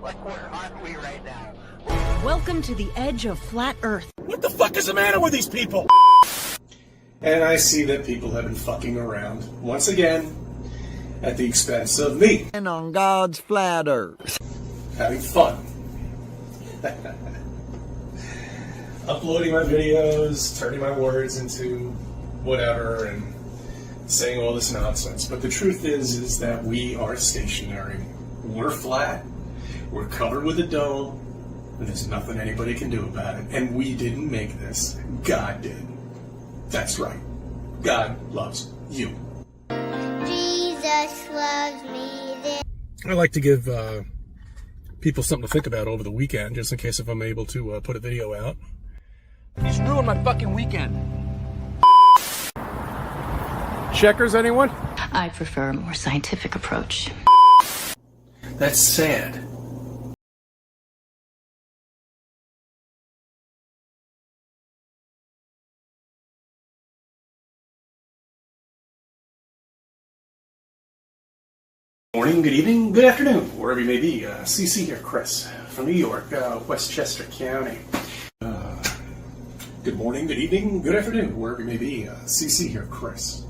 Like, where aren't we right now? Welcome to the edge of flat Earth. What the fuck is the matter with these people? And I see that people have been fucking around, once again, at the expense of me. And on God's flat Earth. Having fun. Uploading my videos, turning my words into whatever, and saying all this nonsense. But the truth is that we are stationary. We're flat. We're covered with a dome. And there's nothing anybody can do about it. And we didn't make this. God did. That's right. God loves you. Jesus loves me. I like to give people something to think about over the weekend, just in case if I'm able to put a video out. He's ruined my fucking weekend. Checkers, anyone? I prefer a more scientific approach. That's sad. Morning, good evening, good afternoon, wherever you may be. CC here, Chris, from New York, Westchester County. Good morning, good evening, good afternoon, wherever you may be. CC here, Chris,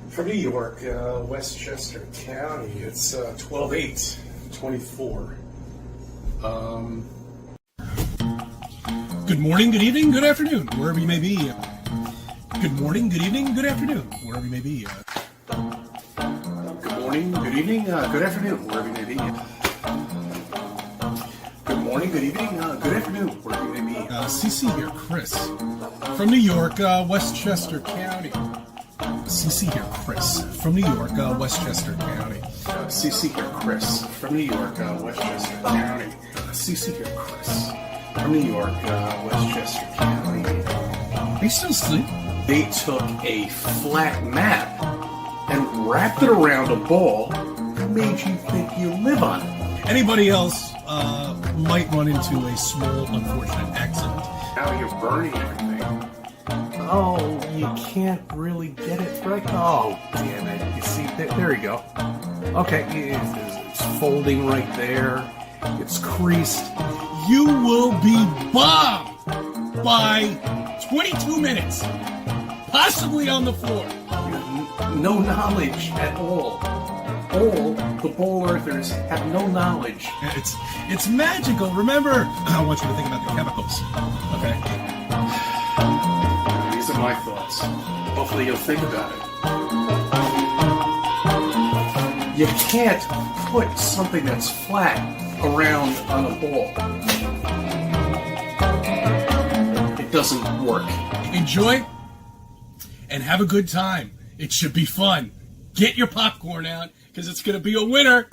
from New York, Westchester County. It's 12/8/24. Good morning, good evening, good afternoon, wherever you may be. Good morning, good evening, good afternoon, wherever you may be. Good morning, good evening, good afternoon, wherever you may be. Good morning, good evening, good afternoon, wherever you may be. CC here, Chris, from New York, Westchester County. CC here, Chris, from New York, Westchester County. CC here, Chris, from New York, Westchester County. CC here, Chris, from New York, Westchester County. Are you still asleep? They took a flat map and wrapped it around a ball and made you think you live on it. Anybody else might run into a small unfortunate accident. Now you're burning everything. Oh, you can't really get it right. Oh, damn it. You see, there you go. Okay, it's folding right there. It's creased. You will be bombed by 22 minutes, possibly on the floor. No knowledge at all. All the ball earthers have no knowledge. It's magical. Remember, I want you to think about the chemicals. Okay. These are my thoughts. Hopefully you'll think about it. You can't put something that's flat around on a ball. It doesn't work. Enjoy and have a good time. It should be fun. Get your popcorn out, because it's going to be a winner.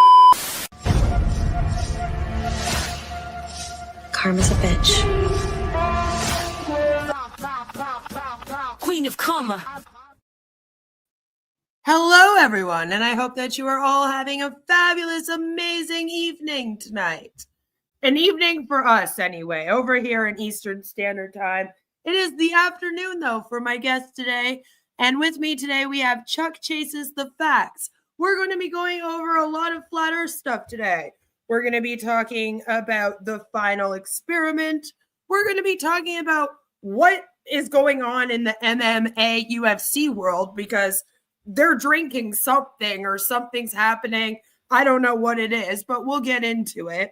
Karma's a bitch. Queen of Karma. Hello, everyone, and I hope that you are all having a fabulous, amazing evening tonight. An evening for us, anyway, over here in Eastern Standard Time. It is the afternoon, though, for my guest today. And with me today, we have Chuck Chases the Facts. We're going to be going over a lot of flat Earth stuff today. We're going to be talking about the final experiment. We're going to be talking about what is going on in the MMA UFC world, because they're drinking something or something's happening. I don't know what it is, but we'll get into it.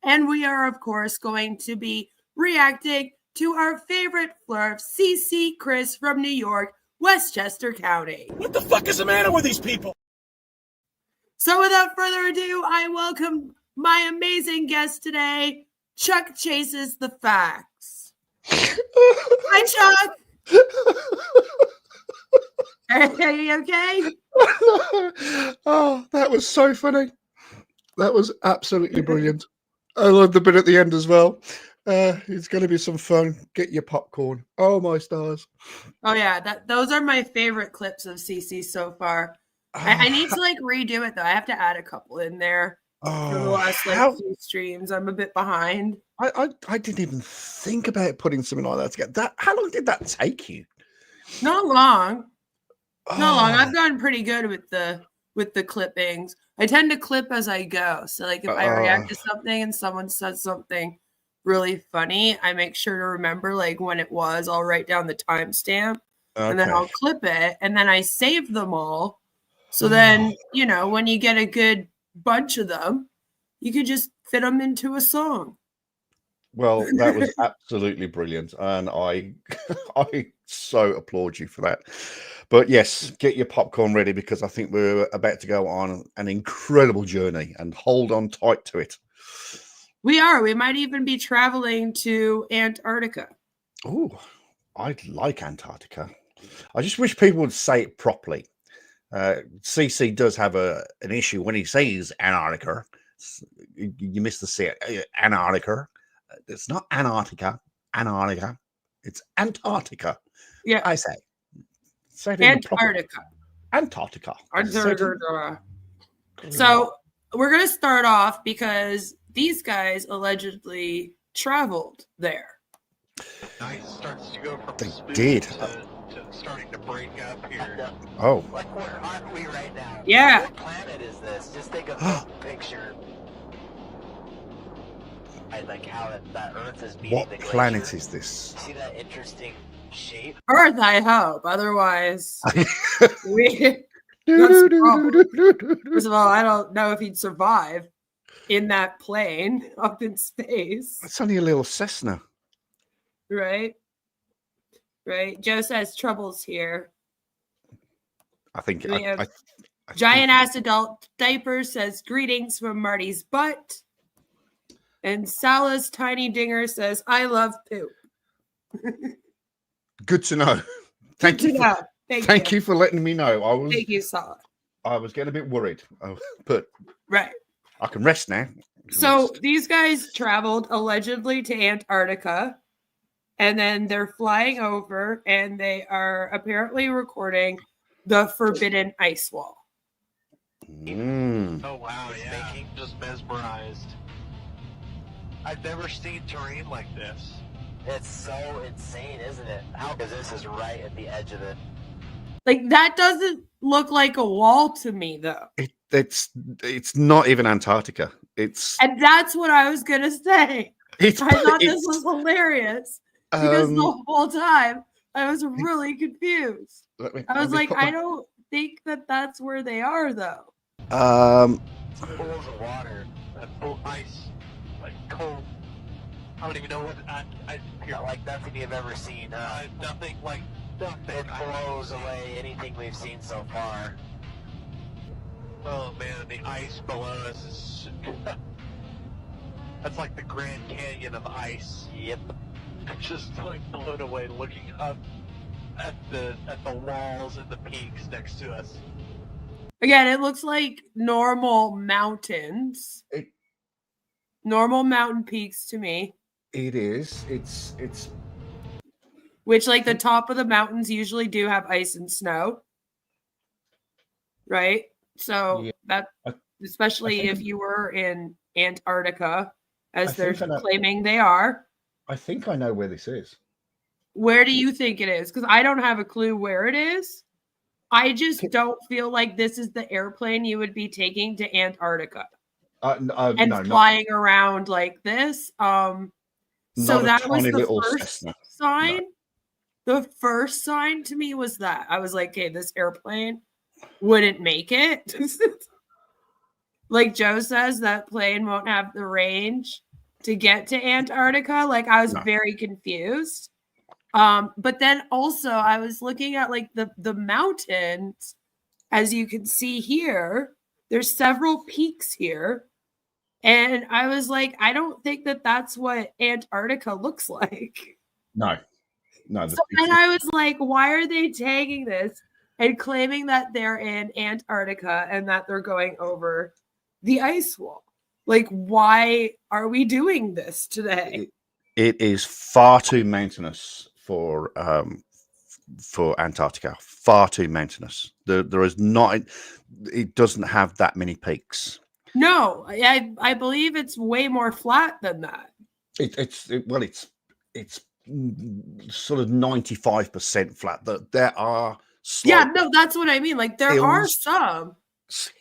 And we are, of course, going to be reacting to our favorite Flurf, CC Chris from New York, Westchester County. What the fuck is the matter with these people? So without further ado, I welcome my amazing guest today, Chuck Chases the Facts. Hi, Chuck. Are you okay? Oh, that was so funny. That was absolutely brilliant. I loved the bit at the end as well. It's going to be some fun. Get your popcorn. Oh, my stars. Oh, yeah. Those are my favorite clips of CC so far. I need to redo it, though. I have to add a couple in there for the last few streams. I'm a bit behind. I didn't even think about putting something like that together. How long did that take you? Not long. Not long. I've gotten pretty good with the clippings. I tend to clip as I go. So like if I react to something and someone says something really funny, I make sure to remember like when it was. I'll write down the timestamp and then I'll clip it and then I save them all. So then, you know, when you get a good bunch of them, you could just fit them into a song. Well, that was absolutely brilliant, and I so applaud you for that. But yes, get your popcorn ready because I think we're about to go on an incredible journey, and hold on tight to it. We are. We might even be traveling to Antarctica. Oh, I'd like Antarctica. I just wish people would say it properly. CC does have an issue when he says Antarctica. You miss the C. Antarctica. It's not Antarctica. Antarctica. It's Antarctica. Yeah, I say it Antarctica. Antarctica. Antarctica. So we're gonna start off because these guys allegedly traveled there. Night starts to go from They spooky did. to starting to break up here. Oh, Like, where are we right now? Yeah. What planet is this? Just take a picture. I like how that Earth is beating what the glacier. planet is this? See that interesting shape? Earth, I hope. Otherwise, that's the problem. First of all, I don't know if he'd survive in that plane up in space. It's only a little Cessna. Right? Right. Joe says troubles here. I think. We have I Giant Ass Adult Diaper says greetings from Marty's butt. And Salah's Tiny Dinger says, I love poop. Good to know. Thank you. Thank you for letting me know. Thank you, Salah. I was getting a bit worried, but right. I can rest now. So these guys traveled allegedly to Antarctica, and then they're flying over, and they are apparently recording the Forbidden Ice Wall. Oh wow, yeah. Just mesmerized. I've never seen terrain like this. It's so insane, isn't it? Because this is right at the edge of it. Like, that doesn't look like a wall to me, though. It's not even Antarctica. And that's what I was gonna say. I thought this was hilarious because the whole time I was really confused. I was like, I don't think that that's where they are, though. Pools of water, full ice, like cold. I don't even know what not like nothing you've ever seen. Nothing like nothing. It blows away anything we've seen so far. Oh man, the ice below us is that's like the Grand Canyon of ice. Yep. Just like blown away looking up at the walls and the peaks next to us. Again, it looks like normal mountains. Normal mountain peaks to me. It is. It's which, like, the top of the mountains usually do have ice and snow. Right? So yeah. that, especially if you were in Antarctica, as they're claiming they are. I think I know where this is. Where do you think it is? Because I don't have a clue where it is. I just don't feel like this is the airplane you would be taking to Antarctica and flying around like this. So that was the first sign. No. The first sign to me was that I was like, okay, this airplane wouldn't make it. Like Joe says, that plane won't have the range to get to Antarctica. Like, I was very confused. But then also I was looking at like the mountains, as you can see here, there's several peaks here. And I was like, I don't think that that's what Antarctica looks like. No. So then I was like, why are they tagging this and claiming that they're in Antarctica and that they're going over the ice wall? Like, why are we doing this today? It is far too mountainous for Antarctica. Far too mountainous. There is not. It doesn't have that many peaks. No, I believe it's way more flat than that. It's sort of 95% flat. There are no, that's what I mean. Like, there are some,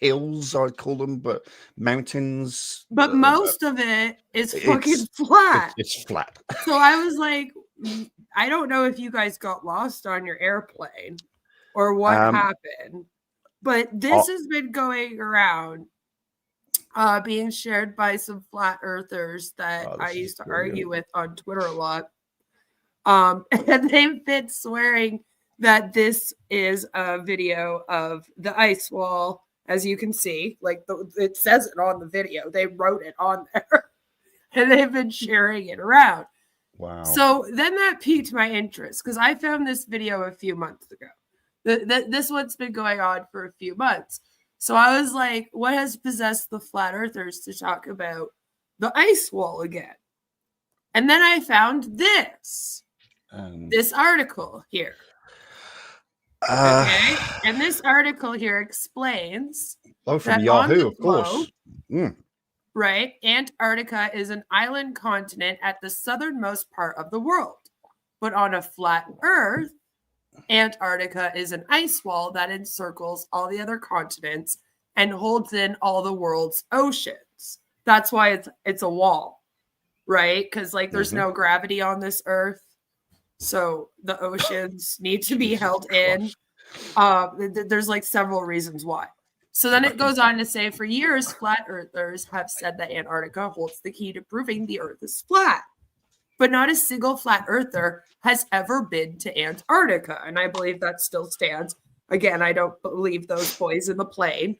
hills, I'd call them, but mountains. But most of it is fucking flat. It's flat. So I was like, I don't know if you guys got lost on your airplane or what happened, but this has been going around, being shared by some flat earthers that I used to argue with on Twitter a lot. And they've been swearing that this is a video of the ice wall, as you can see. Like, it says it on the video. They wrote it on there, and they've been sharing it around. Wow. So then that piqued my interest because I found this video a few months ago. This one's been going on for a few months. So I was like, what has possessed the flat earthers to talk about the ice wall again? And then I found this article here. Okay. And this article here explains from Yahoo, of course. Right. Antarctica is an island continent at the southernmost part of the world. But on a flat Earth, Antarctica is an ice wall that encircles all the other continents and holds in all the world's oceans. That's why it's a wall, right? Because like there's no gravity on this Earth. So the oceans need to be held in. There's like several reasons why. So then it goes on to say, for years, flat earthers have said that Antarctica holds the key to proving the Earth is flat. But not a single flat earther has ever been to Antarctica. And I believe that still stands. Again, I don't believe those boys in the plane.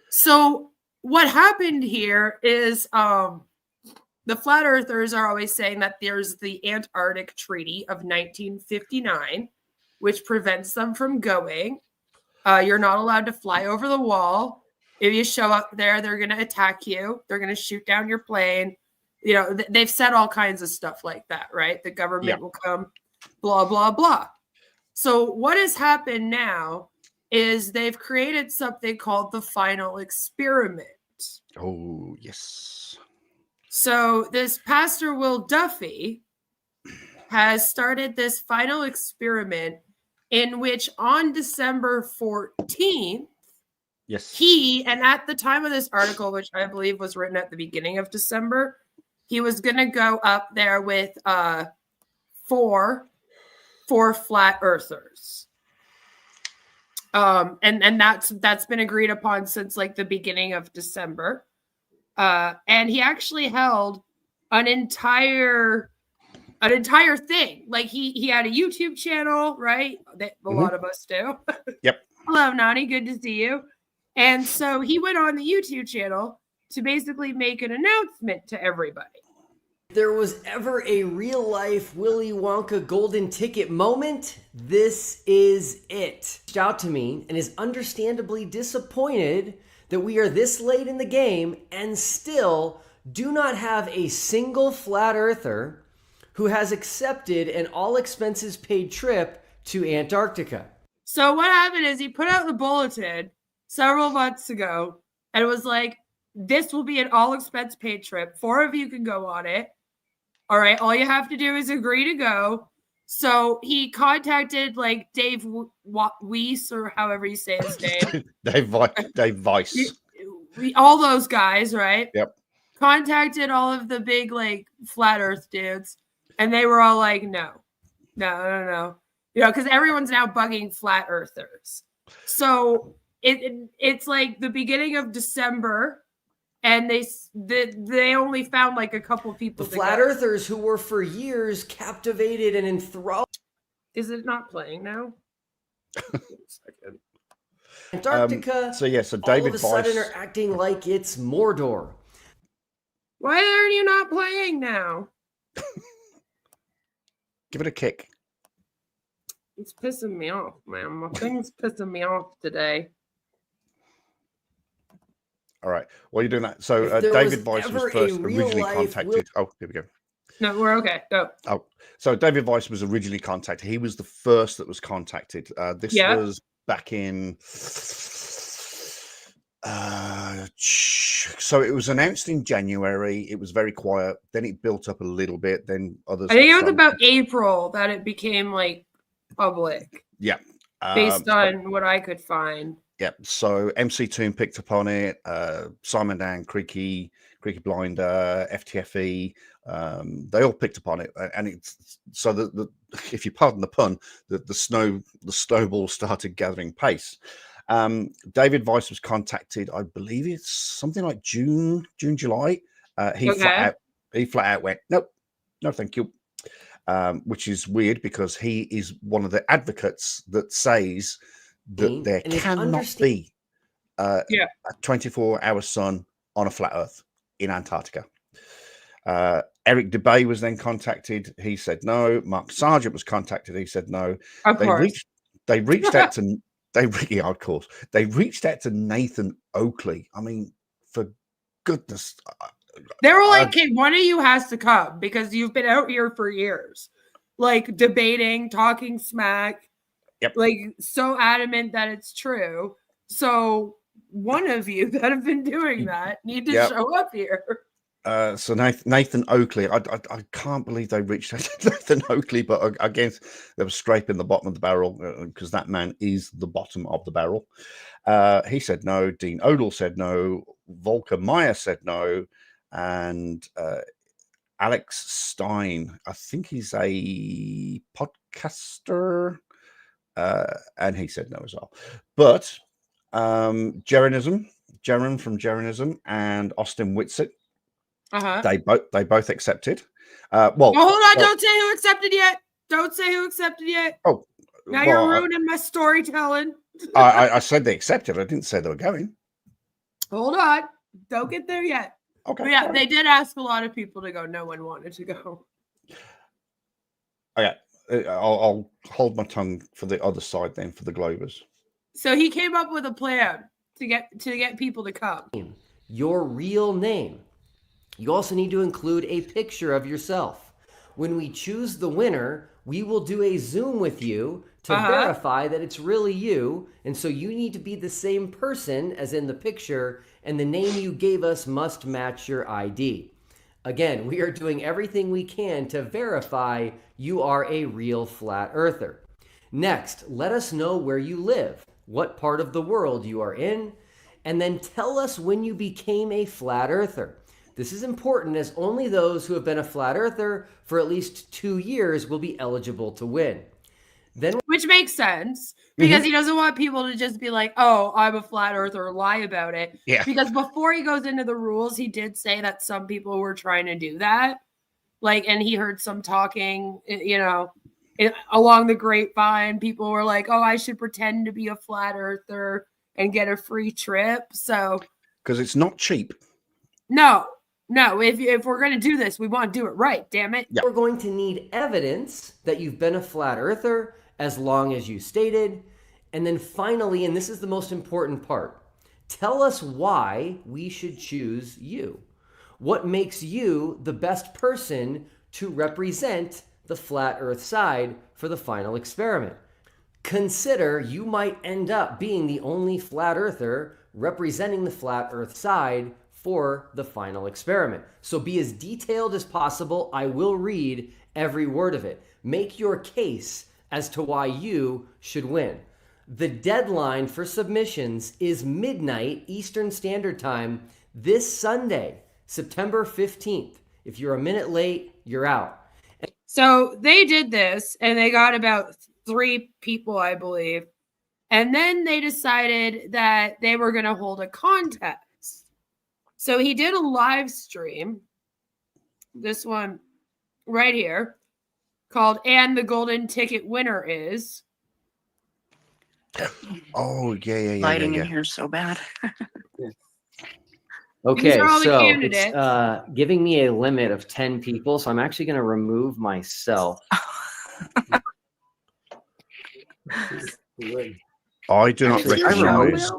So what happened here is the flat earthers are always saying that there's the Antarctic Treaty of 1959, which prevents them from going. You're not allowed to fly over the wall. If you show up there, they're going to attack you. They're going to shoot down your plane. You know, they've said all kinds of stuff like that, right? The government will come, blah, blah, blah. So what has happened now is they've created something called the final experiment. Oh, yes. So this Pastor Will Duffy has started this final experiment in which on December 14th, he, and at the time of this article, which I believe was written at the beginning of December, he was going to go up there with four flat earthers. And that's been agreed upon since like the beginning of December. And he actually held an entire thing. Like he had a YouTube channel, right? That a lot of us do. Yep. Hello, Nani. Good to see you. And so he went on the YouTube channel to basically make an announcement to everybody. If there was ever a real life Willy Wonka golden ticket moment, this is it. Reached out to me and is understandably disappointed that we are this late in the game and still do not have a single flat earther who has accepted an all expenses paid trip to Antarctica. So what happened is he put out the bulletin several months ago and it was like, this will be an all expense paid trip. 4 of you can go on it. All right. All you have to do is agree to go. So he contacted like Dave Weiss, or however you say his name. Dave Weiss. All those guys, right? Yep. Contacted all of the big like flat earth dudes. And they were all like, no. You know, because everyone's now bugging flat earthers. So it's like the beginning of December, and they only found like a couple people. The flat earthers who were for years captivated and enthralled. Is it not playing now? Antarctica. So David all of a sudden are acting like it's Mordor. Why are you not playing now? Give it a kick. It's pissing me off, man. My thing's pissing me off today. All right. While you're doing that, so David Weiss was first originally contacted. Oh, here we go. No, we're okay. Go. Oh, so David Weiss was originally contacted. He was the first that was contacted. This was back in. So it was announced in January. It was very quiet. Then it built up a little bit. Then others. I think it was about April that it became like public. Yeah. Based on what I could find. Yep. So MC Toon picked up on it. Simon Dan, Creaky Blinder, FTFE. They all picked up on it, and it's so the if you pardon the pun, the snowball started gathering pace. David Weiss was contacted, I believe it's something like June, July. He flat out went, nope, no, thank you. Which is weird because he is one of the advocates that says that there cannot be a 24-hour sun on a flat Earth in Antarctica. Eric DeBay was then contacted. He said no. Mark Sargent was contacted. He said no. They reached out to of course. They reached out to Nathan Oakley. I mean, for goodness. They were like, "Hey, one of you has to come because you've been out here for years, like debating, talking smack, like so adamant that it's true. So one of you that have been doing that need to show up here." So Nathan Oakley, I can't believe they reached out to Nathan Oakley, but I guess they were scraping the bottom of the barrel because that man is the bottom of the barrel. He said no. Dean Odell said no. Volker Meyer said no. And Alex Stein, I think he's a podcaster, and he said no as well. But Jeren from Jerenism and Austin Whitsitt, they both accepted. Hold on, don't say who accepted yet. Don't say who accepted yet. Oh, now you're ruining my storytelling. I said they accepted. I didn't say they were going. Hold on, don't get there yet. Okay. But yeah, they did ask a lot of people to go. No one wanted to go. Okay, I'll hold my tongue for the other side then, for the Globers. So he came up with a plan to get people to come. Your real name. You also need to include a picture of yourself. When we choose the winner, we will do a Zoom with you to verify that it's really you. And so you need to be the same person as in the picture, and the name you gave us must match your ID. Again, we are doing everything we can to verify you are a real flat earther. Next, let us know where you live, what part of the world you are in, and then tell us when you became a flat earther. This is important as only those who have been a flat earther for at least 2 years will be eligible to win. Which makes sense because he doesn't want people to just be like, "Oh, I'm a flat earther," lie about it. Yeah. Because before he goes into the rules, he did say that some people were trying to do that. And he heard some talking, along the grapevine. People were like, "Oh, I should pretend to be a flat earther and get a free trip." So, because it's not cheap. No. If we're going to do this, we want to do it right. Damn it. We're going to need evidence that you've been a flat earther as long as you stated. And then finally, and this is the most important part, tell us why we should choose you. What makes you the best person to represent the flat earth side for the final experiment? Consider you might end up being the only flat earther representing the flat earth side for the final experiment. So be as detailed as possible. I will read every word of it. Make your case as to why you should win. The deadline for submissions is midnight Eastern Standard Time this Sunday, September 15th. If you're a minute late, you're out. So they did this and they got about 3 people, I believe. And then they decided that they were going to hold a contest. So he did a live stream, this one right here, called "And the Golden Ticket Winner Is." Oh, yeah. Lighting in here so bad. Okay, so candidates. It's giving me a limit of 10 people, so I'm actually going to remove myself. I do not recognize.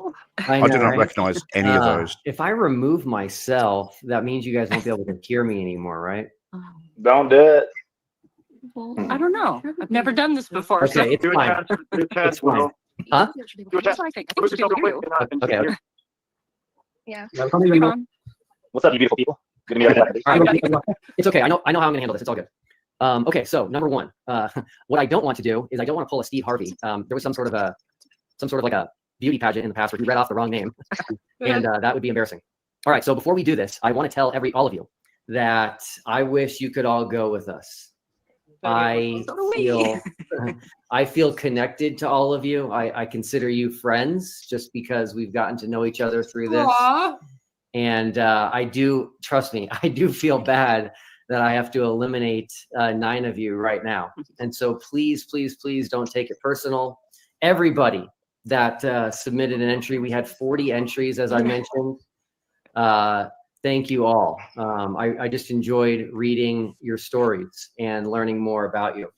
I do not recognize any of those. If I remove myself, that means you guys won't be able to hear me anymore, right? Don't do it. Well, I don't know. I've never done this before. Okay, it's fine. It's fine. Huh? Okay. Yeah. What's up, you beautiful people? Good to meet you. It's okay. I know how I'm going to handle this. It's all good. Okay, so number one, what I don't want to do is I don't want to pull a Steve Harvey. There was some sort of like a beauty pageant in the past where he read off the wrong name, and that would be embarrassing. All right, so before we do this, I want to tell all of you that I wish you could all go with us. I feel connected to all of you. I consider you friends just because we've gotten to know each other through this. Aww. And I do, trust me, I do feel bad that I have to eliminate 9 of you right now. And so please, please, please don't take it personal. Everybody that submitted an entry, we had 40 entries, as I mentioned. Thank you all. I just enjoyed reading your stories and learning more about you.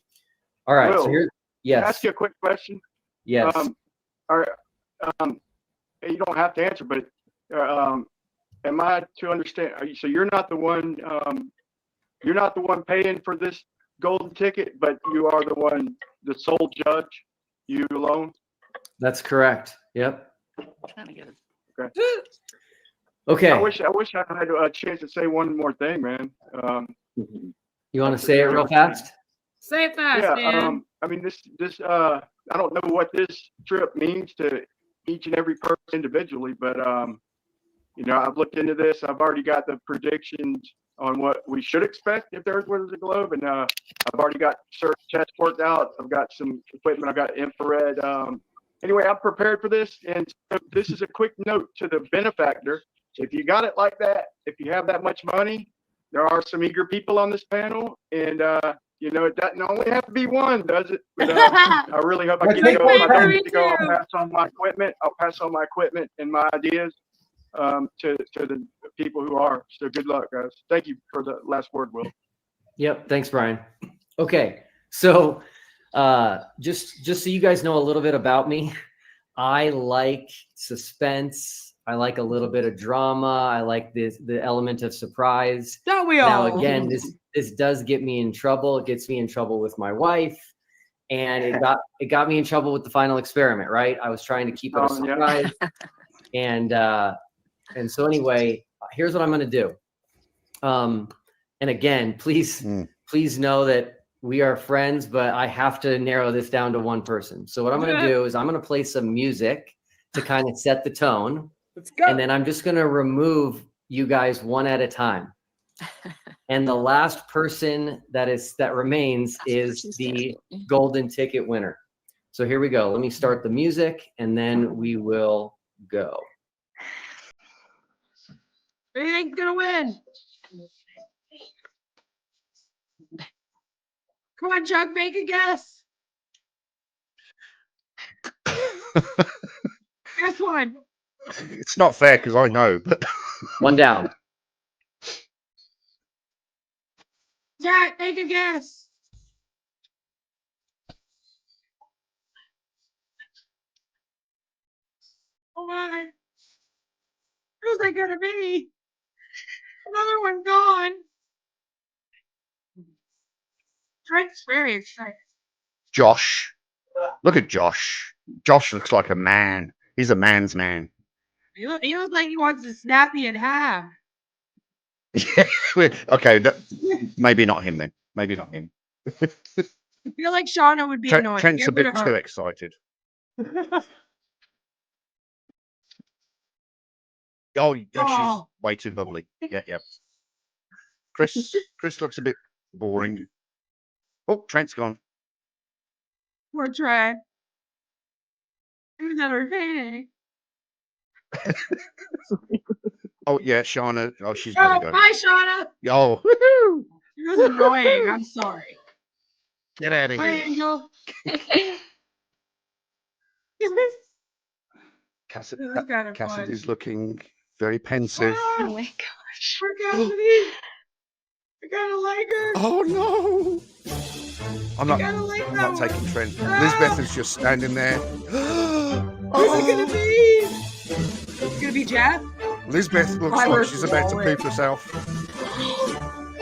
All right. Will, so here, yes. Can I ask you a quick question? Yes. You don't have to answer, but am I to understand? So you're not the one. You're not the one paying for this golden ticket, but you are the sole judge. You alone. That's correct. Yep. Okay. Okay. I wish I had a chance to say one more thing, man. You want to say it real fast? Say it fast, Yeah. man. I mean, this. I don't know what this trip means to each and every person individually, but you know, I've looked into this. I've already got the predictions on what we should expect if the Earth was a globe, and I've already got certain tests worked out. I've got some equipment. I've got infrared. Anyway, I'm prepared for this, and so this is a quick note to the benefactor. If you got it like that, if you have that much money, there are some eager people on this panel, and you know, it doesn't only have to be one, does it? But, I really hope I get to go. If I don't get to go, I'll pass on my equipment. I'll pass on my equipment and my ideas to the people who are. So good luck, guys. Thank you for the last word, Will. Yep. Thanks, Brian. Okay. So just so you guys know a little bit about me, I like suspense. I like a little bit of drama. I like the element of surprise. Don't we all? Now, again, this does get me in trouble. It gets me in trouble with my wife, and it got me in trouble with the final experiment. Right? I was trying to keep it a surprise, yeah. and so anyway, here's what I'm going to do. And again, please know that we are friends, but I have to narrow this down to one person. So what I'm going to do is I'm going to play some music to kind of set the tone. Let's go. And then I'm just going to remove you guys one at a time. And the last person that remains is the golden ticket winner. So here we go. Let me start the music and then we will go. Who do you think's gonna win? Come on, Chuck, make a guess. Guess one. It's not fair because I know, but one down. Jack, make a guess. Oh my. Who's that gonna be? Another one gone. Trent's very excited. Josh. Look at Josh. Josh looks like a man. He's a man's man. He looks like he wants to snap me in half. Yeah. Okay. Maybe not him then. Maybe not him. I feel like Shauna would be annoyed. Trent's a bit too excited. Oh, she's way too bubbly. Yeah. Chris looks a bit boring. Oh, Trent's gone. Poor Trent. He was entertaining. Oh yeah, Shauna. Oh, she's gonna go. Bye, Shauna. Oh, woohoo! He was annoying. I'm sorry. Get out of Bye, here. Angel. Cassidy's looking very pensive. Oh my gosh. Poor Cassidy. I gotta like her. Oh no! I'm not taking Trent. Lisbeth is just standing there. Who's it gonna be? It's gonna be Jeff? Lisbeth looks like she's about to poop herself.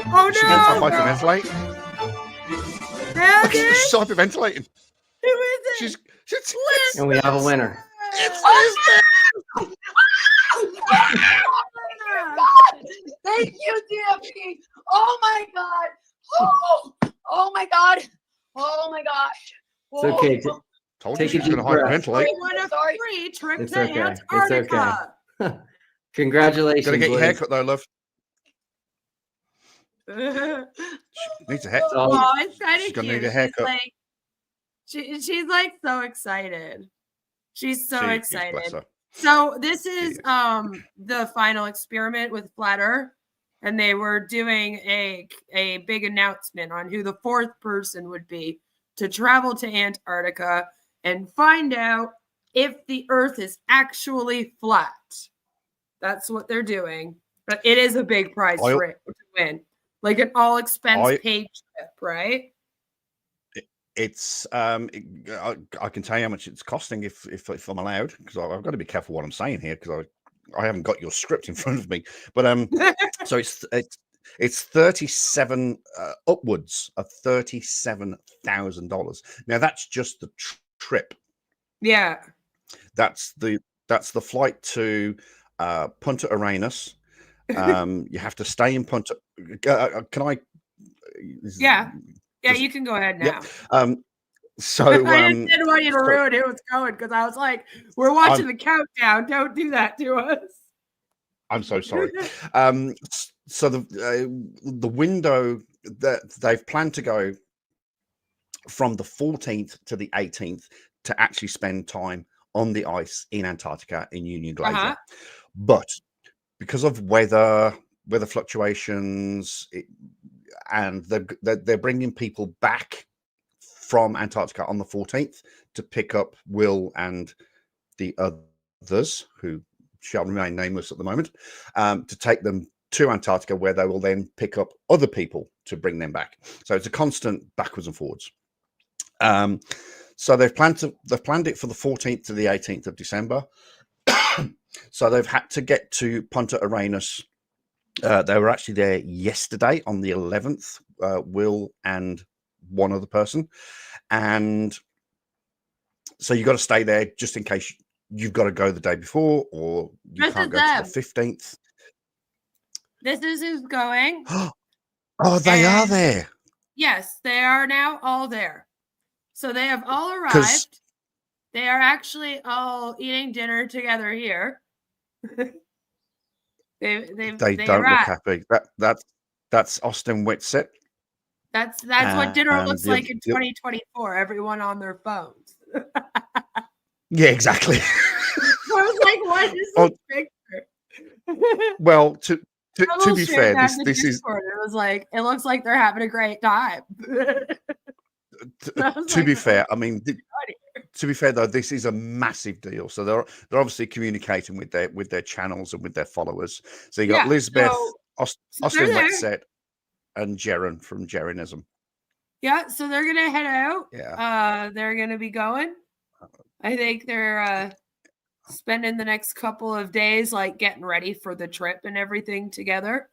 Oh no! She went to hyperventilate. She's hyperventilating. Who is it? She's and we have a winner. It's Lisbeth! Thank you, DFP. Oh my God. Oh my God. Oh my gosh. It's okay. Told you Take she a was going deep to breath. hyperventilate. We won a free trip It's to okay. It's Antarctica. okay. Congratulations, Gotta get your Liz. haircut though, love. She needs a haircut. Oh, it's kind She's of gonna cute. need a haircut. She's like so excited. She's so She is, excited. bless her. So this is the final experiment with Flat Earth, and they were doing a big announcement on who the fourth person would be to travel to Antarctica and find out if the Earth is actually flat. That's what they're doing. But it is a big prize for it to win. Like an all expense paid trip, right? It's I can tell you how much it's costing if I'm allowed, because I've got to be careful what I'm saying here, because I haven't got your script in front of me. But so it's 37 upwards of $37,000. Now that's just the trip. Yeah. That's the flight to Punta Arenas. You have to stay in Punta. Can I? Yeah. Yeah, you can go ahead now. Yep. So I just didn't want you to ruin who it's going, because I was like, we're watching the countdown. Don't do that to us. I'm so sorry. So the window that they've planned to go from the 14th to the 18th to actually spend time on the ice in Antarctica in Union Glacier. But because of weather fluctuations, and they're bringing people back from Antarctica on the 14th to pick up Will and the others, who shall remain nameless at the moment, to take them to Antarctica, where they will then pick up other people to bring them back. So it's a constant backwards and forwards. So they've planned it for the 14th to the 18th of December. So they've had to get to Punta Arenas. They were actually there yesterday on the 11th, Will and one other person. And so you've got to stay there just in case you've got to go the day before, or you can't go to the 15th. This is who's going. Oh, they are there. Yes, they are now all there. So they have all arrived. They are actually all eating dinner together here. They don't look happy. That's Austin Whitsett. That's what dinner looks like in 2024. Everyone on their phones. Yeah, exactly. I was like, what is this picture? Well, to be fair, this is. It was like, it looks like they're having a great time. To be fair, I mean, to be fair though, this is a massive deal. So they're obviously communicating with their channels and with their followers. So you got Lisbeth, Austin Whitsett, and Jaren from Jeranism. Yeah, so they're gonna head out. Yeah. They're gonna be going. I think they're spending the next couple of days like getting ready for the trip and everything together.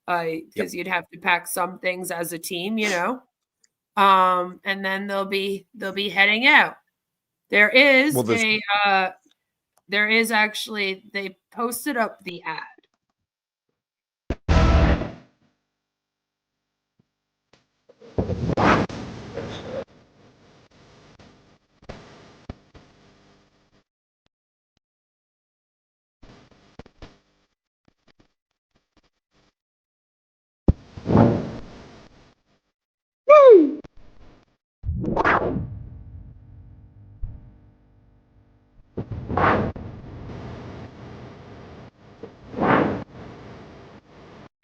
Because you'd have to pack some things as a team, you know. And then they'll be heading out. There is actually, they posted up the ad. Woo!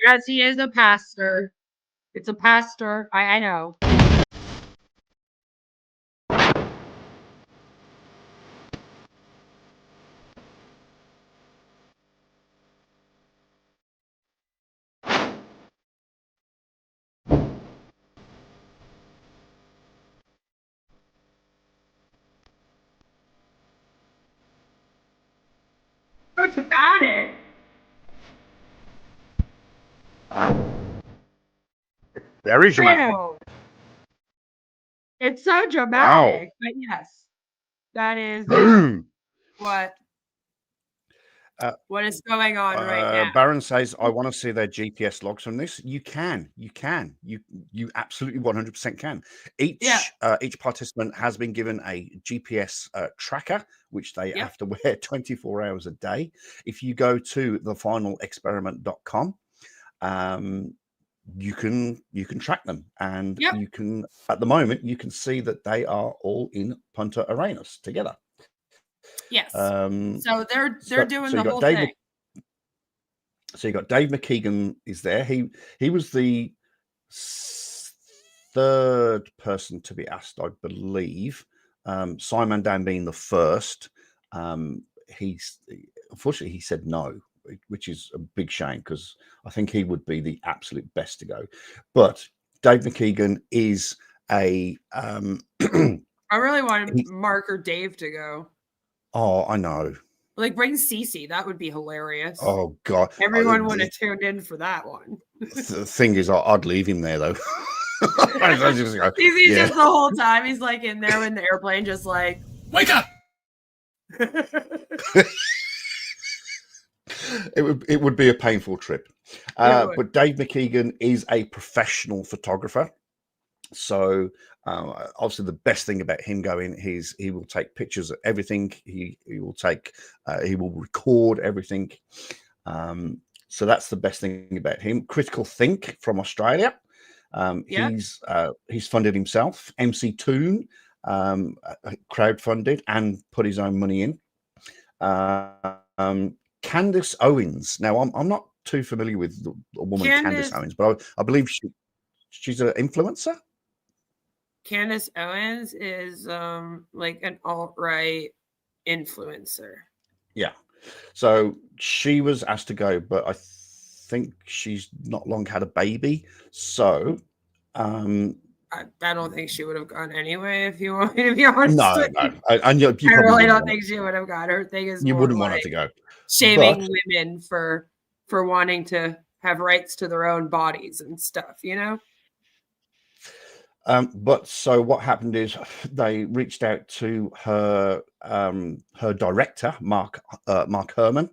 Yes, he is a pastor. It's a pastor. I know. What's about it? Very dramatic. It's so dramatic, but yes, that is what. What is going on right now? Baron says, I want to see their GPS logs from this. You can. You absolutely 100% can. Each participant has been given a GPS tracker, which they have to wear 24 hours a day. If you go to thefinalexperiment.com, you can track them, and you can, at the moment, you can see that they are all in Punta Arenas together. Yes. So they're doing the whole thing. So you got Dave McKeegan is there. He was the third person to be asked, I believe. Simon Dan being the first. Unfortunately he said no, which is a big shame because I think he would be the absolute best to go. But Dave McKeegan is a. I really wanted Mark or Dave to go. Oh, I know. Like bring Cece, that would be hilarious. Oh God, everyone would have tuned in for that one. The thing is, I'd leave him there though. Cece's just the whole time. He's like in there in the airplane, just like wake up. It would be a painful trip. But Dave McKeegan is a professional photographer. So obviously the best thing about him going is he will take pictures of everything. He will record everything. So that's the best thing about him. Critical Think from Australia. He's funded himself. MC Toon crowdfunded and put his own money in. Candace Owens. Now I'm not too familiar with a woman, Candace Owens, but I believe she's an influencer. Candace Owens is like an alt-right influencer. Yeah. So she was asked to go, but I think she's not long had a baby. So I don't think she would have gone anyway, if you want me to be honest. No. I really don't think she would have gone. Her thing is you wouldn't want her to go. Shaming women for wanting to have rights to their own bodies and stuff, you know? But so what happened is they reached out to her director, Mark Herman,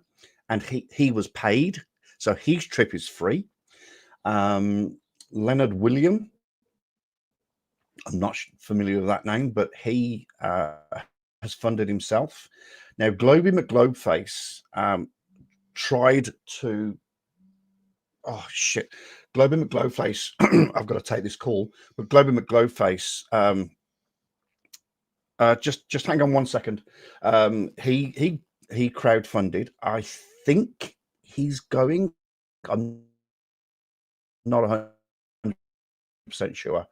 and he was paid, so his trip is free. Leonard William, I'm not familiar with that name, but he has funded himself. Now, Globey McGlobeface tried to. Oh shit. Globey McGlobeface, I've got to take this call, but Globey McGlobeface, just hang on 1 second. He crowdfunded. I think he's going. I'm not 100% sure.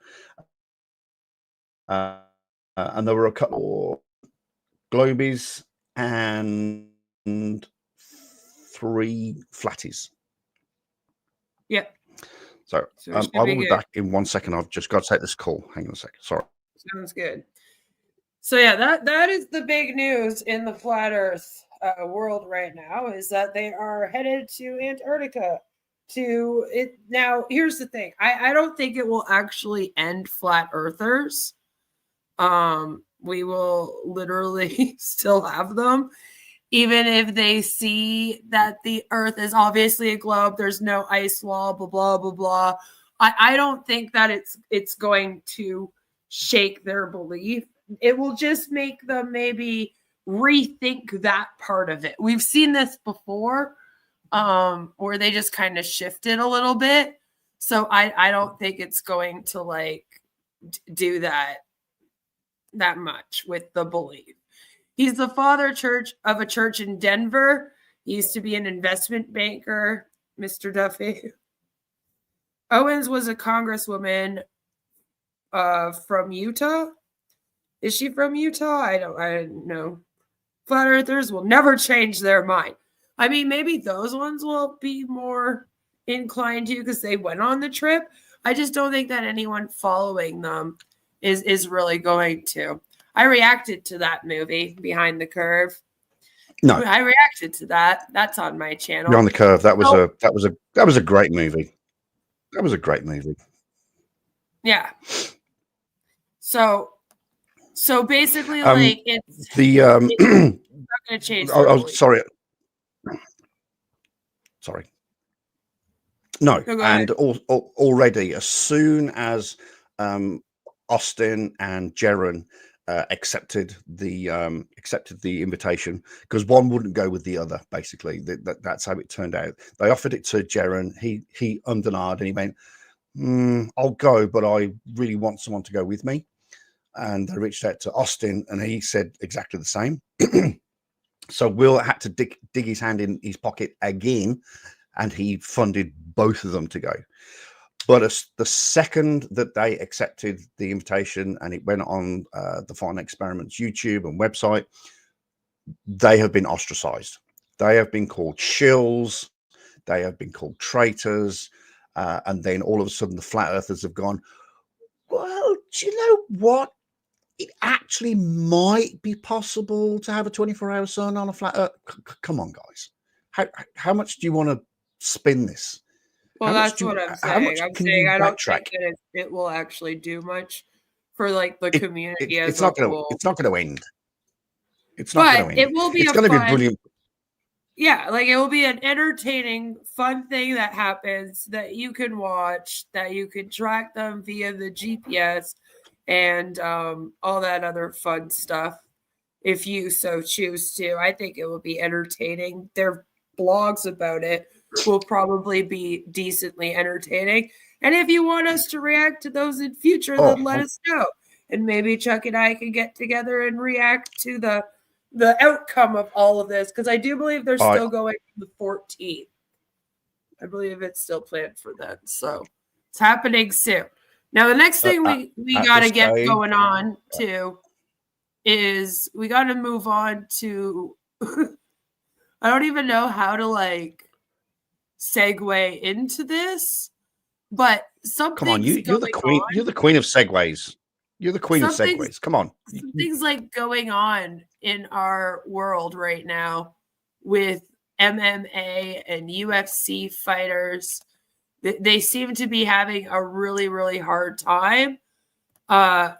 And there were a couple Globies and 3 flatties. Yeah. So I will be back in 1 second. I've just got to take this call. Hang on a second. Sorry. Sounds good. So yeah, that is the big news in the flat Earth world right now, is that they are headed to Antarctica. Now, here's the thing. I don't think it will actually end flat earthers. We will literally still have them. Even if they see that the Earth is obviously a globe, there's no ice wall, blah, blah, blah, blah. I don't think that it's going to shake their belief. It will just make them maybe rethink that part of it. We've seen this before, where they just kind of shifted a little bit. So I don't think it's going to like do that much with the belief. He's the father of a church in Denver. He used to be an investment banker, Mr. Duffy. Owens was a congresswoman from Utah. Is she from Utah? I don't know. Flat earthers will never change their mind. I mean, maybe those ones will be more inclined to because they went on the trip. I just don't think that anyone following them is really going to. I reacted to that movie, Behind the Curve. No, I reacted to that. That's on my channel. Beyond the Curve. That was a great movie. That was a great movie. Yeah. So basically, like it's the it's not going to change. Sorry. Sorry. No, No, go and ahead. already, as soon as Austin and Jaren accepted the invitation, because one wouldn't go with the other. Basically, that's how it turned out. They offered it to Jaren. He undenied, and he went, "I'll go, but I really want someone to go with me." And they reached out to Austin, and he said exactly the same. So Will had to dig his hand in his pocket again, and he funded both of them to go. But the second that they accepted the invitation and it went on the Final Experiments YouTube and website, they have been ostracized. They have been called shills. They have been called traitors. And then all of a sudden the flat earthers have gone, well, do you know what? It actually might be possible to have a 24-hour sun on a flat earth. Come on, guys. How much do you want to spin this? Well, that's what I'm saying. I'm saying I don't think that it will actually do much for like the community as a whole. It's not going to end. It's not going to end. It will be. It's going to be brilliant. Yeah, like it will be an entertaining, fun thing that happens that you can watch, that you can track them via the GPS and all that other fun stuff if you so choose to. I think it will be entertaining. Their blogs about it will probably be decently entertaining. And if you want us to react to those in future, then let us know. And maybe Chuck and I can get together and react to the outcome of all of this, because I do believe they're still going on the 14th. I believe it's still planned for then. So it's happening soon. Now, the next thing we got to get going on to is we got to move on to I don't even know how to like segue into this, but something. Come on, you're the queen. You're the queen of segues. You're the queen of segues. Come on. Things like going on in our world right now with MMA and UFC fighters. They seem to be having a really, really hard time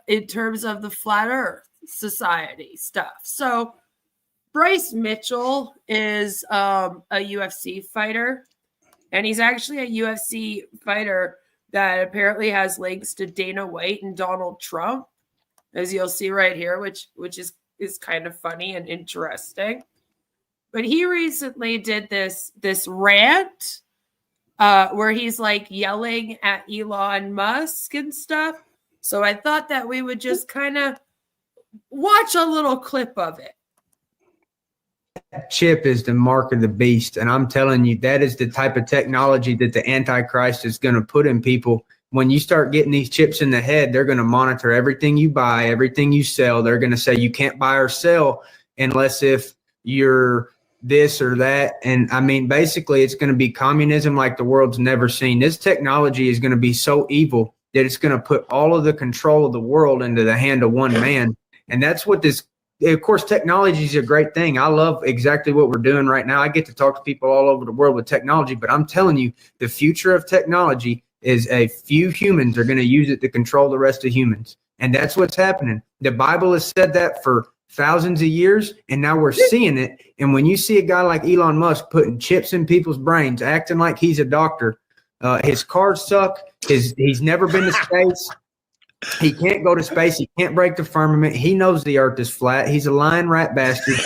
in terms of the Flat Earth Society stuff. So Bryce Mitchell is a UFC fighter, and he's actually a UFC fighter that apparently has links to Dana White and Donald Trump, as you'll see right here, which is kind of funny and interesting. But he recently did this rant where he's like yelling at Elon Musk and stuff. So I thought that we would just kind of watch a little clip of it. Chip is the mark of the beast, and I'm telling you, that is the type of technology that the Antichrist is going to put in people. When you start getting these chips in the head, they're going to monitor everything you buy, everything you sell. They're going to say you can't buy or sell unless if you're this or that. And I mean, basically, it's going to be communism like the world's never seen. This technology is going to be so evil that it's going to put all of the control of the world into the hand of one man. And that's what this. Of course, technology is a great thing. I love exactly what we're doing right now. I get to talk to people all over the world with technology, but I'm telling you, the future of technology is a few humans are going to use it to control the rest of humans. And that's what's happening. The Bible has said that for thousands of years, and now we're seeing it. And when you see a guy like Elon Musk putting chips in people's brains, acting like he's a doctor, his cars suck. He's never been to space. He can't go to space. He can't break the firmament. He knows the earth is flat. He's a lying rat bastard.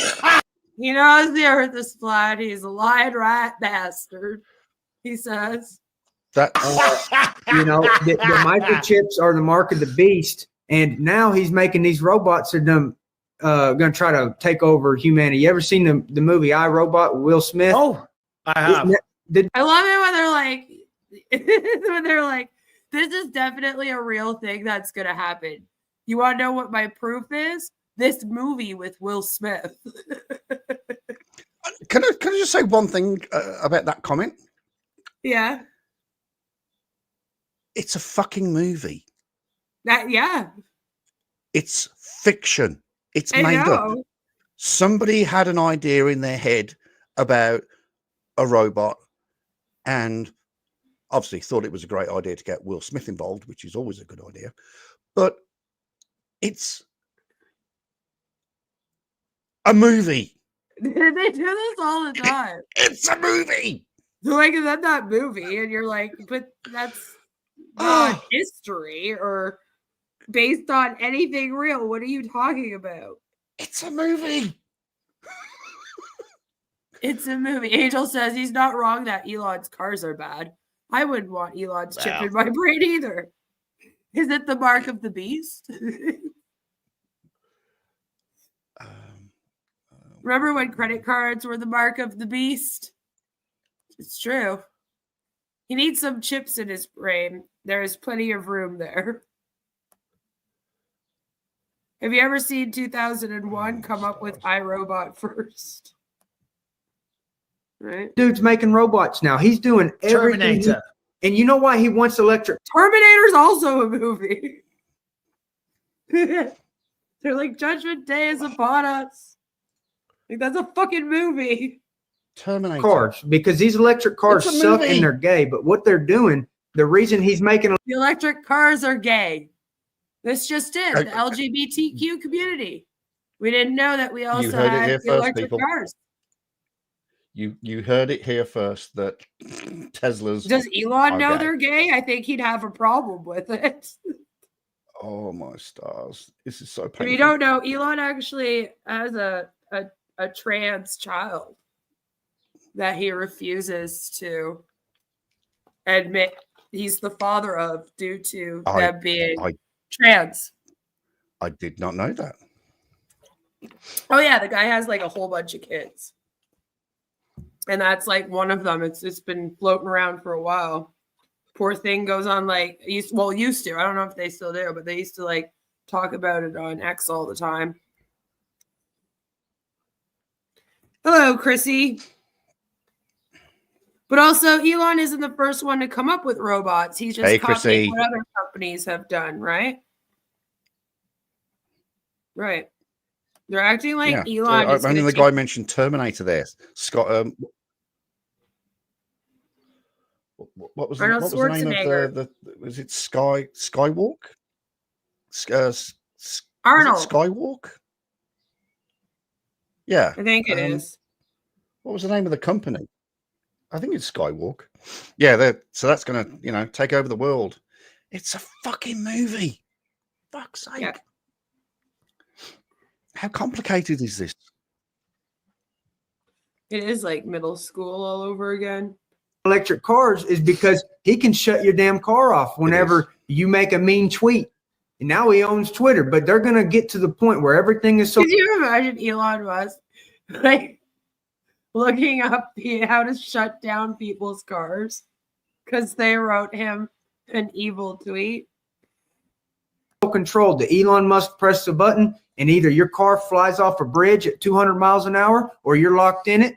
He knows the earth is flat. He's a lying rat bastard, he says. The microchips are the mark of the beast. And now he's making these robots that are going to try to take over humanity. You ever seen the movie I, Robot with Will Smith? Oh, I have. I love it when they're like, this is definitely a real thing that's going to happen. You want to know what my proof is? This movie with Will Smith. Can I just say one thing about that comment? Yeah. It's a fucking movie. Yeah. It's fiction. It's made up. Somebody had an idea in their head about a robot and obviously thought it was a great idea to get Will Smith involved, which is always a good idea. But it's a movie. They do this all the time. It's a movie. They're like, is that movie? And you're like, but that's not history or based on anything real. What are you talking about? It's a movie. It's a movie. Angel says he's not wrong that Elon's cars are bad. I wouldn't want Elon's chip in my brain either. Is it the mark of the beast? Remember when credit cards were the mark of the beast? It's true. He needs some chips in his brain. There is plenty of room there. Have you ever seen 2001 come up with iRobot first? Right? Dude's making robots now. He's doing everything. Terminator. And you know why he wants electric? Terminator's also a movie. They're like, Judgment Day is upon us. Like, that's a fucking movie. Terminator. Cars, because these electric cars It's a suck movie. and they're gay. But what they're doing, the reason he's making The electric cars are gay. This just in, the LGBTQ community. We didn't know that we also heard it had here the first, electric people. cars. You heard it here first that Teslas. Does Elon are know gay. they're gay? I think he'd have a problem with it. Oh my stars! This is so If painful. you don't know, Elon actually has a trans child that he refuses to admit he's the father of due to them being trans. I did not know that. Oh yeah, the guy has like a whole bunch of kids. And that's like one of them. It's been floating around for a while. Poor thing goes on like used to. I don't know if they still do, but they used to like talk about it on X all the time. Hello, Chrissy. But also, Elon isn't the first one to come up with robots. He's just copying what other companies have done, right? Right. They're acting like Elon. I mean, the guy mentioned Terminator there. Scott. What was the name of the? Was it Skywalk? Arnold Skywalk. Yeah, I think it is. What was the name of the company? I think it's Skywalk. Yeah, so that's gonna take over the world. It's a fucking movie. Fuck's sake. Yeah. How complicated is this? It is like middle school all over again. Electric cars is because he can shut your damn car off whenever you make a mean tweet. And now he owns Twitter, but they're going to get to the point where everything is so. Could you imagine Elon Musk like looking up how to shut down people's cars because they wrote him an evil tweet? Controlled. The Elon Musk press the button and either your car flies off a bridge at 200 miles an hour or you're locked in it,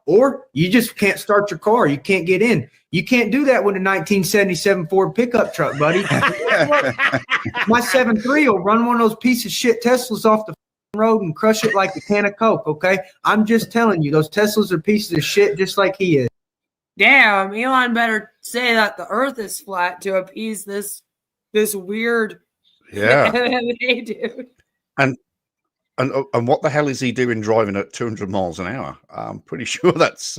or you just can't start your car. You can't get in. You can't do that with a 1977 Ford pickup truck, buddy. My 7.3 will run one of those piece of shit Teslas off the road and crush it like a can of Coke, okay? I'm just telling you, those Teslas are pieces of shit just like he is. Damn, Elon better say that the earth is flat to appease this weird hey, dude. And what the hell is he doing driving at 200 miles an hour? I'm pretty sure that's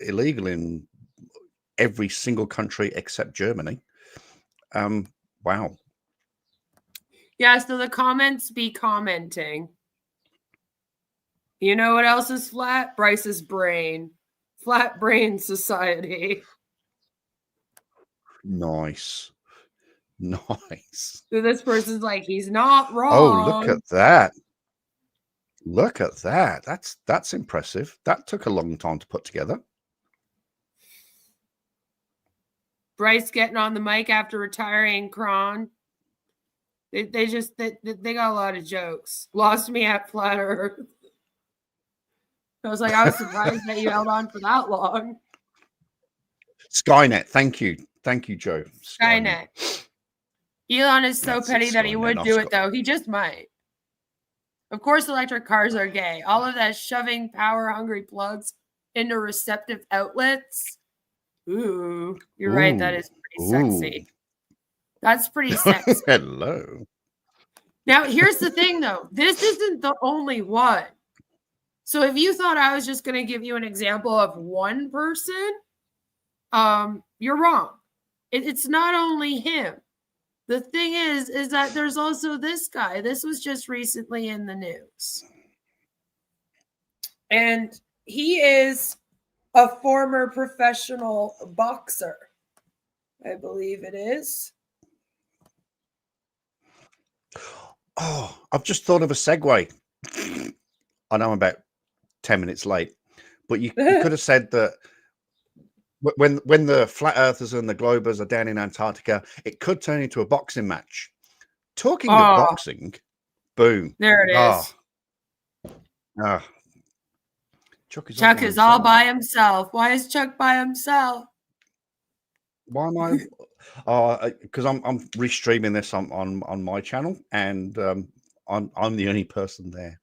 illegal in every single country except Germany. Wow. Yeah, so the comments be commenting. You know what else is flat? Bryce's brain. Flat brain society. Nice. Nice. So this person's like, he's not wrong. Oh, look at that. Look at that. That's impressive. That took a long time to put together. Bryce getting on the mic after retiring Kron. They got a lot of jokes. Lost me at Flat Earth. I was surprised that you held on for that long. Skynet. Thank you, Joe. Skynet. Elon is so petty that he would do it, though. He just might. Of course, electric cars are gay. All of that shoving power-hungry plugs into receptive outlets. Ooh, you're right. That is pretty sexy. That's pretty sexy. Hello. Now, here's the thing, though. This isn't the only one. So if you thought I was just going to give you an example of one person, you're wrong. It's not only him. The thing is that there's also this guy. This was just recently in the news. And he is a former professional boxer. I believe it is. Oh, I've just thought of a segue. I know I'm about 10 minutes late, but you could have said that when the flat earthers and the globers are down in Antarctica, it could turn into a boxing match. Talking of boxing, boom. There it is. Chuck is all by himself. Why is Chuck by himself? Why am I? Because I'm restreaming this on my channel, and I'm the only person there.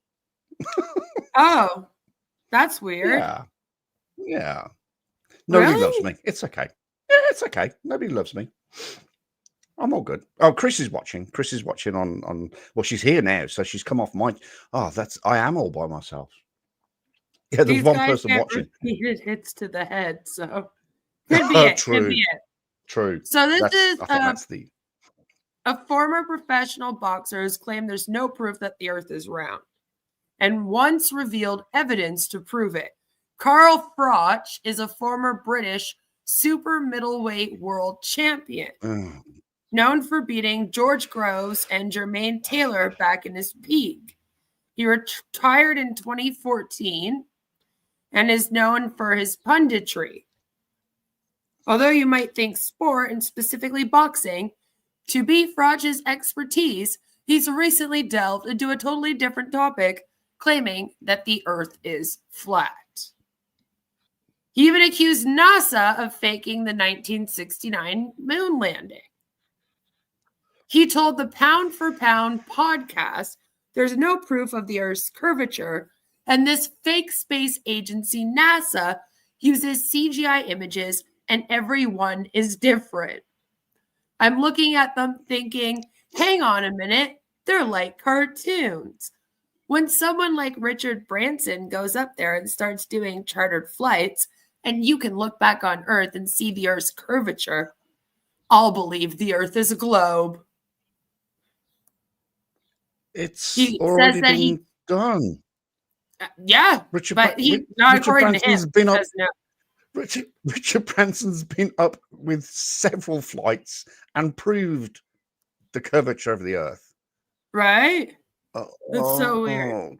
Oh, that's weird. Yeah. Nobody Really? loves me. It's okay. Yeah, it's okay. Nobody loves me. I'm all good. Oh, Chris is watching. Chris is watching on. Well, she's here now, so she's come off mic. Oh, I am all by myself. Yeah, there's one person watching. Repeated hits to the head, so could be it. True. Could be it. True. So this I is think that's the. A former professional boxer has claimed there's no proof that the Earth is round, and once revealed evidence to prove it. Carl Froch is a former British super middleweight world champion, known for beating George Groves and Jermaine Taylor back in his peak. He retired in 2014 and is known for his punditry. Although you might think sport, and specifically boxing, to be Froch's expertise, he's recently delved into a totally different topic, claiming that the Earth is flat. He even accused NASA of faking the 1969 moon landing. He told the Pound for Pound podcast there's no proof of the Earth's curvature, and this fake space agency, NASA, uses CGI images, and everyone is different. I'm looking at them thinking, hang on a minute, they're like cartoons. When someone like Richard Branson goes up there and starts doing chartered flights, and you can look back on Earth and see the Earth's curvature, I'll believe the Earth is a globe. It's already been done. Yeah, but not according to him. Richard Branson's been up with several flights and proved the curvature of the Earth. Right? That's so weird.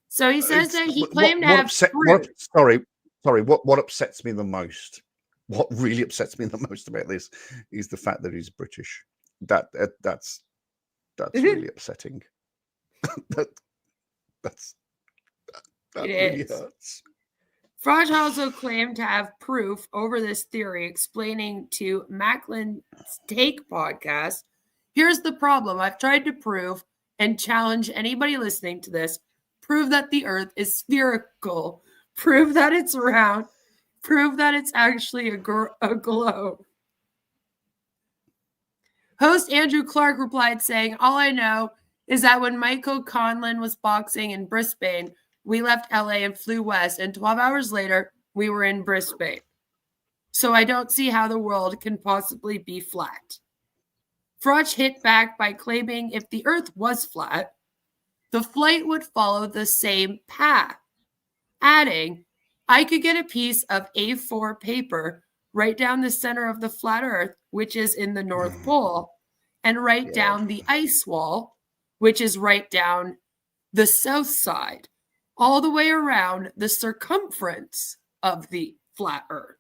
So he says that he claimed to have proof. Sorry. What upsets me the most? What really upsets me the most about this is the fact that he's British. That's really upsetting. that really hurts. Froch also claimed to have proof over this theory, explaining to Macklin's Take podcast, here's the problem I've tried to prove and challenge anybody listening to this. Prove that the Earth is spherical. Prove that it's round. Prove that it's actually a globe. Host Andrew Clark replied saying, all I know is that when Michael Conlan was boxing in Brisbane, we left LA and flew west, and 12 hours later, we were in Brisbane. So I don't see how the world can possibly be flat. Froch hit back by claiming if the Earth was flat, the flight would follow the same path, adding, I could get a piece of A4 paper right down the center of the flat Earth, which is in the North Pole, and right down the ice wall, which is right down the south side, all the way around the circumference of the flat Earth.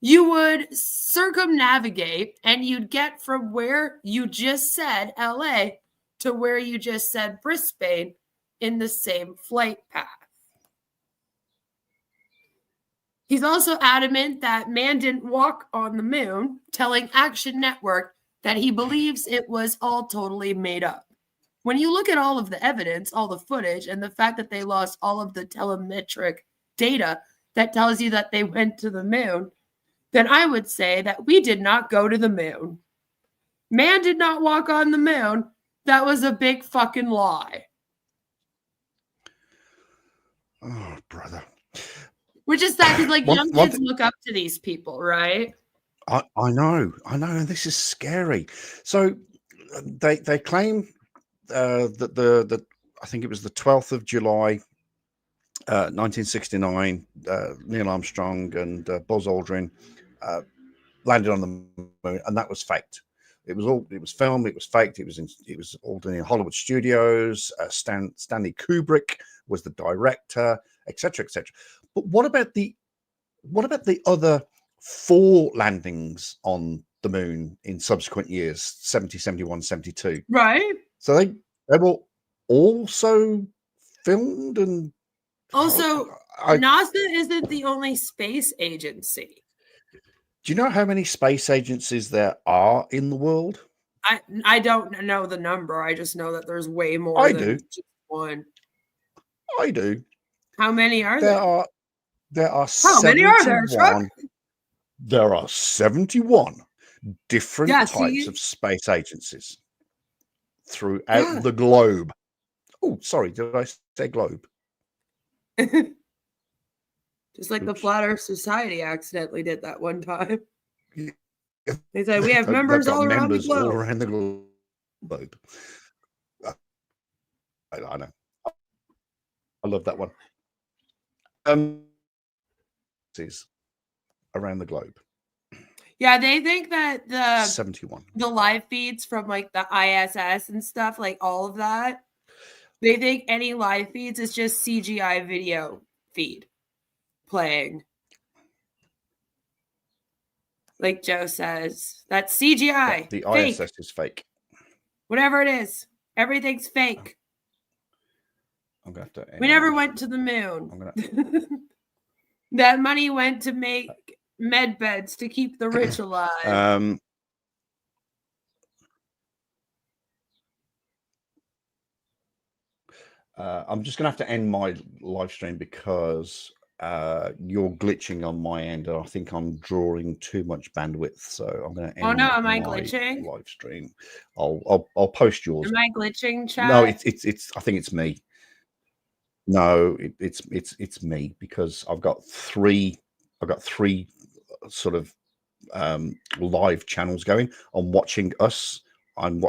You would circumnavigate and you'd get from where you just said LA to where you just said Brisbane in the same flight path. He's also adamant that man didn't walk on the moon, telling Action Network that he believes it was all totally made up. When you look at all of the evidence, all the footage, and the fact that they lost all of the telemetric data that tells you that they went to the moon, then I would say that we did not go to the moon. Man did not walk on the moon. That was a big fucking lie. Oh, brother. Which is sad because, like, One- young one kids thing- look up to these people, right? I know, and this is scary. So they claim that the I think it was the 12th of July, 1969. Neil Armstrong and Buzz Aldrin landed on the moon, and that was faked. It was filmed. It was faked. It was all done in Hollywood studios. Stanley Kubrick was the director, etc., etc. But what about the other 4 landings on the moon in subsequent years, 70, 71, 72? Right. So they were also filmed, and Also, NASA isn't the only space agency. do you know how many space agencies there are in the world? I don't know the number. I just know that there's way more I than do. just one. I do. How many are There there? are How 71. many are there, Chuck? There are 71 different Yeah, types see? of space agencies throughout Yeah. the globe. Oh, sorry, did I say globe? Just like the Oops. Flat Earth Society accidentally did that one time. Yeah. They said we have They've members got all around the members all globe. around the globe. I know. I love that one. Around the globe. Yeah, they think that the 71. live feeds from like the ISS and stuff, like all of that, they think any live feeds is just CGI video feed playing. Like Joe says, that's CGI. The fake. ISS is fake. Whatever it is, everything's fake. I'm gonna have to. We never went to the moon. I'm gonna. That money went to make med beds to keep the rich alive. I'm just gonna have to end my live stream because you're glitching on my end, and I think I'm drawing too much bandwidth. So I'm gonna end. Oh no, am I my glitching? live stream? I'll post yours. Am I glitching, chat? No, it's. I think it's me. No, it's me because I've got three sort of live channels going. I'm watching us. I'm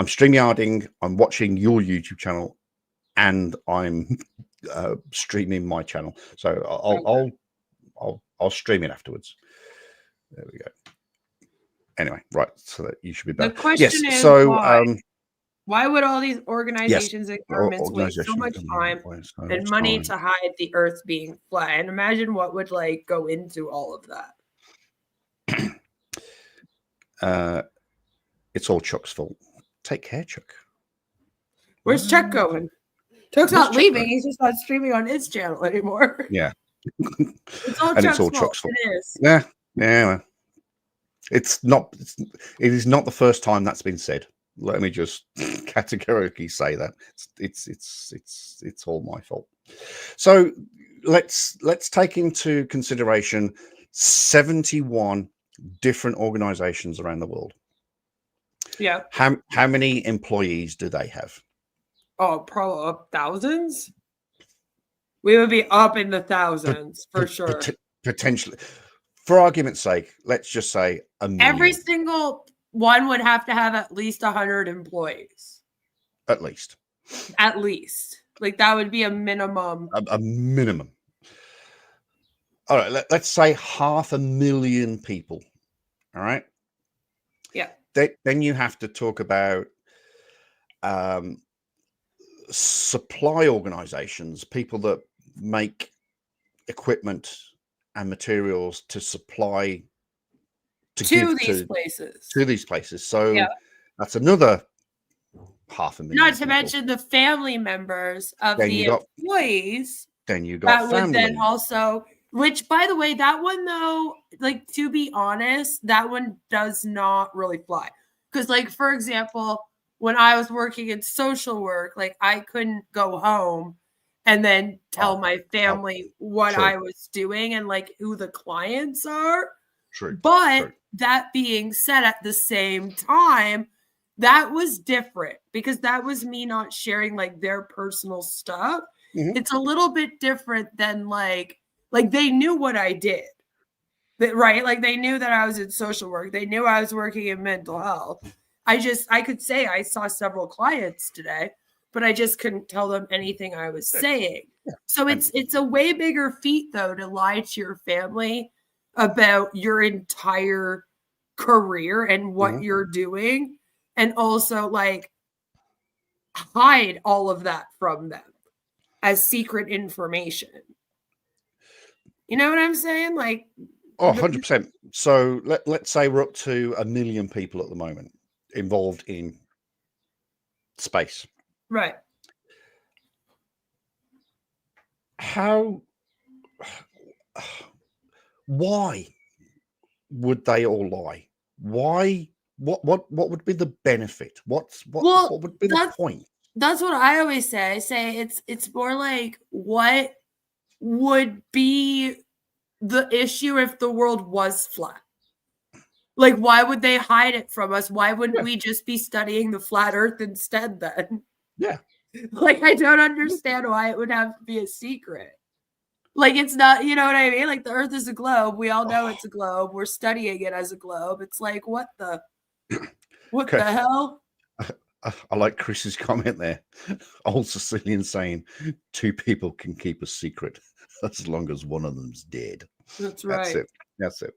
StreamYarding. I'm watching your YouTube channel, and I'm streaming my channel. So I'll stream it afterwards. There we go. Anyway, right. So that you should be better. The question is So why would all these organizations and governments waste so much time and money to hide the Earth being flat? And imagine what would like go into all of that. It's all Chuck's fault. Take care, Chuck. Where's Chuck going? Chuck's not leaving. He's just not streaming on his channel anymore. Yeah. It's all And Chuck's it's all fault. Chuck's fault. It is. Yeah. Well, it is not the first time that's been said. Let me just categorically say that it's all my fault. So let's take into consideration 71 different organizations around the world. Yeah. How many employees do they have? Oh, probably thousands. We would be up in the thousands for sure. Potentially. For argument's sake, let's just say a million. Every single one would have to have at least 100 employees. At least. At least. Like that would be a minimum. A minimum. All right, let's say 500,000 people. All right. Yeah. Then you have to talk about supply organizations, people that make equipment and materials to supply to these places. So that's another 500,000. Not to people. mention the family members of Then the employees. Then you got that family. Would then also, which by the way, that one though, like to be honest, that one does not really fly. Because like, for example, when I was working in social work, like I couldn't go home and then tell my family what I was doing and like who the clients are. True. But that being said, at the same time, that was different because that was me not sharing like their personal stuff. It's a little bit different than like they knew what I did, right? Like they knew that I was in social work. They knew I was working in mental health. I could say I saw several clients today, but I just couldn't tell them anything I was saying. So it's a way bigger feat though to lie to your family about your entire career and what you're doing, and also like hide all of that from them as secret information. You know what I'm saying? Like, 100%. So let's say we're up to 1 million people at the moment involved in space. Right. Why would they all lie? Why? What would be the benefit? What would be the point? That's what I always say. I say it's more like, what would be the issue if the world was flat? Like, why would they hide it from us? Why wouldn't we just be studying the flat earth instead then? Yeah. Like, I don't understand why it would have to be a secret. Like, it's not, you know what I mean? Like, the earth is a globe. We all know it's a globe. We're studying it as a globe. It's like, what the hell? I like Chris's comment there. Old Sicilian saying, 2 people can keep a secret as long as one of them's dead. That's right. That's it.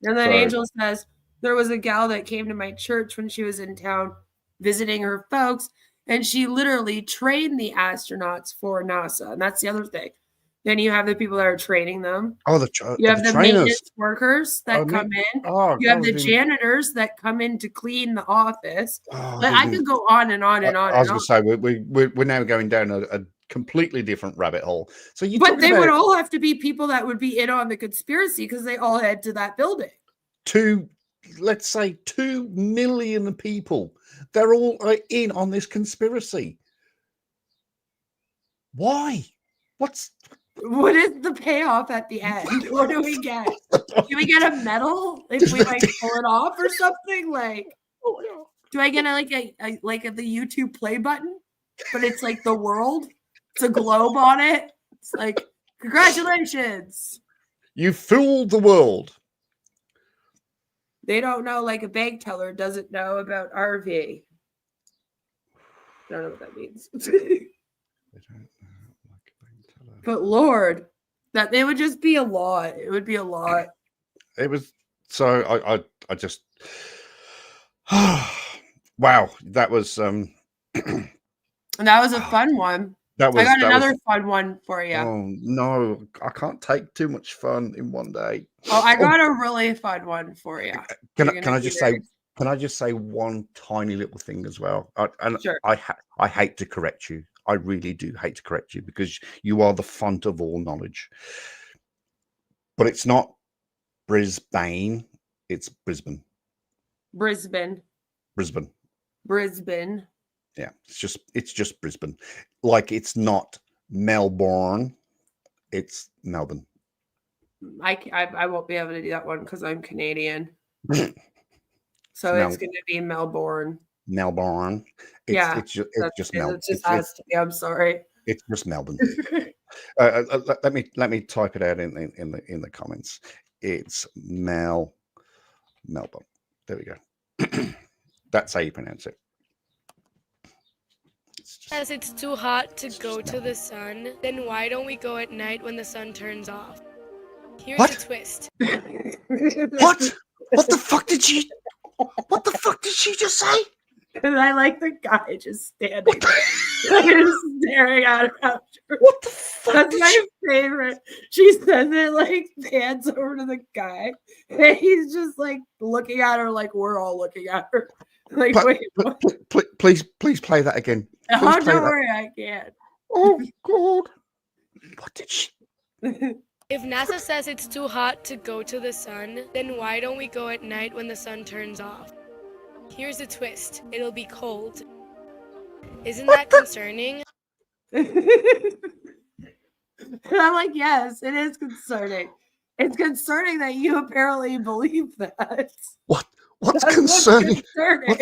And then Angel says, there was a gal that came to my church when she was in town visiting her folks, and she literally trained the astronauts for NASA. And that's the other thing. Then you have the people that are training them. Oh, you have the trainers. maintenance workers that come in. You have the janitors that come in to clean the office. I could go on and on and on. I was going to say we're now going down a completely different rabbit hole. So but they would all have to be people that would be in on the conspiracy because they all head to that building. Let's say 2 million people. They're all in on this conspiracy. Why? What is the payoff at the end? What do we get? Do we get a medal if we like pull it off or something? Like, do I get a the YouTube play button? But it's like the world. It's a globe on it. It's like, congratulations. You fooled the world. They don't know, like a bank teller doesn't know about RV. I don't know what that means. But Lord, that it would just be a lot. It would be a lot. It was so I just wow, that was and that was a fun one. I got another fun one for you. Oh no, I can't take too much fun in one day. Oh, I got a really fun one for you. Can I just say one tiny little thing as well? Sure. I hate to correct you. I really do hate to correct you because you are the font of all knowledge. But it's not Brisbane, it's Brisbane. Brisbane. Yeah, it's just Brisbane. Like, it's not Melbourne, it's Melbourne. I won't be able to do that one because I'm Canadian. So it's going to be Melbourne. It's just Melbourne. It just has to be. I'm sorry. It's just Melbourne. Let me type it out in the comments. It's Melbourne. There we go. That's how you pronounce it. As it's too hot to go to the sun, then why don't we go at night when the sun turns off? Here's the twist. What? What the fuck did she just say? And I like the guy just standing there, just staring at her. What the fuck? That's my favorite. She says it like hands over to the guy, and he's just like looking at her like we're all looking at her. Like, please play that again. Oh, don't worry, I can't. Oh God! What did she? If NASA says it's too hot to go to the sun, then why don't we go at night when the sun turns off? Here's the twist. It'll be cold. Isn't that concerning? And I'm like, yes, it is concerning. It's concerning that you apparently believe that. What's That's concerning? concerning.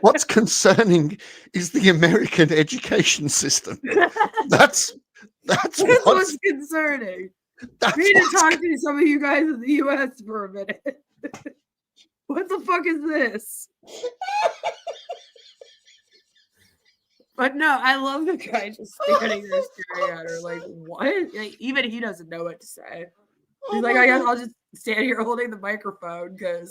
What's concerning is the American education system. That's what's concerning. That's We need to what's talk to some of you guys in the U.S. for a minute. What the fuck is this? But no, I love the guy just standing there staring at her like, what? Like, even he doesn't know what to say. He's like, I guess I'll just stand here holding the microphone because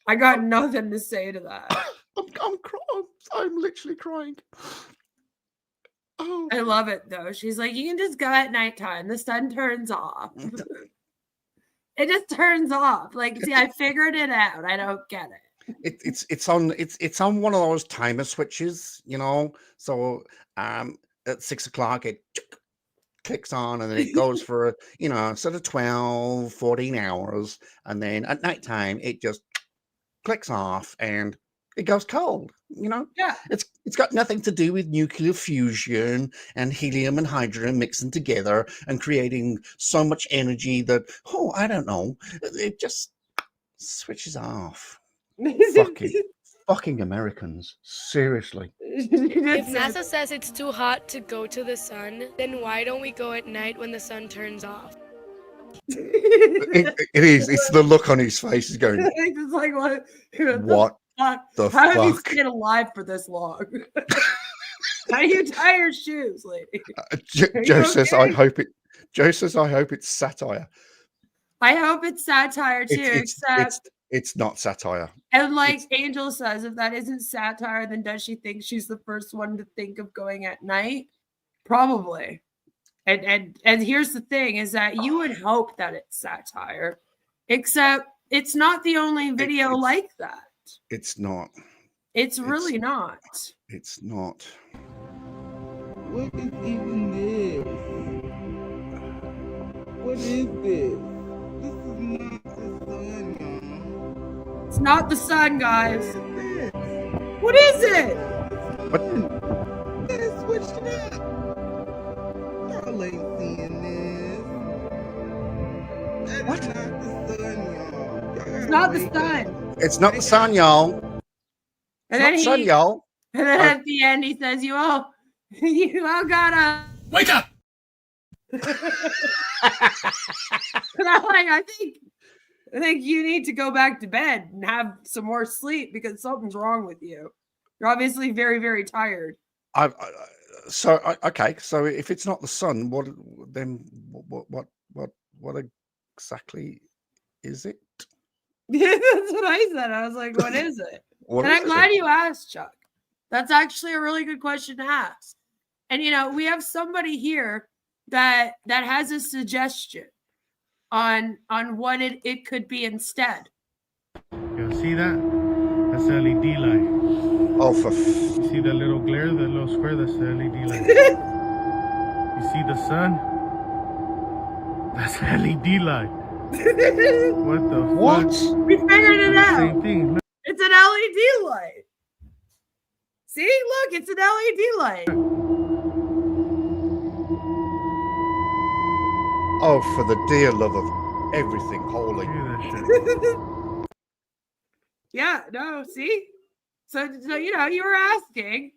I got nothing to say to that. I'm crying. I'm literally crying. Oh. I love it though. She's like, you can just go at nighttime. The sun turns off. It just turns off. Like, see, I figured it out. I don't get it. It's on one of those timer switches, you know. So at 6 o'clock it clicks on, and then it goes for sort of 12, 14 hours, and then at nighttime it just clicks off and it goes cold. Yeah, it's got nothing to do with nuclear fusion and helium and hydrogen mixing together and creating so much energy that I don't know, it just switches off. Fucking Americans, seriously. If NASA says it's too hot to go to the sun, then why don't we go at night when the sun turns off? It is. It's the look on his face. He's going, It's like, what the How have you fuck? stayed alive for this long? How do you tie your shoes, lady? Joe says, I hope it's satire. I hope it's satire too, except It's not satire. and like Angel says, if that isn't satire, then does she think she's the first one to think of going at night? Probably. And here's the thing is that you would hope that it's satire, except it's not the only video like that. It's not. It's really not. It's not. What is even this? What is this? It's not the sun, guys. What is it? They switched it up. Y'all ain't seeing this. That's not the sun, y'all. It's not the sun. It's not the sun, y'all. And It's not the sun, y'all. And then at the end, he says, "You all gotta wake up." And I'm like, I think you need to go back to bed and have some more sleep because something's wrong with you. You're obviously very, very tired. Okay. So if it's not the sun, what exactly is it? That's what I said. I was like, what is it? What and is I'm glad it? you asked, Chuck. That's actually a really good question to ask. And we have somebody here that has a suggestion on what it could be instead. You see that? That's the LED light. Oh, you see the little glare, the little square? That's the LED light. You see the sun? That's the LED light. What the fuck? We figured it out. Same thing. It's an LED light. See, look, it's an LED light. Oh, for the dear love of everything holy. Yeah, no, see? So you were asking,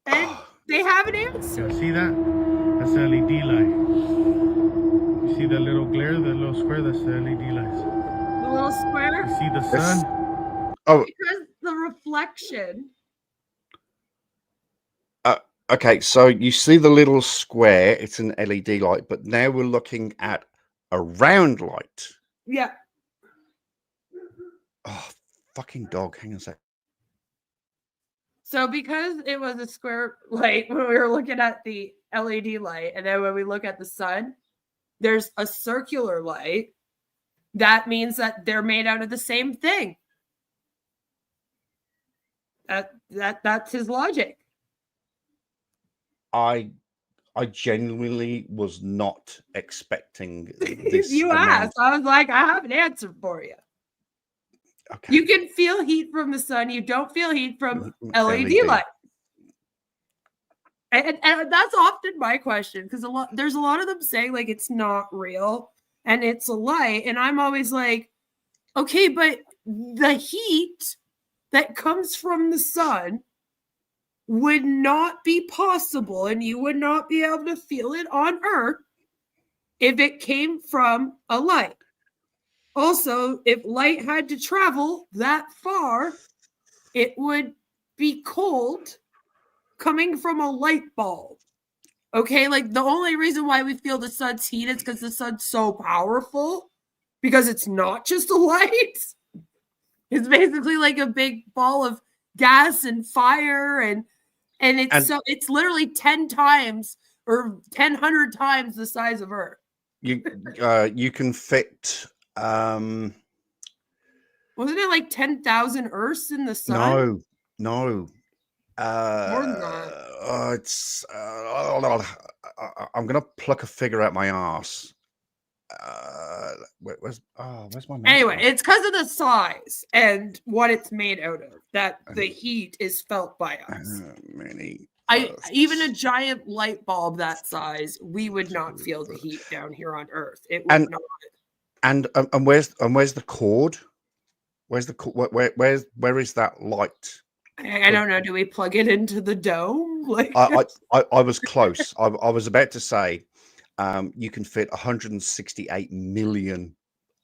and they have an answer. You see that? That's the LED light. You see the little glare, the little square? That's the LED lights. The little square? You see the sun? Because the reflection. Okay, so you see the little square, it's an LED light, but now we're looking at a round light. Yeah. Oh, fucking dog. Hang on a sec. So because it was a square light when we were looking at the LED light, and then when we look at the sun, there's a circular light. That means that they're made out of the same thing. That's his logic. I genuinely was not expecting this. You asked. I was like, I have an answer for you. Okay. You can feel heat from the sun. You don't feel heat from LED light. And that's often my question because there's a lot of them saying like it's not real and it's a light. And I'm always like, okay, but the heat that comes from the sun would not be possible, and you would not be able to feel it on Earth if it came from a light. Also, if light had to travel that far, it would be cold coming from a light bulb. Okay, like the only reason why we feel the sun's heat is because the sun's so powerful, because it's not just a light. It's basically like a big ball of gas and fire, and it's literally 10 times or 100 times the size of Earth. You can fit. Wasn't it like 10,000 Earths in the sun? No. More than that. It's. I'm gonna pluck a figure out my ass. Where's my mouse? Anyway, it's because of the size and what it's made out of that the heat is felt by us. Even a giant light bulb that size, we would not feel the heat down here on Earth. It would not. And where's the cord? Where's the where is that light? I don't know. Do we plug it into the dome? Like I was close. I was about to say you can fit 168 million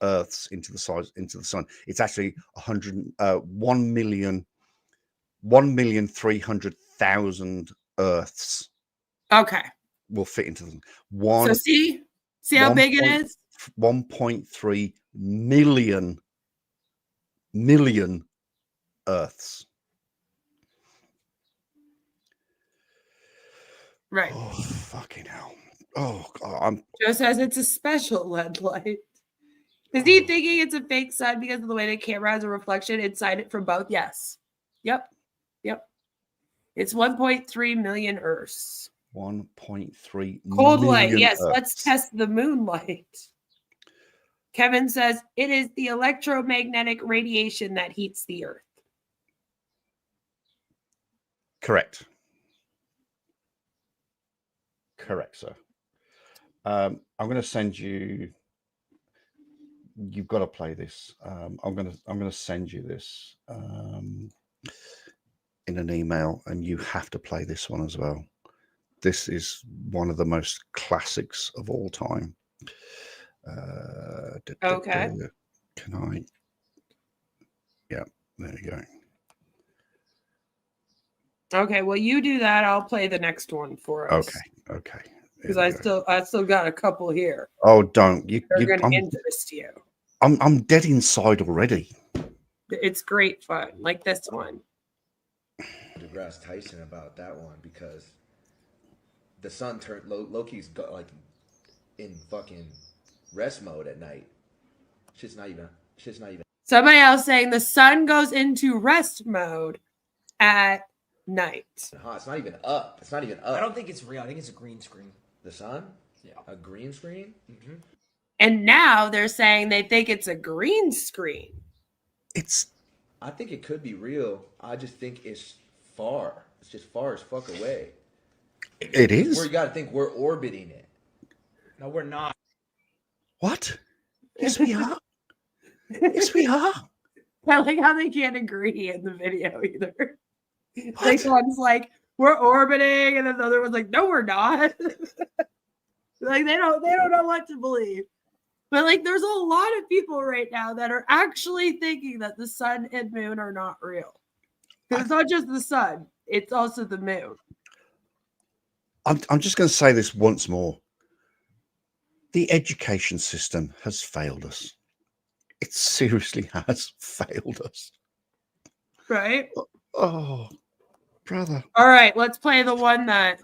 Earths into the sun. It's actually 1,300,000 Earths. Okay. Will fit into the one. So see how big it is. 1.3 million Earths. Right. Oh, fucking hell. Oh, God. Joe says it's a special LED light. Is he thinking it's a fake sun because of the way the camera has a reflection inside it from both? Yes. Yep. It's 1.3 million Earths. 1.3 cold million light. Yes, Earths. let's test the moonlight. Kevin says it is the electromagnetic radiation that heats the Earth. Correct, sir. I'm going to send you. You've got to play this. I'm going to send you this in an email, and you have to play this one as well. This is one of the most classics of all time. Okay. Can I? Yeah, there you go. Okay, well, you do that. I'll play the next one for us. Okay. Because I still got a couple here. Oh, don't you? They're going to interest you. I'm dead inside already. It's great fun, like this one. DeGrasse Tyson about that one because the sun turned Loki's got like in fucking rest mode at night. Shit's not even. Somebody else saying the sun goes into rest mode at night. It's not even up. I don't think it's real. I think it's a green screen. The sun? Yeah. A green screen? Mm-hmm. And now they're saying they think it's a green screen. I think it could be real. I just think it's far. It's just far as fuck away. It is. You got to think we're orbiting it. No, we're not. What? Yes, we are. Yes, we are. I like how they can't agree in the video either. Like one's like, we're orbiting, and then the other one's like, no, we're not. Like they don't know what to believe. But like there's a lot of people right now that are actually thinking that the sun and moon are not real. Because it's not just the sun, it's also the moon. I'm just going to say this once more. The education system has failed us. It seriously has failed us. Right? Oh, brother. All right, let's play the one that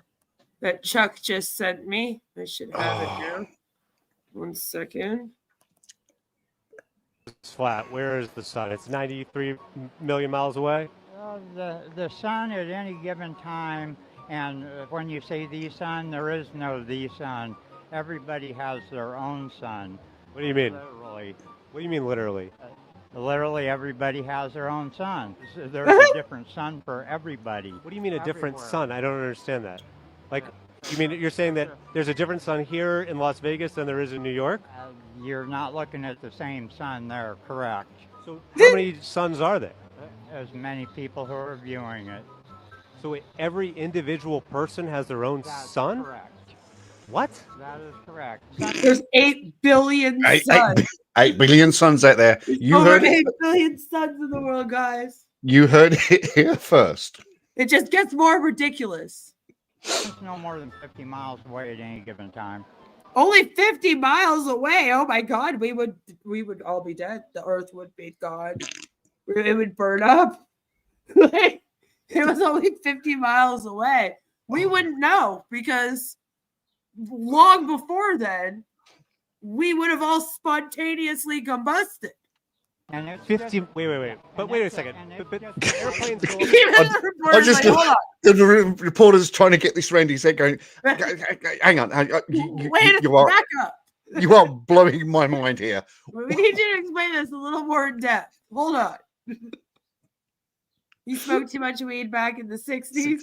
Chuck just sent me. I should have it now. 1 second. It's flat. Where is the sun? It's 93 million miles away. The sun at any given time, and when you say the sun, there is no the sun. Everybody has their own sun. What do you mean? Literally. What do you mean literally? Literally, everybody has their own sun. There's a different sun for everybody. What do you mean a different sun? I don't understand that. Like, you mean you're saying that there's a different sun here in Las Vegas than there is in New York? You're not looking at the same sun there, correct? So how many suns are there? As many people who are viewing it. So every individual person has their own That's sun? correct. What? That is correct. There's 8 billion suns. 8 billion suns out there. You Over heard 8 billion suns in the world, guys. You heard it here first. It just gets more ridiculous. It's no more than 50 miles away at any given time. Only 50 miles away. Oh my God, we would all be dead. The Earth would be gone. It would burn up. Like, it was only 50 miles away. We wouldn't know because long before then, we would have all spontaneously combusted. And it's 50. Wait. But wait a second. But airplanes go. I just the reporter's trying to get this round his head, going, "Hang on, Back up. You are blowing my mind here." We need you to explain this a little more in depth. Hold on. You smoked too much weed back in the 60s.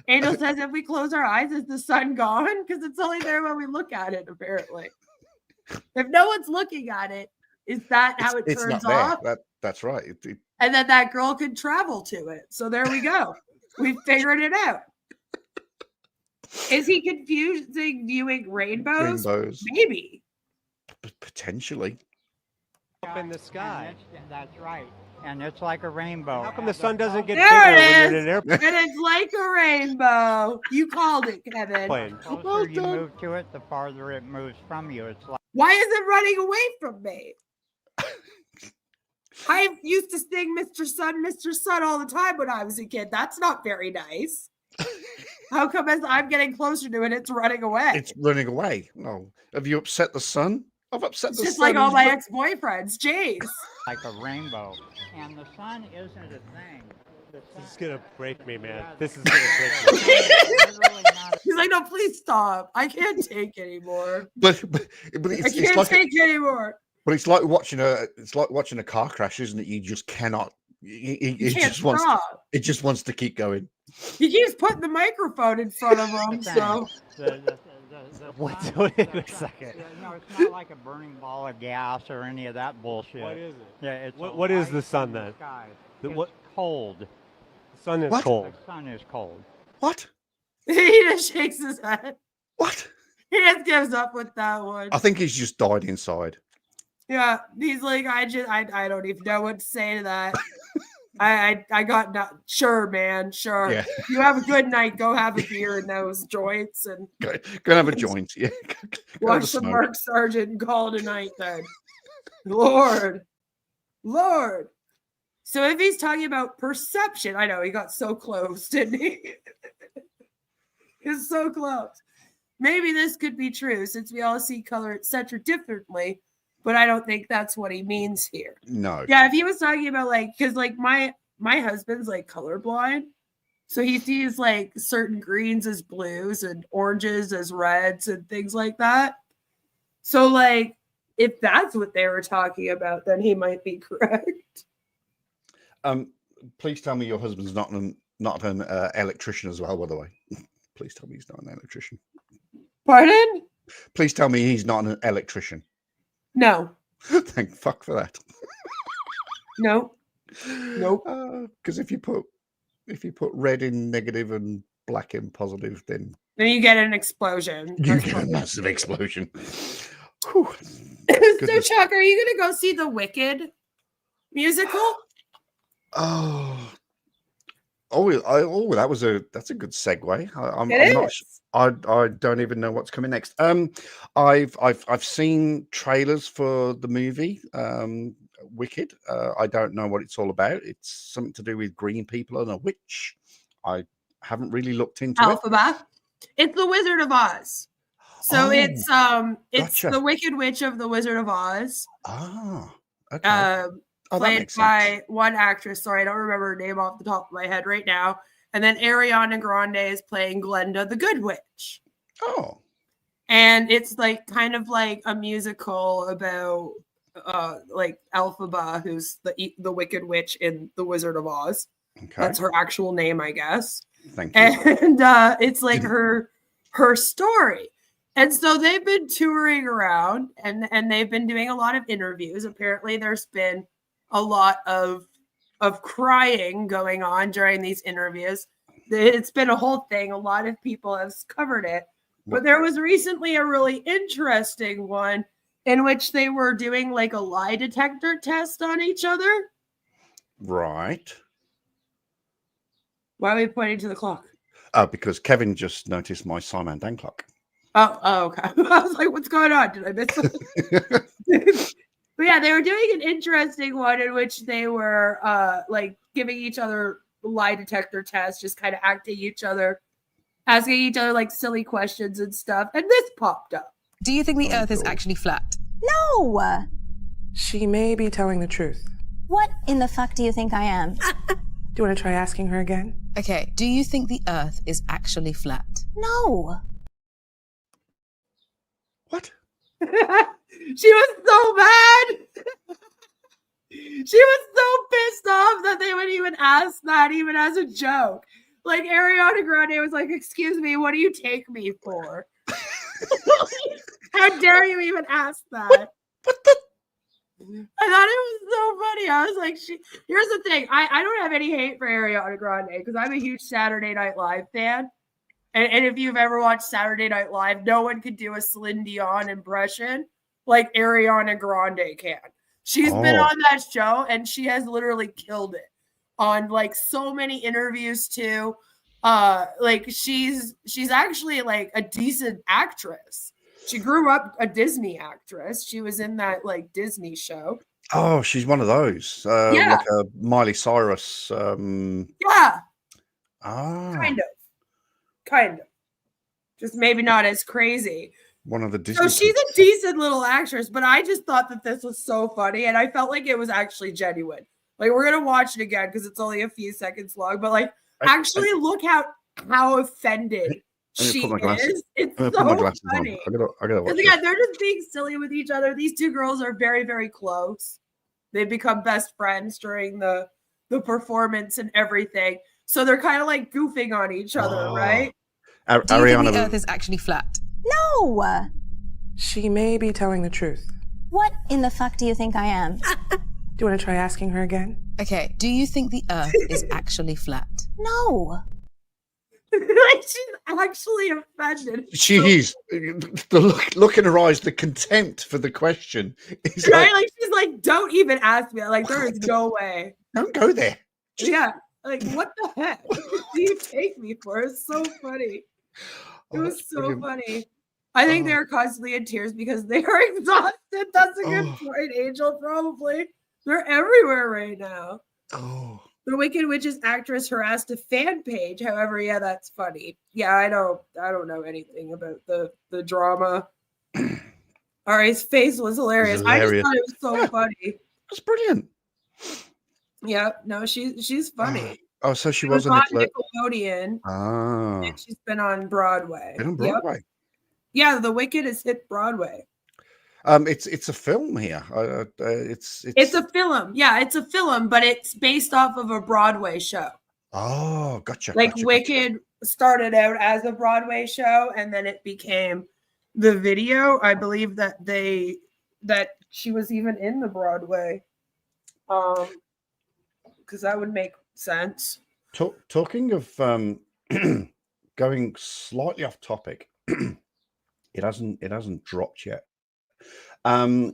Angel says if we close our eyes, is the sun gone? Because it's only there when we look at it, apparently. If no one's looking at it, is that how it turns off? That's right. And then that girl could travel to it. So there we go. We figured it out. Is he confusing viewing rainbows? Maybe. Potentially. Up in the sky. That's right. And it's like a rainbow. How come the sun doesn't get There bigger when it you're in is. an airplane? And it's like a rainbow. You called it, Kevin. The closer you move to it, the farther it moves from you. It's like Why is it running away from me? I used to sing Mr. Sun all the time when I was a kid. That's not very nice. How come as I'm getting closer to it, it's running away? It's running away. No. Have you upset the sun? I've upset It's the just sun. like all my ex-boyfriends. Jeez. like a rainbow. And the sun isn't a thing. This is gonna break me, man. This is gonna break me. He's like, no, please stop. I can't take anymore. But I it's can't like take anymore. but it's like watching a car crash, isn't it? You just cannot. It You can't just stop. wants to keep going. He keeps putting the microphone in front of him. So Wait a second. No, it's not like a burning ball of gas or any of that bullshit. What is it? Yeah, it's What is the sun then? It's cold. The sun is What? cold. The sun is cold. What? he just shakes his head. What? He just gives up with that one. I think he's just died inside. Yeah, he's like, I don't even know what to say to that. I got not sure, man. Sure. Yeah. You have a good night. Go have a beer in those joints and Go and have a joint. Yeah. Go have a watch some smoke. Mark Sargent and call it a night then. Lord. So if he's talking about perception, I know he got so close, didn't he? He's so close. Maybe this could be true since we all see color, etc., differently. But I don't think that's what he means here. No. Yeah, if he was talking about like, because like my husband's like colorblind, so he sees like certain greens as blues and oranges as reds and things like that. So like, if that's what they were talking about, then he might be correct. Please tell me your husband's not an electrician as well. By the way, please tell me he's not an electrician. Pardon? Please tell me he's not an electrician. No. Thank fuck for that. Nope. Because if you put red in negative and black in positive, then Then you get an explosion. you get a massive explosion. So Chuck, are you gonna go see the Wicked musical? That's a good segue. I'm It not. is. I don't even know what's coming next. I've seen trailers for the movie Wicked. I don't know what it's all about. It's something to do with green people and a witch. I haven't really looked into it. Alphabet. It's the Wizard of Oz. So Oh, it's gotcha. the Wicked Witch of the Wizard of Oz. Ah, okay. That Played makes by sense. one actress. Sorry, I don't remember her name off the top of my head right now. And then Ariana Grande is playing Glenda the Good Witch. Oh. And it's like kind of like a musical about like Elphaba, who's the Wicked Witch in The Wizard of Oz. Okay. That's her actual name, I guess. Thank you. And it's like her story. And so they've been touring around and they've been doing a lot of interviews. Apparently there's been a lot of crying going on during these interviews. It's been a whole thing. A lot of people have covered it. But there was recently a really interesting one in which they were doing like a lie detector test on each other. Right. Why are we pointing to the clock? Because Kevin just noticed my Simon Dan clock. Oh, okay. I was like, what's going on? Did I miss something? But yeah, they were doing an interesting one in which they were like giving each other lie detector tests, just kind of asking each other like silly questions and stuff. And this popped up. Do you think the Earth is actually flat? No! She may be telling the truth. What in the fuck do you think I am? Do you want to try asking her again? Okay, do you think the Earth is actually flat? No! What? She was so mad. She was so pissed off that they would even ask that, even as a joke. Like Ariana Grande was like, "Excuse me, what do you take me for? How dare you even ask that?" What the? I thought it was so funny. I was like, here's the thing. I don't have any hate for Ariana Grande because I'm a huge Saturday Night Live fan. And if you've ever watched Saturday Night Live, no one could do a Celine Dion impression like Ariana Grande can. She's been on that show and she has literally killed it on like so many interviews too. Like she's actually like a decent actress. She grew up a Disney actress. She was in that like Disney show. Oh, she's one of those. Yeah. Like a Miley Cyrus. Yeah. Kind of. Just maybe not as crazy. One of the Disney. So she's a decent little actress, but I just thought that this was so funny and I felt like it was actually genuine. Like we're going to watch it again because it's only a few seconds long, but like actually look how offended she is. It's so funny. I gotta watch again, they're just being silly with each other. These two girls are very, very close. They've become best friends during the performance and everything. So they're kind of like goofing on each other, right? Do you think the Earth is actually flat? No! She may be telling the truth. What in the fuck do you think I am? Do you want to try asking her again? Okay, do you think the Earth is actually flat? No! Like she's actually offended. She is. The look in her eyes, the contempt for the question. Is right? Like she's like, don't even ask me. Like there is no way. Don't go there. Yeah. Like what the heck? What do you take me for? It's so funny. It was so funny. I think they're constantly in tears because they are exhausted. That's a good point, Angel. Probably. They're everywhere right now. Oh. The Wicked Witch's actress harassed a fan page. However, yeah, that's funny. Yeah, I don't know anything about the drama. All right, his face was hilarious. I just thought it was so funny. That's brilliant. Yeah, no, she's funny. Oh, so she was wasn't on Nickelodeon. And she's been on Broadway. Been on Broadway. Yep. Yeah, The Wicked has hit Broadway. It's a film here. It's a film. Yeah, it's a film, but it's based off of a Broadway show. Oh, gotcha. Like gotcha, Wicked started out as a Broadway show, and then it became the video. I believe that she was even in the Broadway, because that would make sense. Talking of going slightly off topic, it hasn't dropped yet. So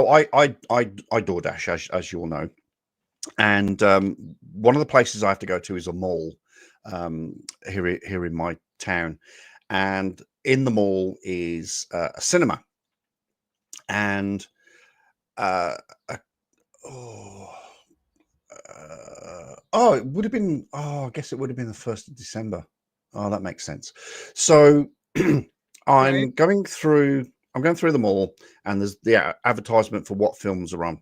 I DoorDash, as you all know, and one of the places I have to go to is a mall here in my town, and in the mall is a cinema, and it would have been I guess it would have been the 1st of December. Oh, that makes sense. So I'm going through the mall, and there's the advertisement for what films are on.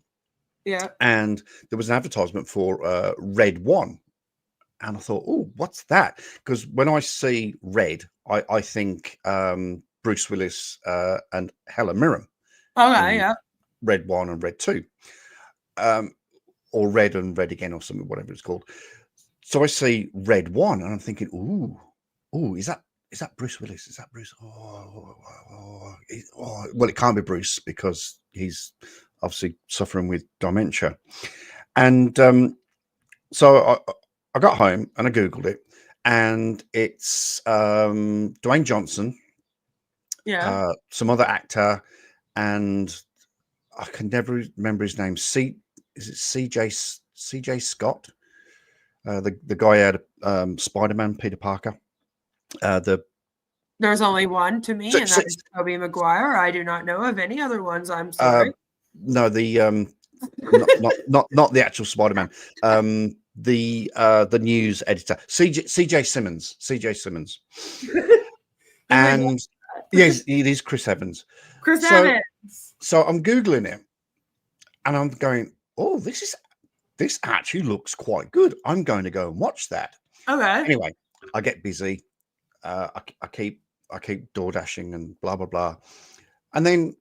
Yeah. And there was an advertisement for Red 1. And I thought, oh, what's that? Because when I see Red, I think Bruce Willis and Helen Mirren. Okay, yeah. Red 1 and Red 2. Or Red and Red Again or something, whatever it's called. So I see Red 1 and I'm thinking, ooh, is that is that Bruce Willis? Is that Bruce? Well, it can't be Bruce because he's obviously suffering with dementia. And so I got home and I Googled it, and it's Dwayne Johnson, some other actor, and I can never remember his name. Is it CJ Scott? The guy out of Spider-Man, Peter Parker. There's only one to me, and that is Tobey Maguire. I do not know of any other ones. I'm sorry. No, the not the actual Spider-Man. The news editor, CJ Simmons. And yes, it is Chris Evans. Evans. So I'm Googling it, and I'm going, oh, this actually looks quite good. I'm going to go and watch that. Okay. Anyway, I get busy. I keep door dashing and blah blah blah, and then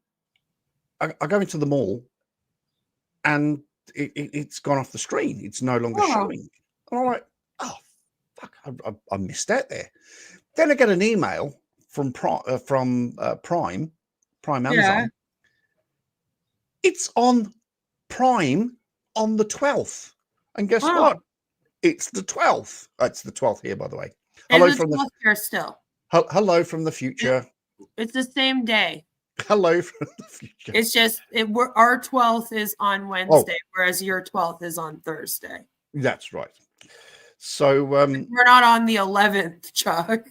I go into the mall, and it's gone off the screen. It's no longer showing. And I'm like, oh fuck, I missed out there. Then I get an email from Prime Amazon. Yeah. It's on Prime on the 12th, and guess what? It's the 12th. It's the 12th here, by the way. Hello from the here still. Hello from the future. It's the same day. Hello from the future. It's just our 12th is on Wednesday, whereas your 12th is on Thursday. That's right. So we're not on the 11th, Chuck.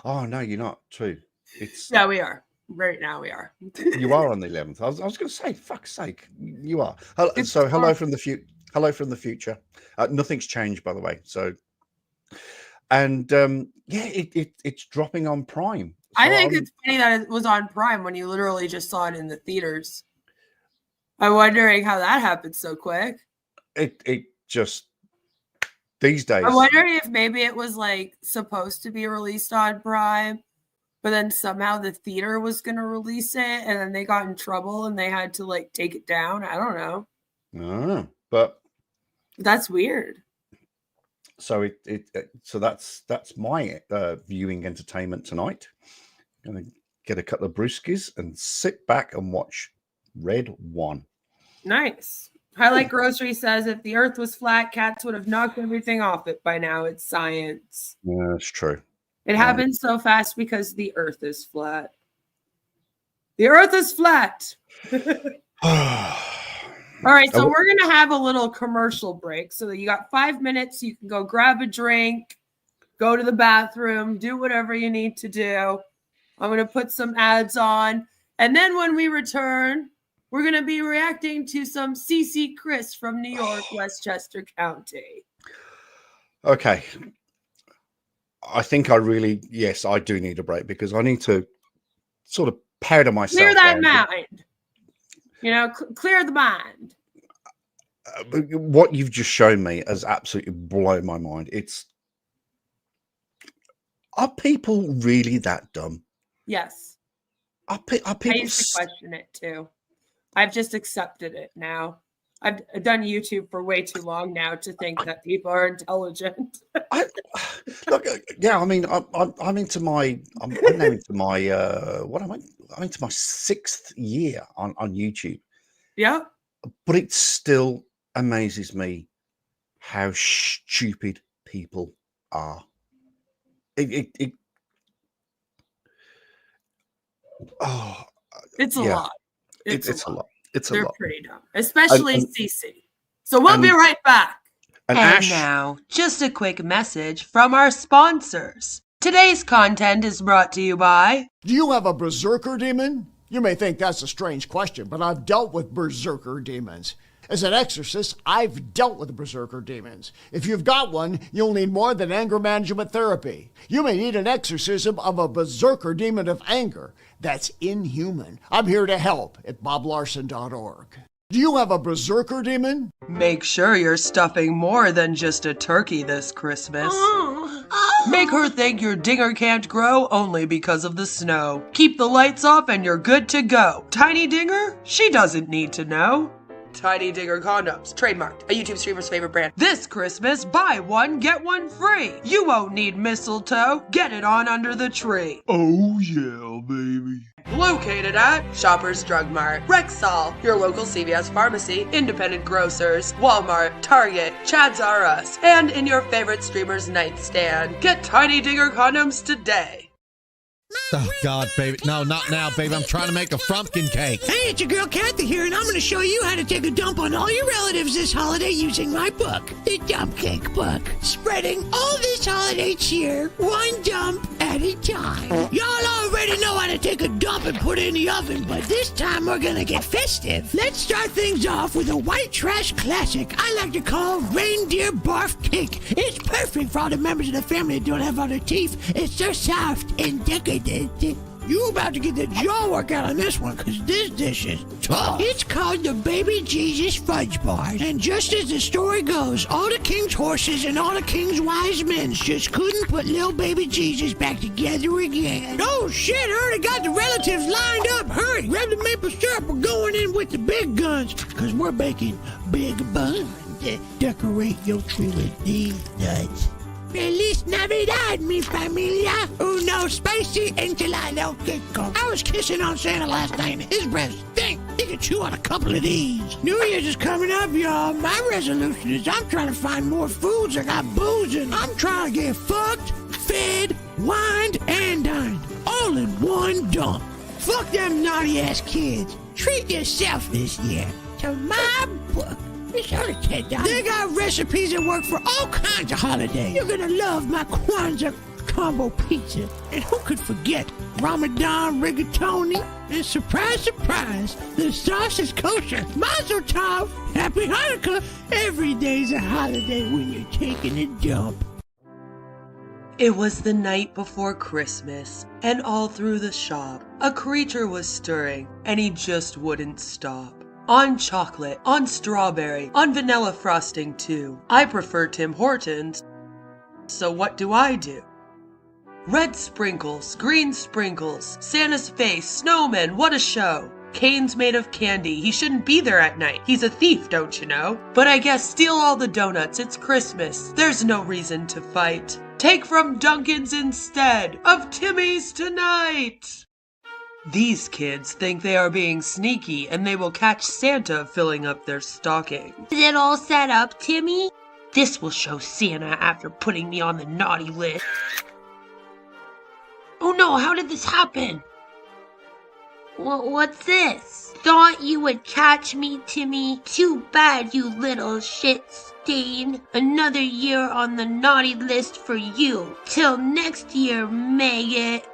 Oh no, you're not. True. It's yeah, we are. Right now we are. You are on the 11th. I was going to say, fuck's sake, you are. So hello from the future. Hello from the future. Nothing's changed, by the way. So, and it's dropping on Prime. So I think it's funny that it was on Prime when you literally just saw it in the theaters. I'm wondering how that happened so quick. It just these days. I'm wondering if maybe it was like supposed to be released on Prime, but then somehow the theater was going to release it, and then they got in trouble and they had to like take it down. I don't know. No, but that's weird. So so that's my viewing entertainment tonight. Gonna get a couple of brewskis and sit back and watch Red One. Nice. Highlight Grocery says if the earth was flat, cats would have knocked everything off it by now. It's science. Yeah, that's true. It happens so fast because the earth is flat. The earth is flat. All right, so we're going to have a little commercial break. So that you got 5 minutes. You can go grab a drink, go to the bathroom, do whatever you need to do. I'm going to put some ads on. And then when we return, we're going to be reacting to some CC Chris from New York, Westchester County. Okay. I think I do need a break because I need to sort of powder myself. Clear that mind. You know, clear the mind. What you've just shown me has absolutely blown my mind. Are people really that dumb? Yes. Are people? I used to question it too. I've just accepted it now. I've done YouTube for way too long now to think that people are intelligent. Look, yeah, I mean, I'm into my, I'm now into my, what am I? I'm into my 6th year on YouTube. Yeah. But it still amazes me how stupid people are. It's a lot. It's a lot. They're pretty dumb, especially CC. So we'll be right back. And now, just a quick message from our sponsors. Today's content is brought to you by... Do you have a berserker demon? You may think that's a strange question, but I've dealt with berserker demons. As an exorcist, I've dealt with berserker demons. If you've got one, you'll need more than anger management therapy. You may need an exorcism of a berserker demon of anger. That's inhuman. I'm here to help at boblarson.org. Do you have a berserker demon? Make sure you're stuffing more than just a turkey this Christmas. Make her think your dinger can't grow only because of the snow. Keep the lights off and you're good to go. Tiny Dinger? She doesn't need to know. Tiny Digger condoms, trademarked, a YouTube streamer's favorite brand. This Christmas, buy one, get one free. You won't need mistletoe. Get it on under the tree. Oh yeah, baby. Located at Shoppers Drug Mart, Rexall, your local CVS pharmacy, independent grocers, Walmart, Target, Chad's R Us, and in your favorite streamer's nightstand. Get Tiny Digger condoms today. Oh, God, baby. No, not now, baby. I'm trying to make a frumpkin cake. Hey, it's your girl Kathy here, and I'm going to show you how to take a dump on all your relatives this holiday using my book, The Dump Cake Book. Spreading all this holiday cheer, one dump at a time. Y'all already know how to take a dump and put it in the oven, but this time we're going to get festive. Let's start things off with a white trash classic I like to call Reindeer Barf Cake. It's perfect for all the members of the family that don't have other teeth. It's so soft and decadent. You about to get the jaw workout on this one, because this dish is tough. It's called the Baby Jesus Fudge Bars. And just as the story goes, all the king's horses and all the king's wise men just couldn't put little baby Jesus back together again. Oh shit, I already got the relatives lined up. Hurry, grab the maple syrup. We're going in with the big guns, because we're baking big buns. Decorate your tree with these nuts. Feliz Navidad, mi familia. Uno spicy enchilada gecko. I was kissing on Santa last night, and his breath stink. He could chew on a couple of these. New Year's is coming up, y'all. My resolution is I'm trying to find more foods that got booze in. I'm trying to get fucked, fed, wined, and dined. All in one dump. Fuck them naughty-ass kids. Treat yourself this year to my book. It's only $10. They got recipes that work for all kinds of holidays. You're gonna love my Kwanzaa combo pizza. And who could forget Ramadan rigatoni? And surprise, surprise, the sauce is kosher. Mazel tov, happy Hanukkah. Every day's a holiday when you're taking a dump. It was the night before Christmas, and all through the shop, a creature was stirring, and he just wouldn't stop. On chocolate, on strawberry, on vanilla frosting too. I prefer Tim Hortons, so what do? Red sprinkles, green sprinkles, Santa's face, snowmen, what a show. Cane's made of candy, he shouldn't be there at night. He's a thief, don't you know? But I guess steal all the donuts, it's Christmas. There's no reason to fight. Take from Dunkin's instead of Timmy's tonight. These kids think they are being sneaky and they will catch Santa filling up their stocking. Is it all set up, Timmy? This will show Santa after putting me on the naughty list. Oh no, how did this happen? What's this? Thought you would catch me, Timmy. Too bad, you little shit stain. Another year on the naughty list for you. Till next year, maggot.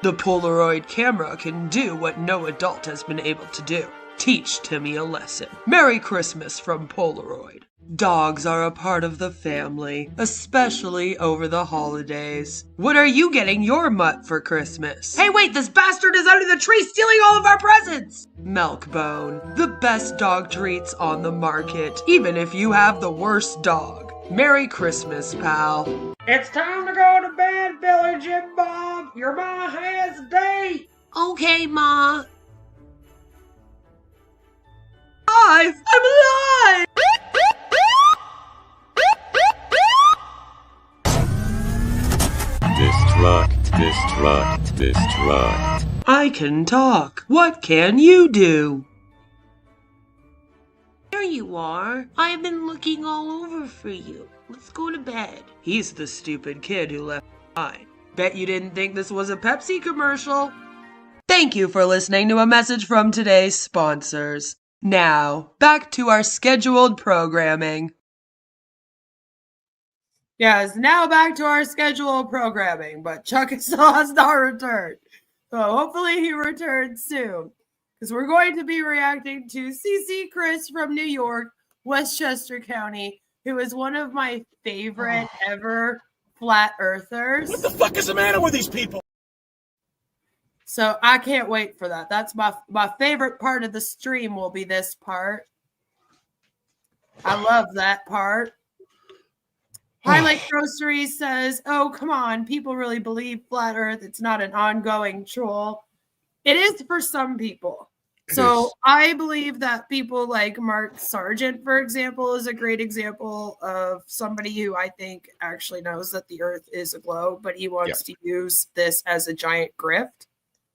The Polaroid camera can do what no adult has been able to do. Teach Timmy a lesson. Merry Christmas from Polaroid. Dogs are a part of the family, especially over the holidays. What are you getting your mutt for Christmas? Hey wait, this bastard is under the tree stealing all of our presents! Milkbone, the best dog treats on the market, even if you have the worst dog. Merry Christmas, pal. It's time to go to bed, Billy Jim Bob. Your ma has a date. Okay, Ma. I'm alive! Destruct. I can talk. What can you do? There you are. I have been looking all over for you. Let's go to bed. He's the stupid kid who left behind. Bet you didn't think this was a Pepsi commercial. Thank you for listening to a message from today's sponsors. Now, back to our scheduled programming. Yes, now back to our scheduled programming, but Chuck still has not returned. So hopefully he returns soon. Because we're going to be reacting to CC Chris from New York, Westchester County, who is one of my favorite ever flat earthers. What the fuck is the matter with these people? So I can't wait for that. That's my favorite part of the stream will be this part. I love that part. Highlight Groceries says, oh, come on. People really believe flat earth. It's not an ongoing troll. It is for some people. So I believe that people like Mark Sargent, for example, is a great example of somebody who I think actually knows that the Earth is a globe, but he wants to use this as a giant grift.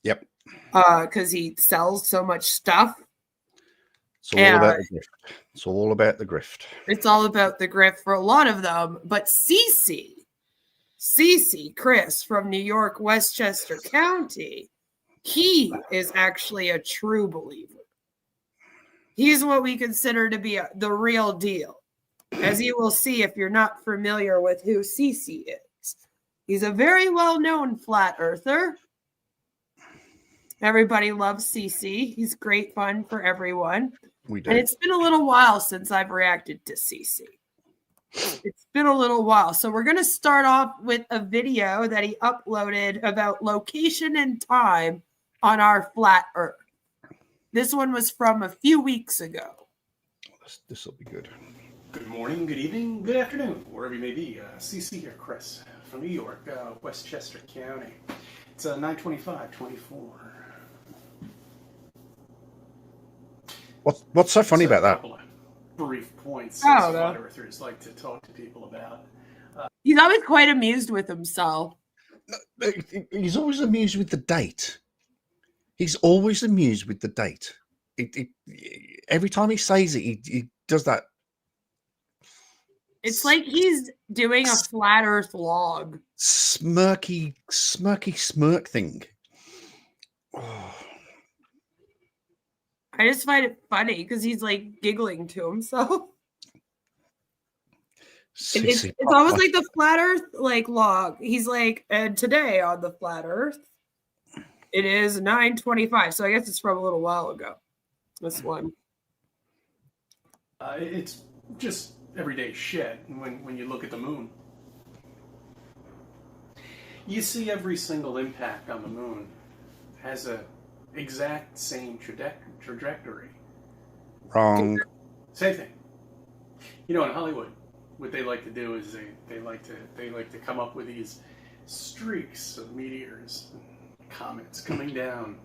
Yep. Because he sells so much stuff. It's all about the grift. It's all about the grift. It's all about the grift for a lot of them. But Cece, Chris from New York, Westchester County, he is actually a true believer. He's what we consider to be the real deal. As you will see if you're not familiar with who Cece is. He's a very well-known flat earther. Everybody loves Cece. He's great fun for everyone. We do. And it's been a little while since I've reacted to Cece. It's been a little while. So we're going to start off with a video that he uploaded about location and time on our flat Earth. This one was from a few weeks ago. This will be good. Good morning, good evening, good afternoon, wherever you may be. CC here, Chris, from New York, Westchester County. It's 9:25:24. What's so funny about that? Brief points Oh, as no. flat earthers like to talk to people about. He's always quite amused with himself. He's always amused with the date. He's always amused with the date. Every time he says it, he does that. It's like he's doing a flat Earth log. Smirky smirk thing. I just find it funny because he's like giggling to himself. It's almost like the flat Earth like log. He's like, and today on the flat Earth, it is 9:25. So I guess it's from a little while ago. This one. It's just everyday shit when you look at the moon. You see every single impact on the moon has a exact same trajectory. Wrong. Same thing. You know, in Hollywood, what they like to do is they like to come up with these streaks of meteors, comets coming down,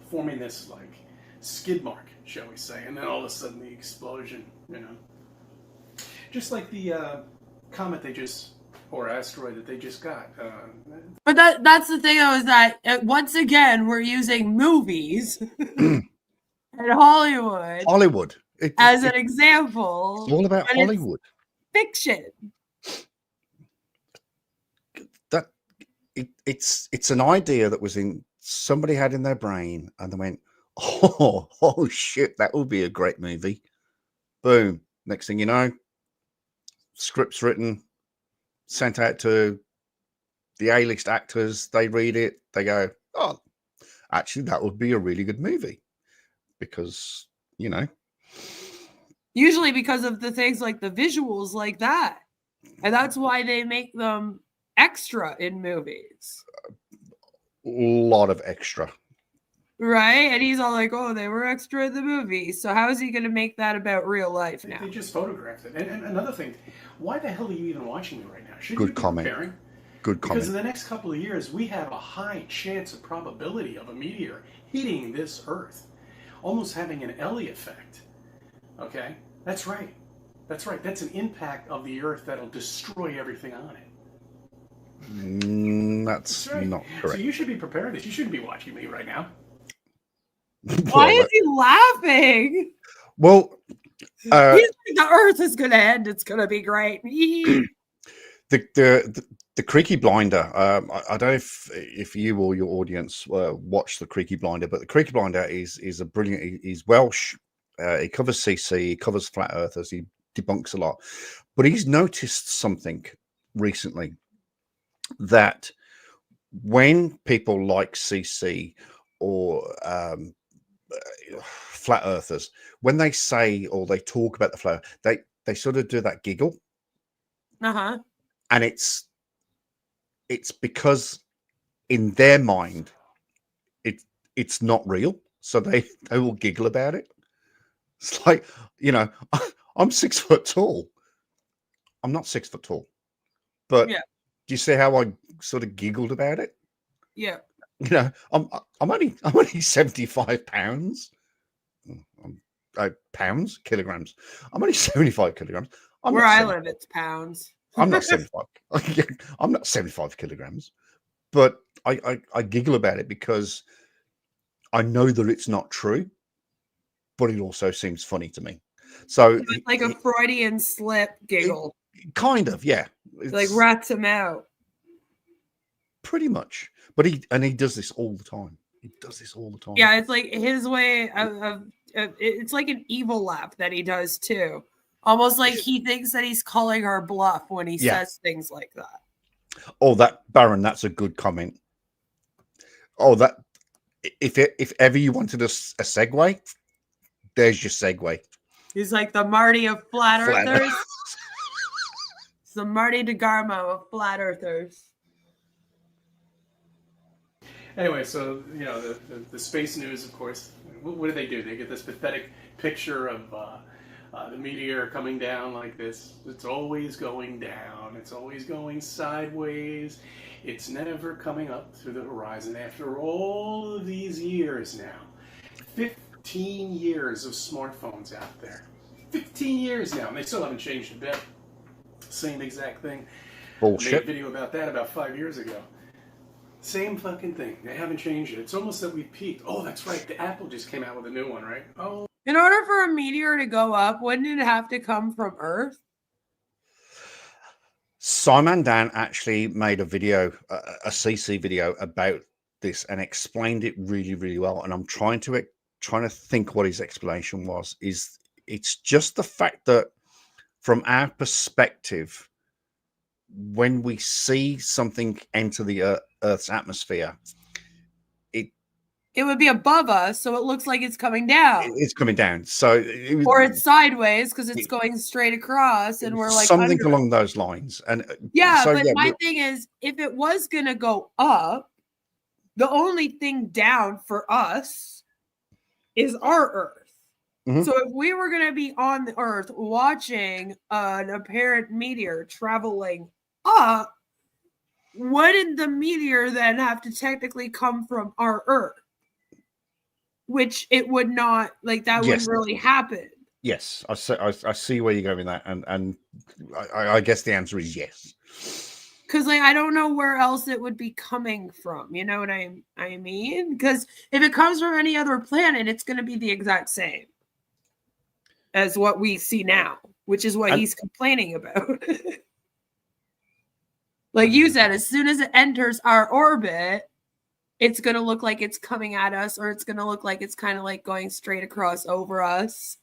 forming this like skid mark, shall we say, and then all of a sudden the explosion, you know. Just like the comet or asteroid that they just got. But that's the thing, though, is that once again we're using movies and Hollywood as an example. It's all about Hollywood. Fiction. It's an idea that was somebody had in their brain, and they went, oh shit, that would be a great movie. Boom. Next thing you know, script's written, sent out to the A-list actors. They read it. They go, oh, actually, that would be a really good movie. Because, you know. Usually because of the things like the visuals like that. And that's why they make them extra in movies. A lot of extra. Right? And he's all like, oh, they were extra in the movie. So how is he going to make that about real life now? They just photographed it. And another thing, why the hell are you even watching me right now? Shouldn't Good you be comment. preparing? Good comment. Because in the next couple of years, we have a high chance of probability of a meteor hitting this Earth, almost having an Ellie effect. Okay? That's right. That's right. That's an impact of the Earth that'll destroy everything on it. That's right. not correct. So you should be preparing this. You shouldn't be watching me right now. Why is he laughing? Well, He's like, the Earth is going to end. It's going to be great. the Creaky Blinder. I don't know if you or your audience watch the Creaky Blinder, but the Creaky Blinder is a brilliant. He's Welsh. He covers CC. He covers flat earthers. He debunks a lot, but he's noticed something recently that when people like CC or flat earthers, when they say or they talk about the flat, they sort of do that giggle. Uh-huh. And it's because in their mind it's not real, so they will giggle about it. It's like, you know, I'm 6 foot tall. I'm not 6 foot tall, but yeah. do you see how I sort of giggled about it? Yeah. You know, I'm only 75 pounds. Pounds, kilograms. I'm only 75 kilograms. Where I live, it's pounds. I'm not 75. I'm not 75 kilograms, but I giggle about it because I know that it's not true, but it also seems funny to me. So it's like a Freudian slip giggle. Kind of, yeah. Like rats him out. Pretty much. But he does this all the time. He does this all the time. Yeah, it's like his way of it's like an evil laugh that he does too. Almost like he thinks that he's calling her bluff when he says things like that. Oh, Baron, that's a good comment. Oh, that if ever you wanted a segue, there's your segue. He's like the Marty of flat earthers. It's the Marty DeGarmo of flat earthers. Anyway, so, you know, the space news, of course, what do? They get this pathetic picture of the meteor coming down like this. It's always going down. It's always going sideways. It's never coming up through the horizon after all of these years now. 15 years of smartphones out there. 15 years now, and they still haven't changed a bit. Same exact thing. Bullshit. I made a video about that about 5 years ago. Same fucking thing. They haven't changed it. It's almost that we've peaked. Oh, that's right. The Apple just came out with a new one, right? Oh. In order for a meteor to go up, wouldn't it have to come from Earth? Simon Dan actually made a video, a CC video about this and explained it really, really well. And I'm trying to think what his explanation was. It's just the fact that from our perspective, when we see something enter the Earth's atmosphere, it would be above us, so it looks like it's coming down. It's coming down, so or it's sideways because it's going straight across, and we're like something along those lines. And my thing is, if it was gonna go up, the only thing down for us is our Earth. Mm-hmm. So if we were gonna be on the Earth watching an apparent meteor traveling up, wouldn't the meteor then have to technically come from our Earth? Which it would not, like that wouldn't really happen. Yes, I see where you're going with that, and I guess the answer is yes. Because like I don't know where else it would be coming from. You know what I mean? Because if it comes from any other planet, it's going to be the exact same as what we see now, which is what he's complaining about. Like you said, as soon as it enters our orbit, it's going to look like it's coming at us, or it's going to look like it's kind of like going straight across over us.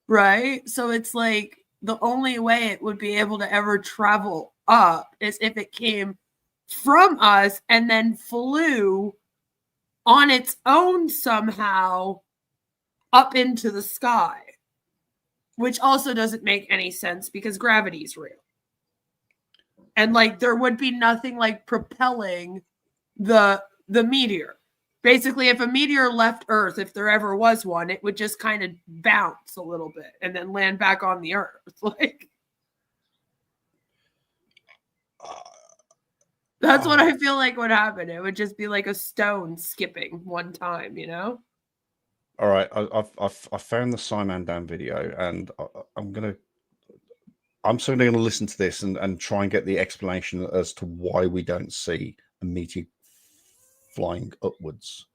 Right? So it's like the only way it would be able to ever travel up is if it came from us and then flew on its own somehow up into the sky, which also doesn't make any sense because gravity is real. And like there would be nothing like propelling the meteor. Basically, if a meteor left Earth, if there ever was one, it would just kind of bounce a little bit and then land back on the Earth. Like that's what I feel like would happen. It would just be like a stone skipping one time, you know? All right, I found the Simon Dan video, and I'm certainly going to listen to this and try and get the explanation as to why we don't see a meteor flying upwards.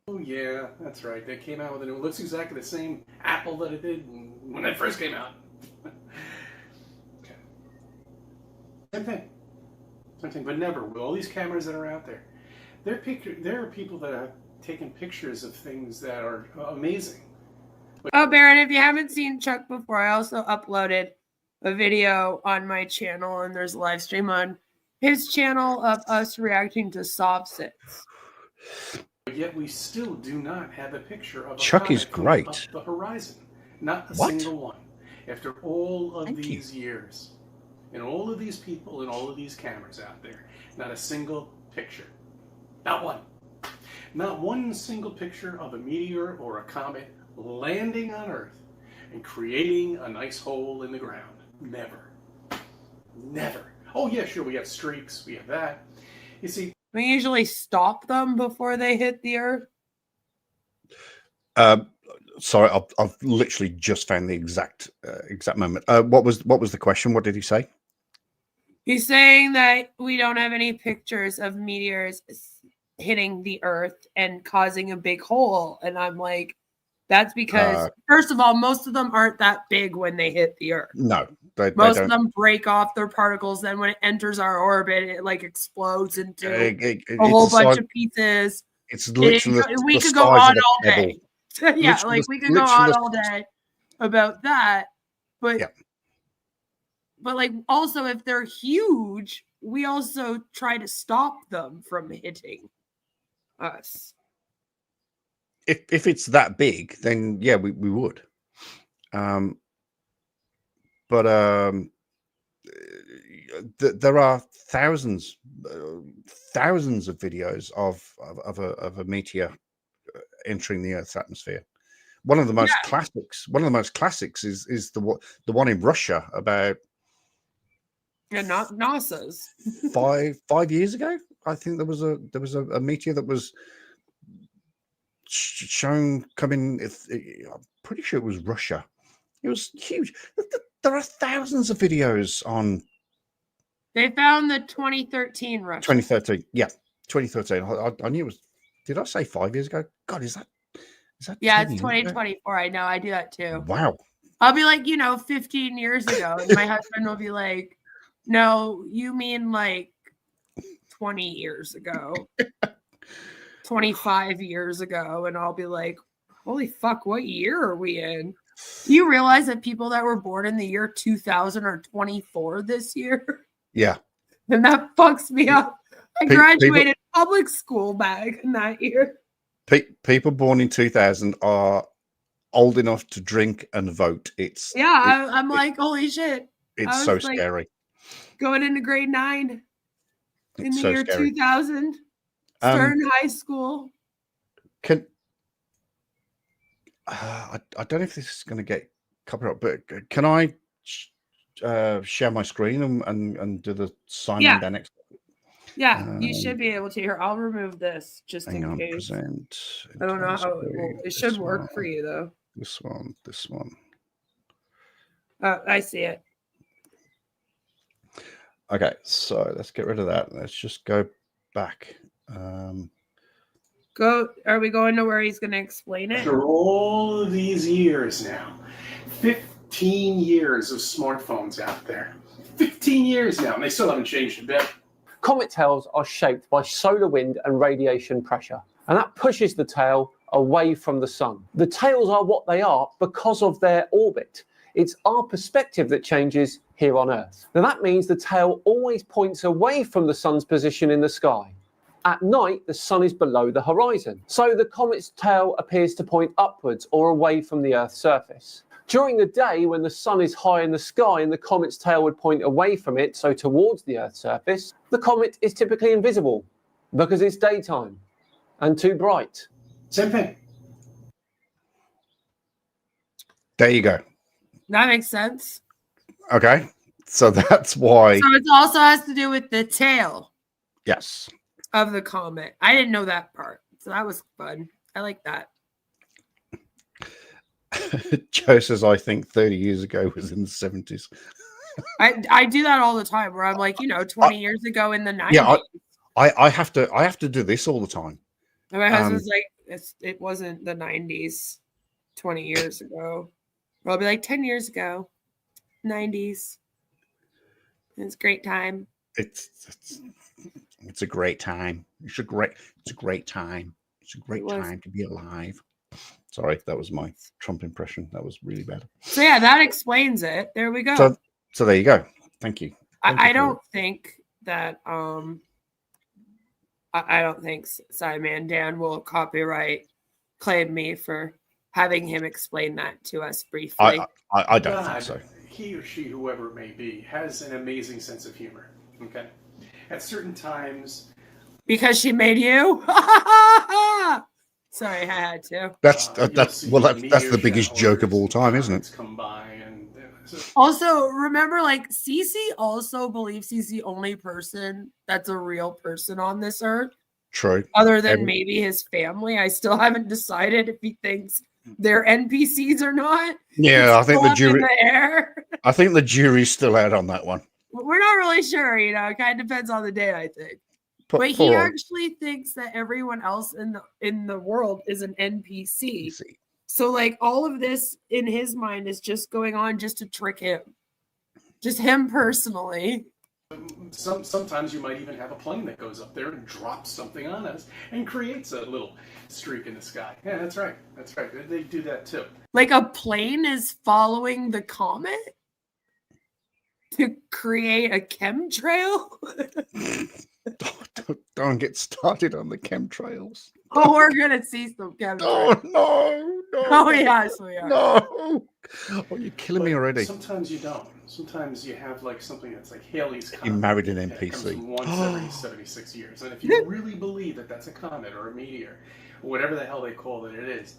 Oh yeah, that's right. They came out with it. It looks exactly the same Apple that it did when it first came out. Okay. Same thing, but never with all these cameras that are out there. There are people that have taken pictures of things that are amazing. Oh, Baron, if you haven't seen Chuck before, I also uploaded a video on my channel, and there's a live stream on his channel of us reacting to Sob Sits. But yet we still do not have a picture of a Chuck is comet great. up the horizon. Not a single one. After all of these years, and all of these people and all of these cameras out there, not a single picture. Not one. Not one single picture of a meteor or a comet landing on Earth and creating a nice hole in the ground. Never. Never. Oh yeah, sure, we have streaks, we have that. You see, we usually stop them before they hit the Earth. Sorry, I've literally just found the exact moment. What was the question? What did he say? He's saying that we don't have any pictures of meteors hitting the Earth and causing a big hole, and I'm like, that's because first of all, most of them aren't that big when they hit the Earth. No, most of them break off their particles. Then when it enters our orbit, it like explodes into a whole bunch of pieces. It's literally we could go on all day. Yeah, like we could go on all day about that, but but like also if they're huge, we also try to stop them from hitting us. If it's that big, then yeah, we would. But there are thousands of videos of a meteor entering the Earth's atmosphere. One of the most classics is the one in Russia about not NASA's 5 years ago. I think there was a meteor that was shown coming. I'm pretty sure it was Russia. It was huge. There are thousands of videos on. They found the 2013 Russia. 2013, yeah, 2013. I knew it was. Did I say 5 years ago? God, is that? Yeah, it's 2024. I know. I do that too. Wow. I'll be like, 15 years ago, and my husband will be like, "No, you mean like 20 years ago, 25 years ago," and I'll be like, "Holy fuck, what year are we in?" Do you realize that people that were born in the year 2000 are 24 this year? Yeah. And that fucks me up. I graduated public school back in that year. People born in 2000 are old enough to drink and vote. I'm like, holy shit. It's so scary. Going into grade 9 in the year 2000, starting high school. I don't know if this is going to get copyright, but can I share my screen and do the sign in next? Yeah, you should be able to. Here, I'll remove this just in case. Present. I don't know how it should work for you though. This one. I see it. Okay, so let's get rid of that. Let's just go back. Are we going to where he's going to explain it? After all of these years now, 15 years of smartphones out there. 15 years now, and they still haven't changed a bit. Comet tails are shaped by solar wind and radiation pressure, and that pushes the tail away from the sun. The tails are what they are because of their orbit. It's our perspective that changes here on Earth. Now that means the tail always points away from the sun's position in the sky. At night, the sun is below the horizon, so the comet's tail appears to point upwards or away from the Earth's surface. During the day, when the sun is high in the sky and the comet's tail would point away from it, so towards the Earth's surface, the comet is typically invisible because it's daytime and too bright. Same thing. There you go. That makes sense. Okay, so that's why. So it also has to do with the tail. Yes. Of the comet. I didn't know that part, so that was fun. I like that. Joe says, I think 30 years ago was in the 70s. I do that all the time where I'm like, 20 years ago in the 90s. Yeah, I have to do this all the time. And my husband's like, it wasn't the 90s 20 years ago. Or I'll be like 10 years ago, 90s. It's a great time. It's a great time. It's a great time. It's a great time to be alive. Sorry, that was my Trump impression. That was really bad. So yeah, that explains it. There we go. So there you go. Thank you. I don't think that I don't think Simon Dan will copyright claim me for having him explain that to us briefly. I don't think so. He or she, whoever it may be, has an amazing sense of humor. Okay. At certain times. Because she made you? Sorry, I had to. That's the biggest joke of all time, isn't it? Come by and Also, remember, like, Cece also believes he's the only person that's a real person on this earth. True. Other than maybe his family. I still haven't decided if he thinks they're NPCs or not. Yeah, I think the Still up in jury. the air. I think the jury's still out on that one. We're not really sure, you know. It kind of depends on the day, I think. But he poor old- actually thinks that everyone else in the world is an NPC. So like all of this in his mind is just going on just to trick him. Just him personally. Sometimes you might even have a plane that goes up there and drops something on us and creates a little streak in the sky. Yeah, that's right. That's right. They do that too. Like a plane is following the comet to create a chemtrail. Don't get started on the chemtrails. Oh, we're gonna see some chemtrails. No. Oh yes, we are. No. Oh, you're killing me already. Sometimes you don't. Sometimes you have like something that's like Halley's Comet. You married an that comes NPC. from once every 76 years. And if you really believe that that's a comet or a meteor, or whatever the hell they call it is,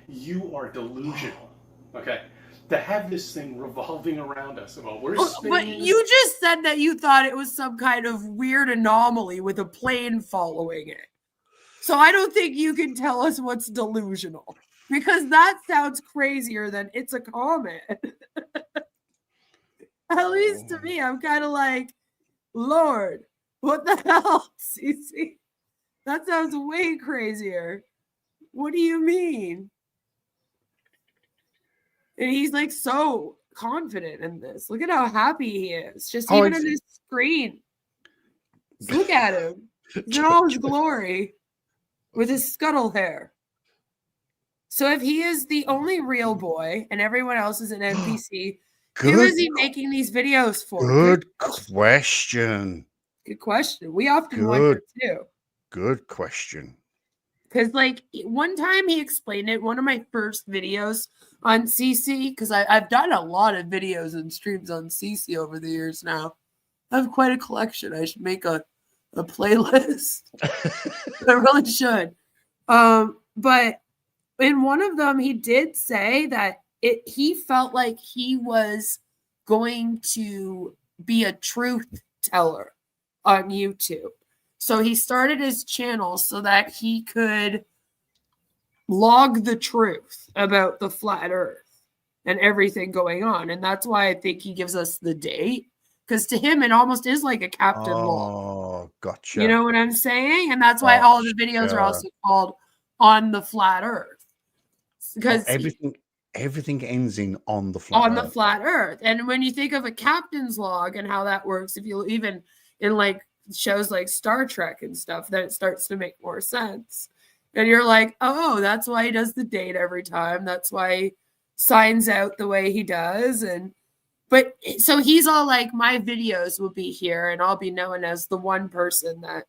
you are delusional. Okay? To have this thing revolving around us while we're spinning. But you just said that you thought it was some kind of weird anomaly with a plane following it. So I don't think you can tell us what's delusional. Because that sounds crazier than it's a comet. At least to me, I'm kind of like, Lord, what the hell, Cece? That sounds way crazier. What do you mean? And he's like so confident in this. Look at how happy he is. Just even in his screen. Just look at him. He's in all his glory with his scuttle hair. So if he is the only real boy and everyone else is an NPC, who is he making these videos for? Good question. Good question. We often wonder too. Good question. Because like one time he explained it, one of my first videos on CC, because I've done a lot of videos and streams on CC over the years now. I have quite a collection. I should make a playlist. I really should. But in one of them, he did say that he felt like he was going to be a truth teller on YouTube. So he started his channel so that he could log the truth about the flat earth and everything going on. And that's why I think he gives us the date. Because to him, it almost is like a captain log. Oh, gotcha. You know what I'm saying? And that's why all of the videos are also called On the Flat Earth. Because everything ends in on the flat on earth. the flat earth. And when you think of a captain's log and how that works, if you even in like shows like Star Trek and stuff, then it starts to make more sense. And you're like, oh, that's why he does the date every time. That's why he signs out the way he does. But so he's all like, my videos will be here and I'll be known as the one person that,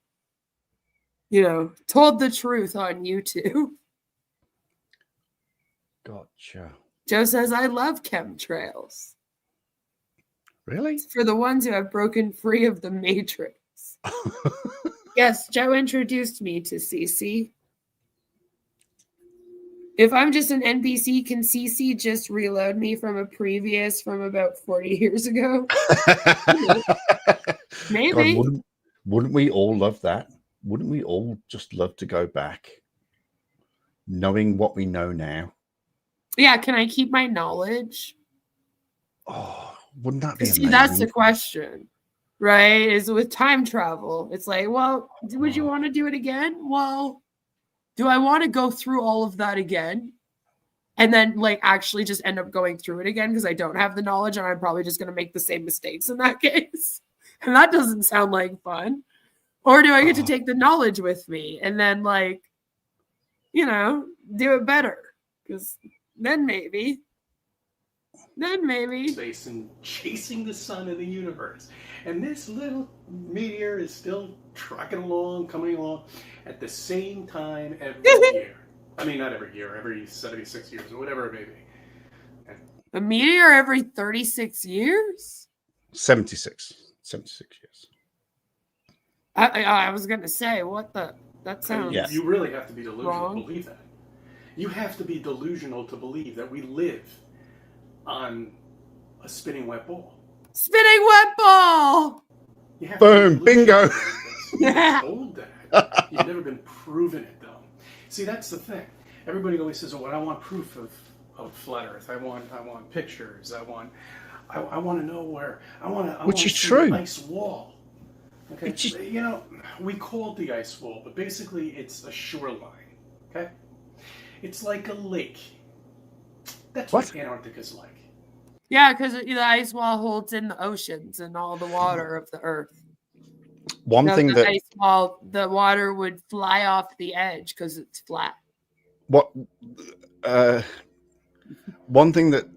you know, told the truth on YouTube. Gotcha. Joe says, I love chemtrails. Really? For the ones who have broken free of the Matrix. Yes, Joe introduced me to CC. If I'm just an NPC, can CC just reload me from a previous from about 40 years ago? Maybe. God, wouldn't we all love that? Wouldn't we all just love to go back knowing what we know now? Yeah, can I keep my knowledge? Oh, wouldn't that be See, amazing? that's the question, right? Is with time travel. It's like, well, would you want to do it again? Well, do I want to go through all of that again? And then like actually just end up going through it again because I don't have the knowledge and I'm probably just going to make the same mistakes in that case. And that doesn't sound like fun. Or do I get to take the knowledge with me and then like, you know, do it better? Because then maybe space and chasing the sun in the universe, and this little meteor is still trucking along, coming along at the same time every year. I mean, not every year, every 76 years or whatever it may be. A meteor every 36 years? 76 years. I was gonna say, what the? That sounds. Yeah. You really have to be delusional wrong. to believe that. You have to be delusional to believe that we live on a spinning wet ball. Spinning wet ball! You have Boom, bingo. You're told that. You've never been proven it, though. See, that's the thing. Everybody always says, "Oh, I want proof of flat Earth. I want pictures. I want to know where. Which is true. The ice wall." Okay, you know, we call it the ice wall, but basically it's a shoreline. Okay, it's like a lake. That's what Antarctica's like. Yeah, because the ice wall holds in the oceans and all the water of the Earth. One thing that ice wall, the water would fly off the edge because it's flat. One thing that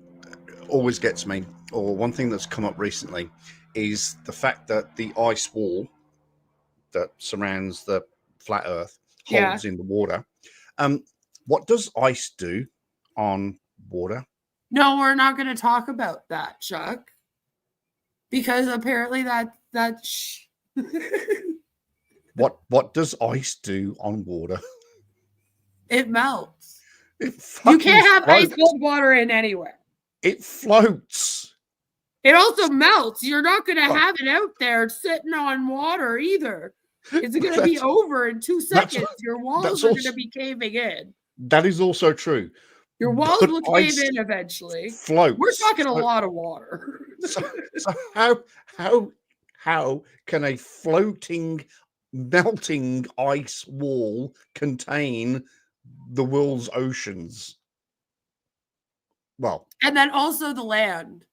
always gets me, or one thing that's come up recently, is the fact that the ice wall that surrounds the flat Earth holds in the water. What does ice do on water? No, we're not going to talk about that, Chuck, because apparently that's What does ice do on water? It melts. It You can't have floats. ice cold water in anywhere. It floats. It also melts. You're not going to have it out there sitting on water either. It's going to be over in 2 seconds. Your walls are going to be caving in. That is also true. Your walls But will cave ice in eventually. floats. We're talking a So- lot of water. So how can a floating, melting ice wall contain the world's oceans? Well, And then also the land.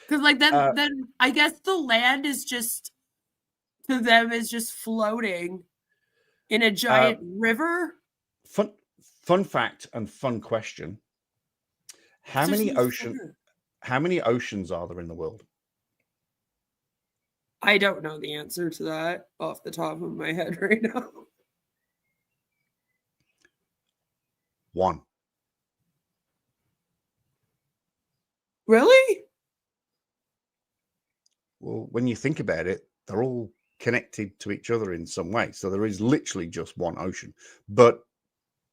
Because then I guess the land is just, to them, is just floating in a giant river. fun fact and fun question: How many oceans are there in the world? I don't know the answer to that off the top of my head right now. 1. Really? Well, when you think about it, they're all connected to each other in some way. So there is literally just one ocean. But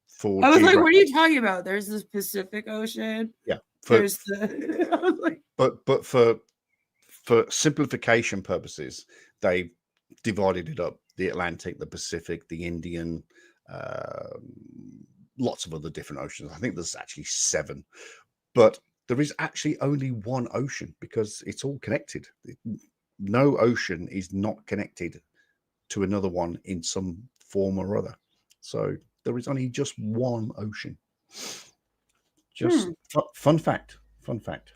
for I was like, what are you talking about? There's the Pacific Ocean. Yeah. There's the I was like, But for simplification purposes, they divided it up: the Atlantic, the Pacific, the Indian, lots of other different oceans. I think there's actually 7, but there is actually only one ocean because it's all connected. No ocean is not connected to another one in some form or other. So there is only just one ocean. Just fun fact. Fun fact.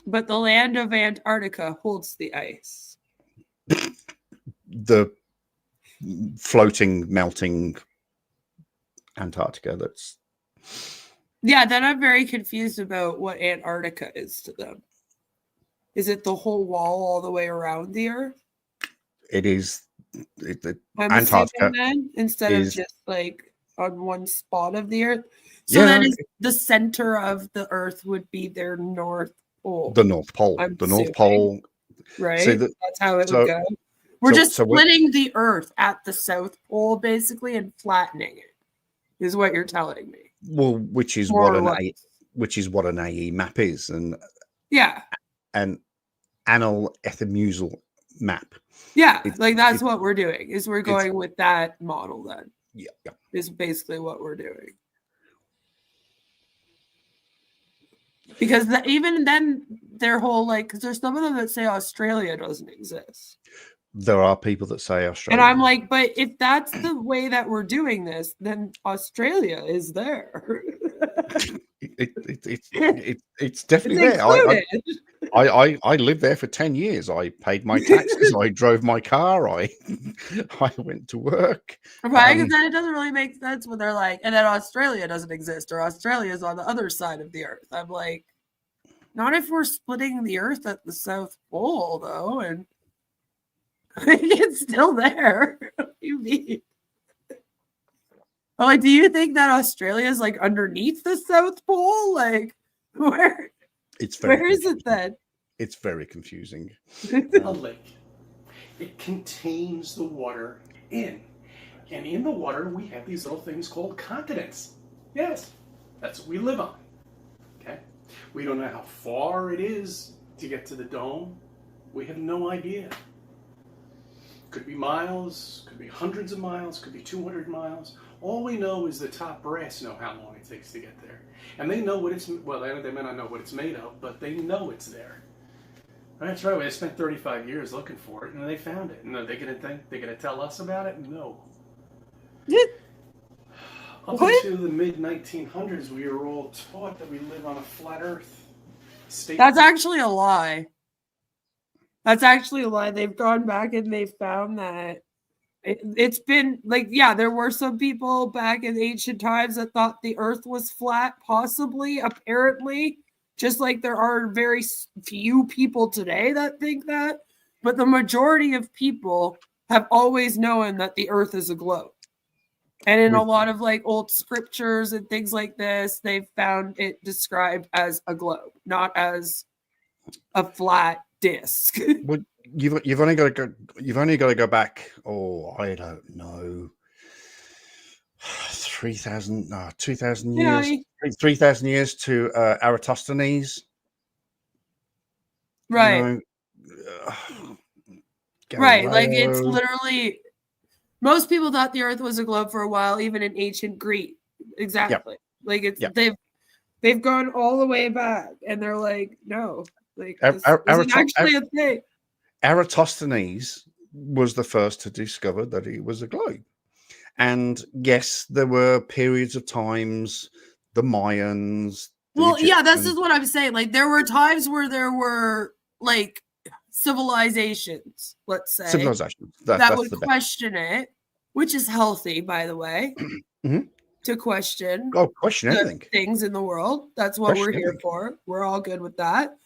but the land of Antarctica holds the ice. The floating, melting Antarctica. That's Yeah, then I'm very confused about what Antarctica is to them. Is it the whole wall all the way around the Earth? it is. I'm Antarctica assuming then, instead of is- just like on one spot of the Earth. So Yeah. then is the center of the Earth would be their North Pole. the North Pole. I'm The North assuming. Pole. Right? So That's how it so- would go. We're so- just so we- splitting the Earth at the South Pole, basically, and flattening it. Is what you're telling me. Well, which is More what or an less. AE map is, and Yeah, an anal ethymusal map. yeah. It's- Like that's it's- what we're doing. Is we're it's- going with that model. Then Yeah. is basically what we're doing. Because even then, their whole because there's some of them that say Australia doesn't exist. There are people that say Australia. And I'm like, but if that's the way that we're doing this, then Australia is there. It's definitely It's there. included. I lived there for 10 years. I paid my taxes. I drove my car. I went to work. Right? Because then it doesn't really make sense when they're like, and then Australia doesn't exist, or Australia is on the other side of the Earth. I'm like, not if we're splitting the Earth at the South Pole, though, and it's still there. What do you mean? I'm like, do you think that Australia is like underneath the South Pole? Like, where? It's very Where is it then? It's very confusing. A lake. It contains the water in. And in the water, we have these little things called continents. Yes, that's what we live on. Okay? We don't know how far it is to get to the dome. We have no idea. Could be miles, could be hundreds of miles, could be 200 miles. All we know is the top brass know how long it takes to get there. And they know what it's, well, they may not know what it's made of, but they know it's there. That's right, they spent 35 years looking for it, and they found it. And are they going to think, they're going to tell us about it? No. Up until the mid-1900s, we were all taught that we live on a flat earth. That's actually a lie. That's actually a lie. They've gone back and they've found that it's been like, yeah, there were some people back in ancient times that thought the earth was flat, possibly, apparently, just like there are very few people today that think that. But the majority of people have always known that the earth is a globe. And in a lot of like old scriptures and things like this, they've found it described as a globe, not as a flat disc. Well, you've only got to go back. Oh, I don't know, 2,000 years, 3,000 years to Eratosthenes. Right. You know, right. Like it's Galileo. literally, most people thought the earth was a globe for a while, even in ancient Greek. Exactly. Like it's they've gone all the way back and they're like, no, like this isn't actually a thing. Eratosthenes was the first to discover that it was a globe. And yes, there were periods of times, the Mayans. Well, yeah, this is what I'm saying. Like there were times where there were like civilizations, let's say, that would question it, which is healthy, by the way, to question. Oh, question everything. Things in the world. That's what we're here for. We're all good with that.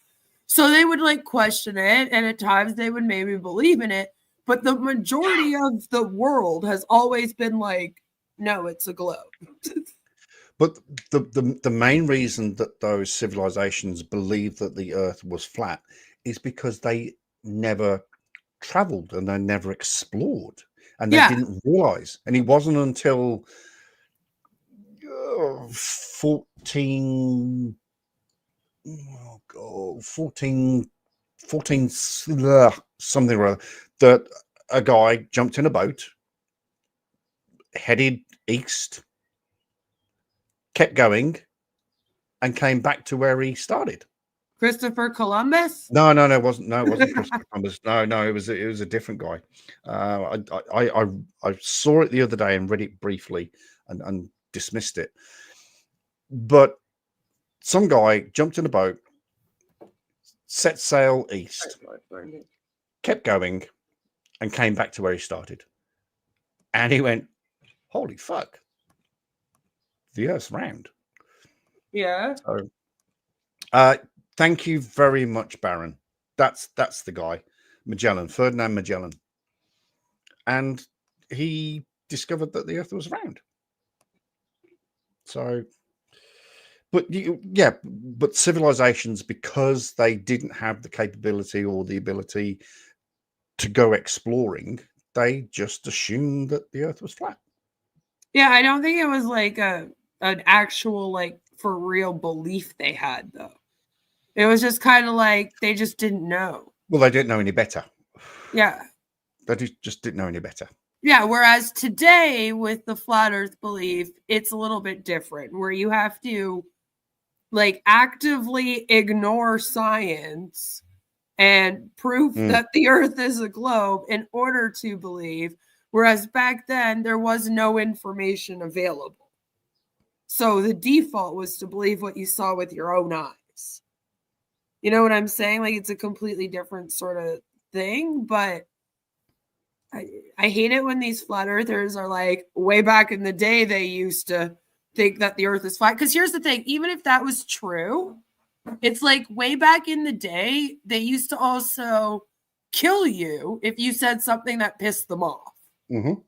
So they would like question it, and at times they would maybe believe in it. But the majority of the world has always been like, no, it's a globe. But the main reason that those civilizations believed that the earth was flat is because they never traveled and they never explored and they didn't realize. And it wasn't until 14 something or other, that a guy jumped in a boat, headed east, kept going, and came back to where he started. Christopher Columbus? No, it wasn't. No, it wasn't Christopher Columbus. No, it was a different guy. I saw it the other day and read it briefly and dismissed it. But some guy jumped in a boat, set sail east, kept going, and came back to where he started. And he went, "Holy fuck! The Earth's round." Yeah. So, thank you very much, Baron. That's the guy, Magellan, Ferdinand Magellan, and he discovered that the Earth was round. So, but civilizations, because they didn't have the capability or the ability to go exploring, they just assumed that the Earth was flat. Yeah, I don't think it was like an actual like for real belief they had though. It was just kind of like they just didn't know. Well, they didn't know any better. Yeah. They just didn't know any better. Yeah, whereas today with the flat earth belief, it's a little bit different where you have to like actively ignore science and prove that the earth is a globe in order to believe. Whereas back then there was no information available. So the default was to believe what you saw with your own eyes. You know what I'm saying? Like it's a completely different sort of thing, but I hate it when these flat earthers are like, way back in the day, they used to think that the earth is flat. Because here's the thing, even if that was true, it's like way back in the day, they used to also kill you if you said something that pissed them off. Mm-hmm.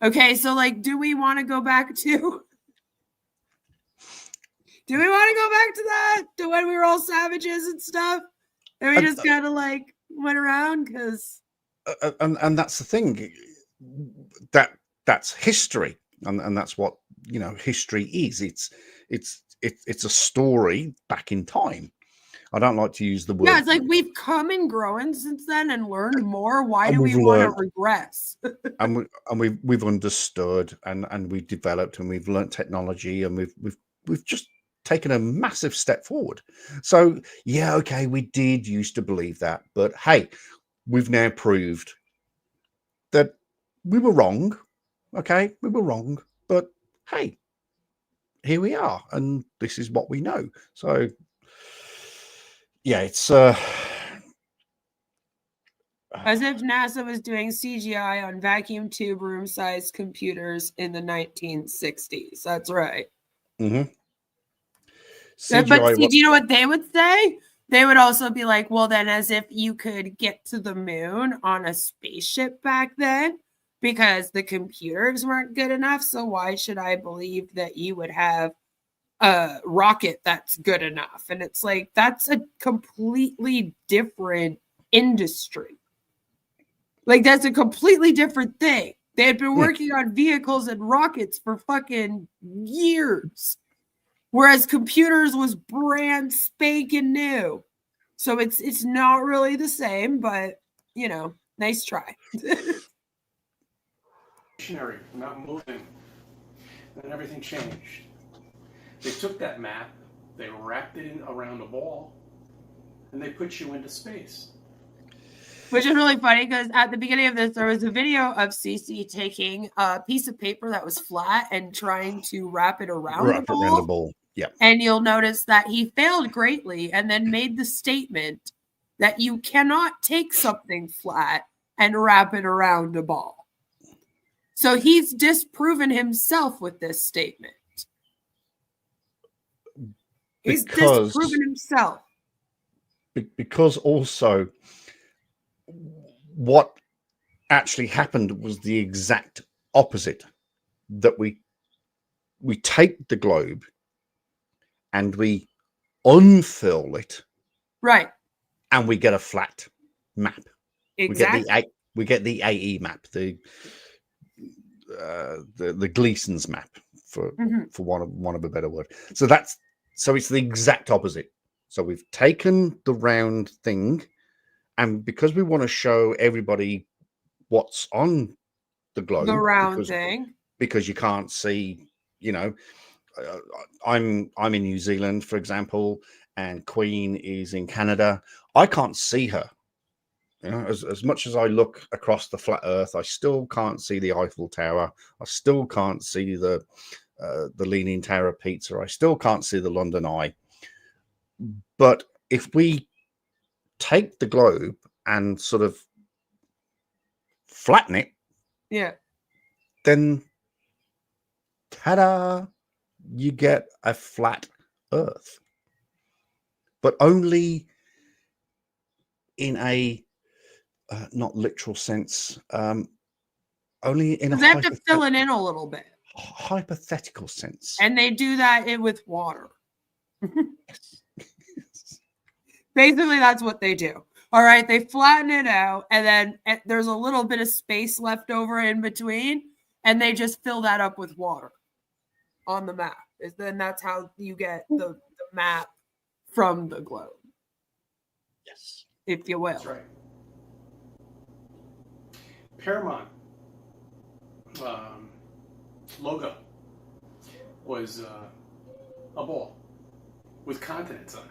Okay, so like, do we want to go back to that? To when we were all savages and stuff? And we just kind of like went around because... And that's the thing, that's history, and that's what history is. it's a story back in time. I don't like to use the word. Yeah, it's like we've come and grown since then and learned more. Why And do we we've want to learned. regress? and we've understood and we've developed and we've learned technology and we've just taken a massive step forward. So yeah, okay, we did used to believe that, but hey, we've now proved that we were wrong. Okay, we were wrong, but hey, here we are, and this is what we know. So yeah, it's As if NASA was doing CGI on vacuum tube room-sized computers in the 1960s. That's right. mm-hmm. But see, do you know what they would say? They would also be like, well, then as if you could get to the moon on a spaceship back then because the computers weren't good enough. So why should I believe that you would have a rocket that's good enough? And it's like, that's a completely different industry. Like, that's a completely different thing. They had been working on vehicles and rockets for fucking years. Whereas computers was brand spanking new. So it's not really the same, but you know, nice try. Not moving. And then everything changed. They took that map, they wrapped it in around a ball, and they put you into space. Which is really funny because at the beginning of this, there was a video of Cece taking a piece of paper that was flat and trying to wrap it around the ball. Yeah. And you'll notice that he failed greatly and then made the statement that you cannot take something flat and wrap it around a ball. So he's disproven himself with this statement. He's disproven himself. Because also what actually happened was the exact opposite, that we take the globe and we unfurl it, right, and we get a flat map. Exactly. We get the AE map, the Gleason's map, for want of a better word. So it's the exact opposite. So we've taken the round thing, and because we want to show everybody what's on the globe, the round thing, because you can't see, you know. I'm in New Zealand, for example, and Queen is in Canada. I can't see her. You know, as much as I look across the flat Earth, I still can't see the Eiffel Tower. I still can't see the Leaning Tower of Pizza. I still can't see the London Eye. But if we take the globe and sort of flatten it, yeah, then ta-da! You get a flat Earth, but only in a not literal sense. Only in a they have to fill it in a little bit. Hypothetical sense, and they do that with water. Basically, that's what they do. All right, they flatten it out, and then there's a little bit of space left over in between, and they just fill that up with water on the map. Then that's how you get the map from the globe. Yes. If you will. That's right. Paramount logo was a ball with continents on it.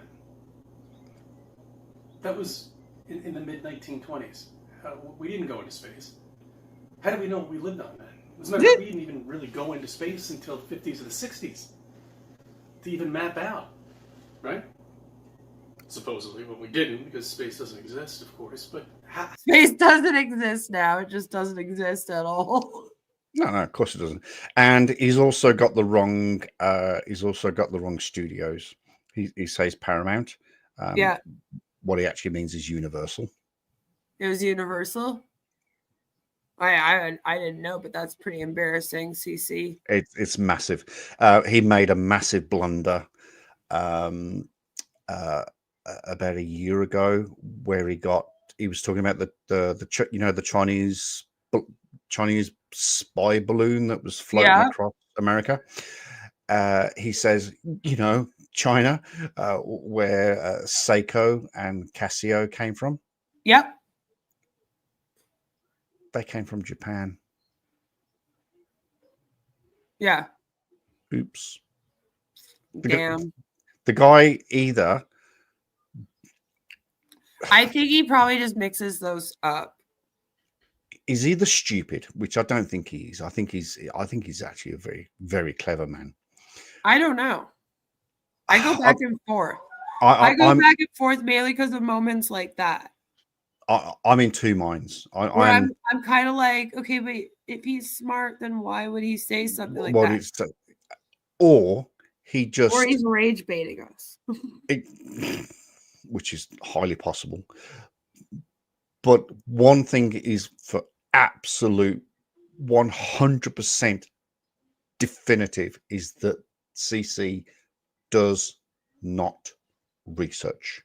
That was in the mid-1920s. We didn't go into space. How do we know we lived on that? As a matter of fact, we didn't even really go into space until the 50s or the 60s to even map out, right? Supposedly, but we didn't, because space doesn't exist, of course. But space doesn't exist now. It just doesn't exist at all. No, of course it doesn't. And he's also got the wrong. Studios. He says Paramount. Yeah. What he actually means is Universal. It was Universal. I didn't know, but that's pretty embarrassing, CC. It's massive. He made a massive blunder about a year ago, where he was talking about the Chinese spy balloon that was floating across America, he says, China, where Seiko and Casio came from. Yep. They came from Japan. Yeah. Oops. Damn. The guy either. I think he probably just mixes those up. Is either stupid, which I don't think he is. I think he's actually a very, very clever man. I don't know. I go back and forth. I'm back and forth mainly because of moments like that. I'm in two minds. I'm kind of like, okay, but if he's smart, then why would he say something like that? Or he just, or he's rage baiting us, which is highly possible. But one thing is for absolute 100% definitive is that CC does not research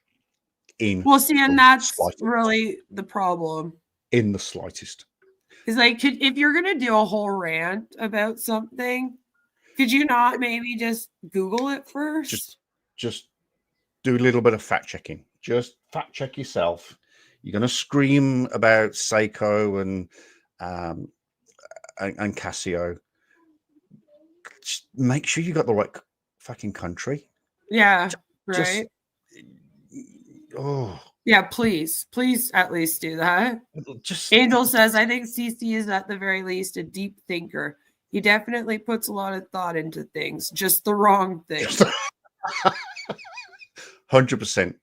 in and that's really the problem in the slightest. Is like, if you're gonna do a whole rant about something, could you not maybe just Google it first? Just do a little bit of fact checking. Just fact check yourself. You're gonna scream about Seiko and Casio. Just make sure you got the right fucking country. Yeah, right. Oh yeah, please at least do that. Angel says, I think CC is at the very least a deep thinker. He definitely puts a lot of thought into things, just the wrong things. 100%.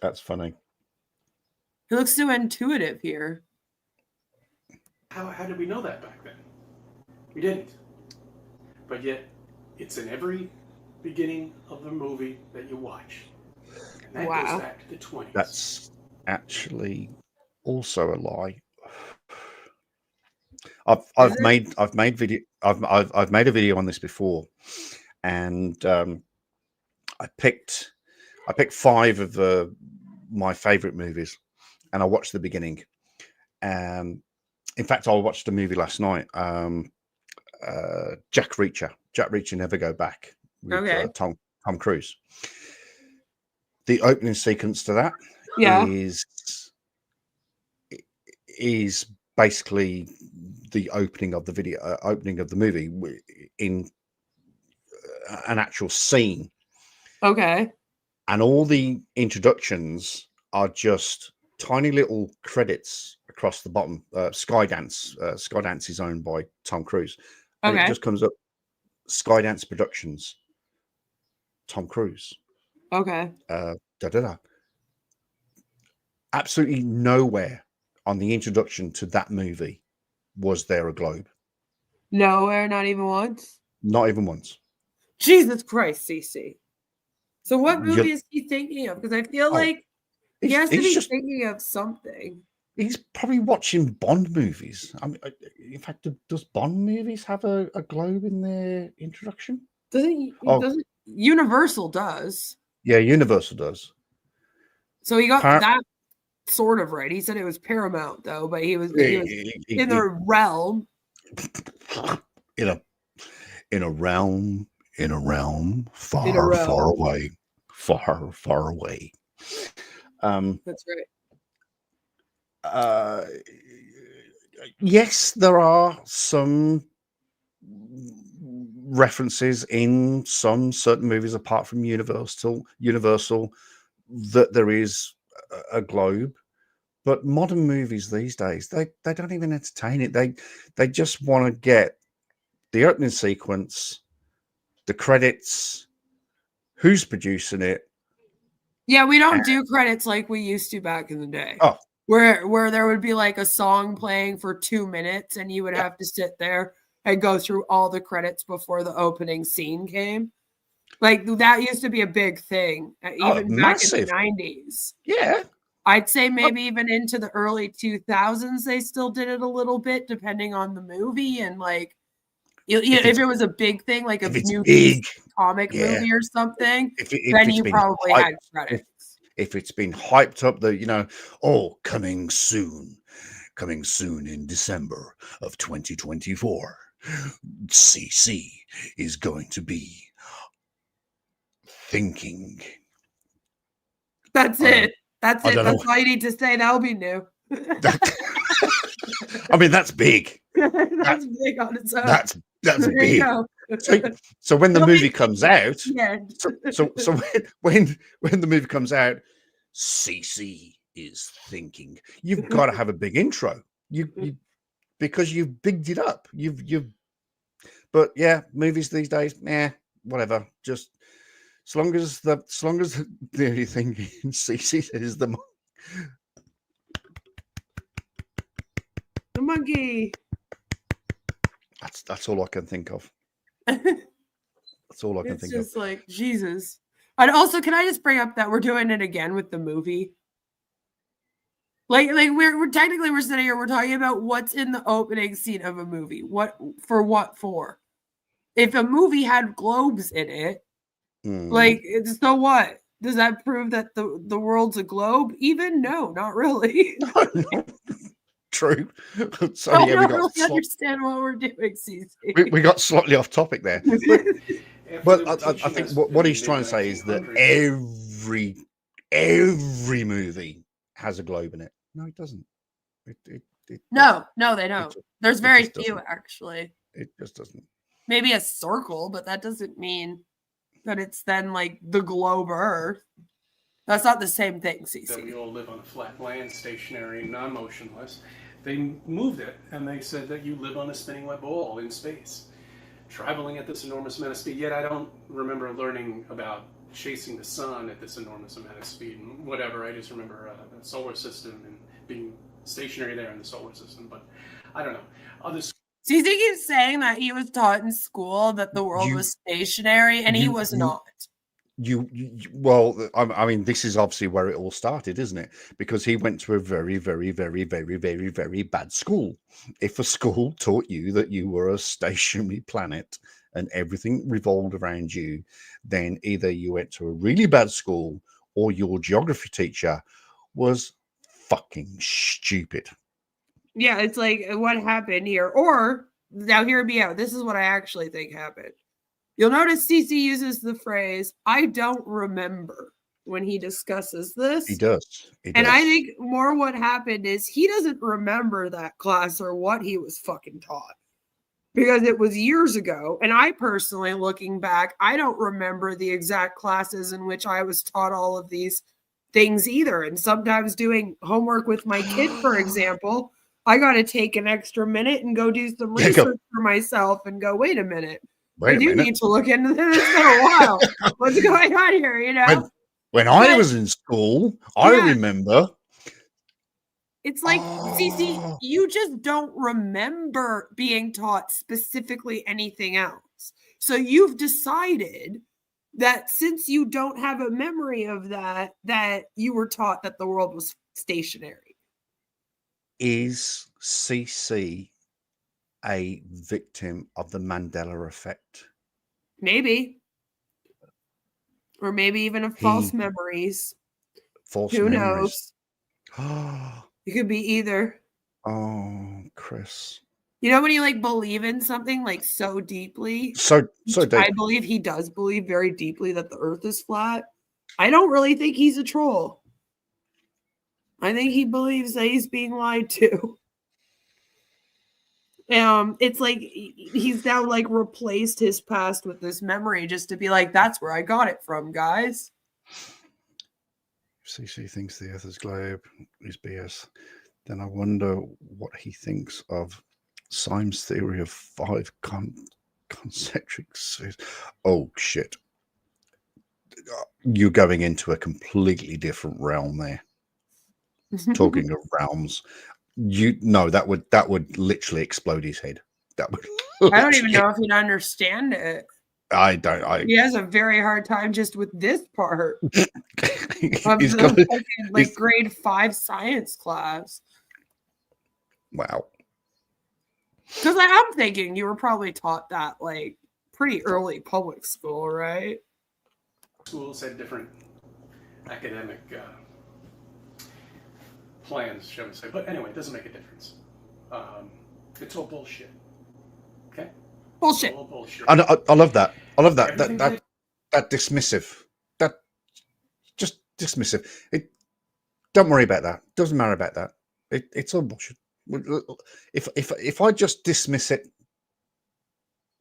That's funny. He looks so intuitive here. How did we know that back then? We didn't. But yet, it's in every beginning of the movie that you watch. And that goes back to the 20s. That's actually also a lie. I've made a video on this before, and I picked 5 of my favorite movies, and I watched the beginning. In fact, I watched a movie last night, Jack Reacher, Never Go Back, with Tom Cruise. The opening sequence to that is basically the opening of the video, opening of the movie in an actual scene. Okay. And all the introductions are just tiny little credits across the bottom. Skydance. Skydance is owned by Tom Cruise. And it just comes up, Skydance Productions, Tom Cruise. Okay. Absolutely nowhere on the introduction to that movie was there a globe. Nowhere, not even once? Not even once. Jesus Christ, CC. So what movie is he thinking of? Because I feel like he has to be thinking of something. He's probably watching Bond movies. I mean, in fact, does Bond movies have a globe in their introduction? Doesn't Universal does. Yeah, Universal does. So he got that sort of right. He said it was Paramount though, but he was in the realm. In a realm far away. Far away. That's right. Yes, there are some references in some certain movies apart from Universal that there is a globe, but modern movies these days they don't even entertain it. They just want to get the opening sequence, the credits, who's producing it. Yeah, we don't do credits like we used to back in the day. Oh, where there would be like a song playing for 2 minutes and you would have to sit there and go through all the credits before the opening scene came. Like that used to be a big thing, even back in the 90s. Yeah. I'd say maybe even into the early 2000s, they still did it a little bit, depending on the movie. And like, if it was a big thing, like a new comic movie or something, then you probably had credits. If it's been hyped up that, coming soon in December of 2024. CC is going to be thinking. That's it. That's it. don't know. That's all you need to say. That'll be new. I mean, that's big. That's big on its own. That's There big. you go. So when the It'll movie be- comes out, Yeah. so when the movie comes out, CC is thinking. You've got to have a big intro. You because you've bigged it up. You've. But yeah, movies these days, whatever. Just as long as the only thing in CC is the monkey. That's all I can think of. That's all I can It's think just of. like Jesus. And also, can I just bring up that we're doing it again with the movie? Like we're technically we're sitting here, we're talking about what's in the opening scene of a movie. What for? If a movie had globes in it, like so what? Does that prove that the world's a globe? Even no, not really. True. I Sorry, yeah, don't really understand what we're doing, CC. we got slightly off topic there. But I think what he's trying to say is that every movie has a globe in it. No, it doesn't. No, they don't. There's very just few doesn't. actually. It just doesn't. Maybe a circle, but that doesn't mean that it's then like the globe Earth. That's not the same thing, That we CC. all live on a flat land, stationary, non-motionless. They moved it, and they said that you live on a spinning web ball in space, traveling at this enormous amount of speed. Yet I don't remember learning about chasing the sun at this enormous amount of speed and whatever. I just remember the solar system and being stationary there in the solar system. But I don't know. Other CC keeps saying that he was taught in school that the world was stationary, and he was not. Well, I mean, this is obviously where it all started, isn't it? Because he went to a very, very, very, very, very, very bad school. If a school taught you that you were a stationary planet and everything revolved around you, then either you went to a really bad school or your geography teacher was fucking stupid. Yeah, it's like what happened here. Or now hear me out. This is what I actually think happened. You'll notice CC uses the phrase, I don't remember, when he discusses this. He does. And I think more what happened is he doesn't remember that class or what he was fucking taught. Because it was years ago. And I personally, looking back, I don't remember the exact classes in which I was taught all of these things either. And sometimes doing homework with my kid, for example, I got to take an extra minute and go do some research for myself and go, wait a minute. I do need to look into this. It's been a while. What's going on here, you know? When I was in school, I remember. It's like, CC, you just don't remember being taught specifically anything else. So you've decided that since you don't have a memory of that, that you were taught that the world was stationary. Is CC a victim of the Mandela effect? Maybe. Or maybe even of false memories. False Who memories. knows? It could be either. Oh, Chris. You know when you like believe in something like so deeply? So deep. I believe he does believe very deeply that the earth is flat. I don't really think he's a troll. I think he believes that he's being lied to. It's like he's now like replaced his past with this memory just to be like, that's where I got it from, guys. CC thinks the Earth is globe is BS. Then I wonder what he thinks of Syme's theory of 5 concentric spheres. Oh shit! You're going into a completely different realm there. Talking of realms, that would literally explode his head. That would. I don't even know if he'd understand it. I don't. He has a very hard time just with this part of He's the got- fucking, like he's- grade 5 science class. Wow. Because I'm thinking you were probably taught that like pretty early public school, right? Schools had different academic plans, shall we say. But anyway, it doesn't make a difference. It's all bullshit. Okay? Bullshit. All bullshit. I love that. I love that. That dismissive. That just dismissive. Don't worry about that. Doesn't matter about that. It's all bullshit. If I just dismiss it,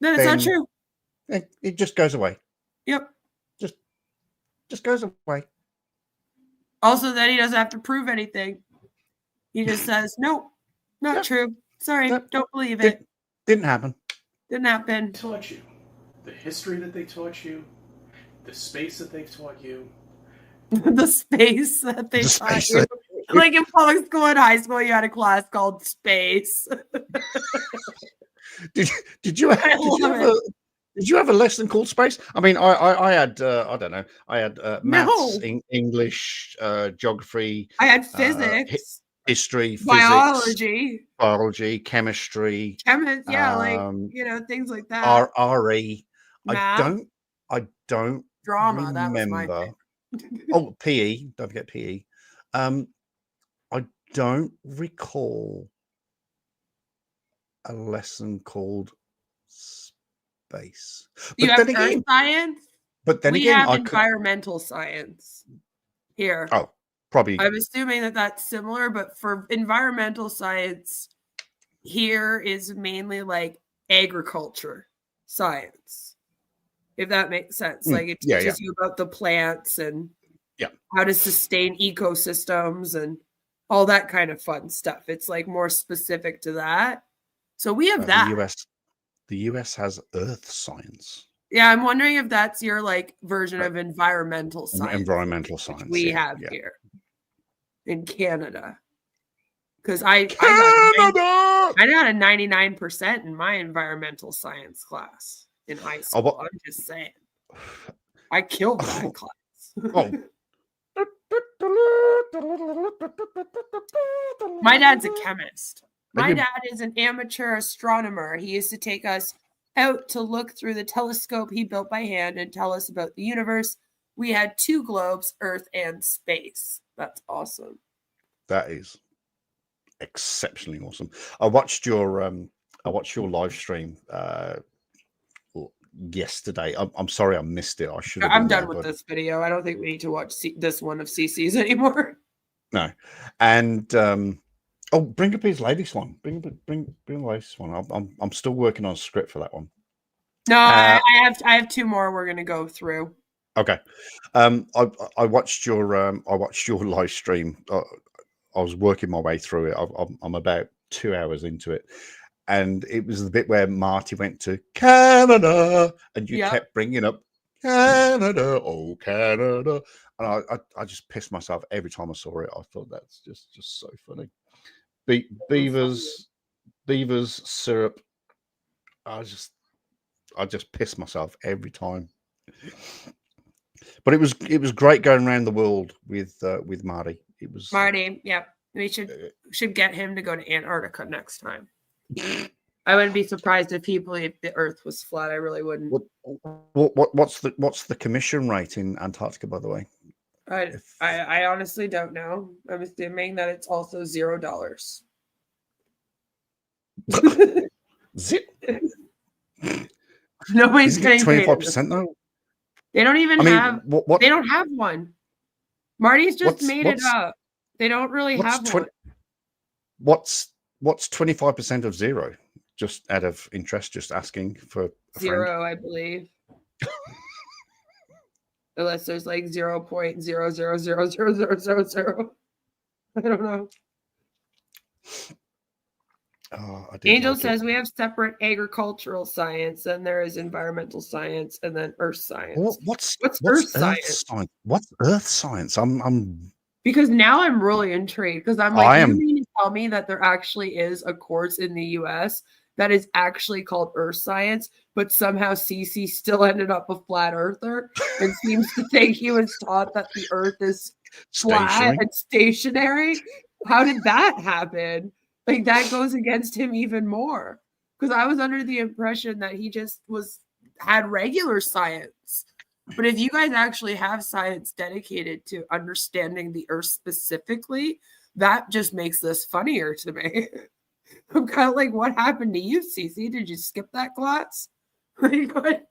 then it's not true. It just goes away. Yep. Just goes away. Also, then he doesn't have to prove anything. He just says, "Nope, not true. Sorry, don't believe it. Didn't happen. Didn't happen." Taught you the history that they taught you, the space that they've taught you, The space that they taught you. Like in public school and high school, you had a class called space. Did you have a lesson called space? I mean, I had I don't know. I had maths, English, geography. I had physics, history, biology, chemistry, things like that. RE. Math. I don't Drama. remember. That was my favorite. Oh, PE. Don't forget PE. I don't recall a lesson called space. You have earth science? But then we again, have environmental science here. Oh, probably. I'm assuming that that's similar, but for environmental science, here is mainly like agriculture science, if that makes sense. Like it teaches you about the plants and how to sustain ecosystems and all that kind of fun stuff. It's like more specific to that. So we have that. The US has earth science. Yeah, I'm wondering if that's your like version of environmental science. Environmental science. We have here in Canada. Because I got a 99% in my environmental science class in high school. I'm just saying. I killed that class. My dad's a chemist. My dad is an amateur astronomer. He used to take us out to look through the telescope he built by hand and tell us about the universe. We had 2 globes, Earth and space. That's awesome. That is exceptionally awesome. I watched your live stream yesterday. I'm sorry I missed it. I should have. I'm done with this video. I don't think we need to watch this one of CC's anymore. No, and bring up his latest one. Bring the latest one. I'm still working on a script for that one. No, I have 2 more we're gonna go through. Okay. I watched your live stream. I was working my way through it. I'm about 2 hours into it, and it was the bit where Marty went to Canada, and you kept bringing up Canada, oh Canada, and I just pissed myself every time I saw it. I thought that's just so funny. Beavers syrup. I just pissed myself every time. But it was great going around the world with Marty. It was Marty. Yeah, we should get him to go to Antarctica next time. I wouldn't be surprised if he believed the Earth was flat. I really wouldn't. What's the commission rate in Antarctica, by the way? I honestly don't know. I'm assuming that it's also $0. Zip. Nobody's getting 25% though. They don't even have. They don't have one. Marty's just made it up. They don't really have one. What's 25% of 0? Just out of interest, just asking for a 0, friend. I believe. Unless there's like 0.000000. I don't know. Angel says we have separate agricultural science, and there is environmental science, and then earth science. What's earth science? What's earth science? I'm because now I'm really intrigued because I'm like, you mean to tell me that there actually is a course in the US that is actually called earth science, but somehow CC still ended up a flat earther and seems to think he was taught that the earth is flat and stationary? How did that happen? Like that goes against him even more because I was under the impression that he just had regular science. But if you guys actually have science dedicated to understanding the earth specifically, that just makes this funnier to me. I'm kind of like, what happened to you, Cece? Did you skip that class? Like, what?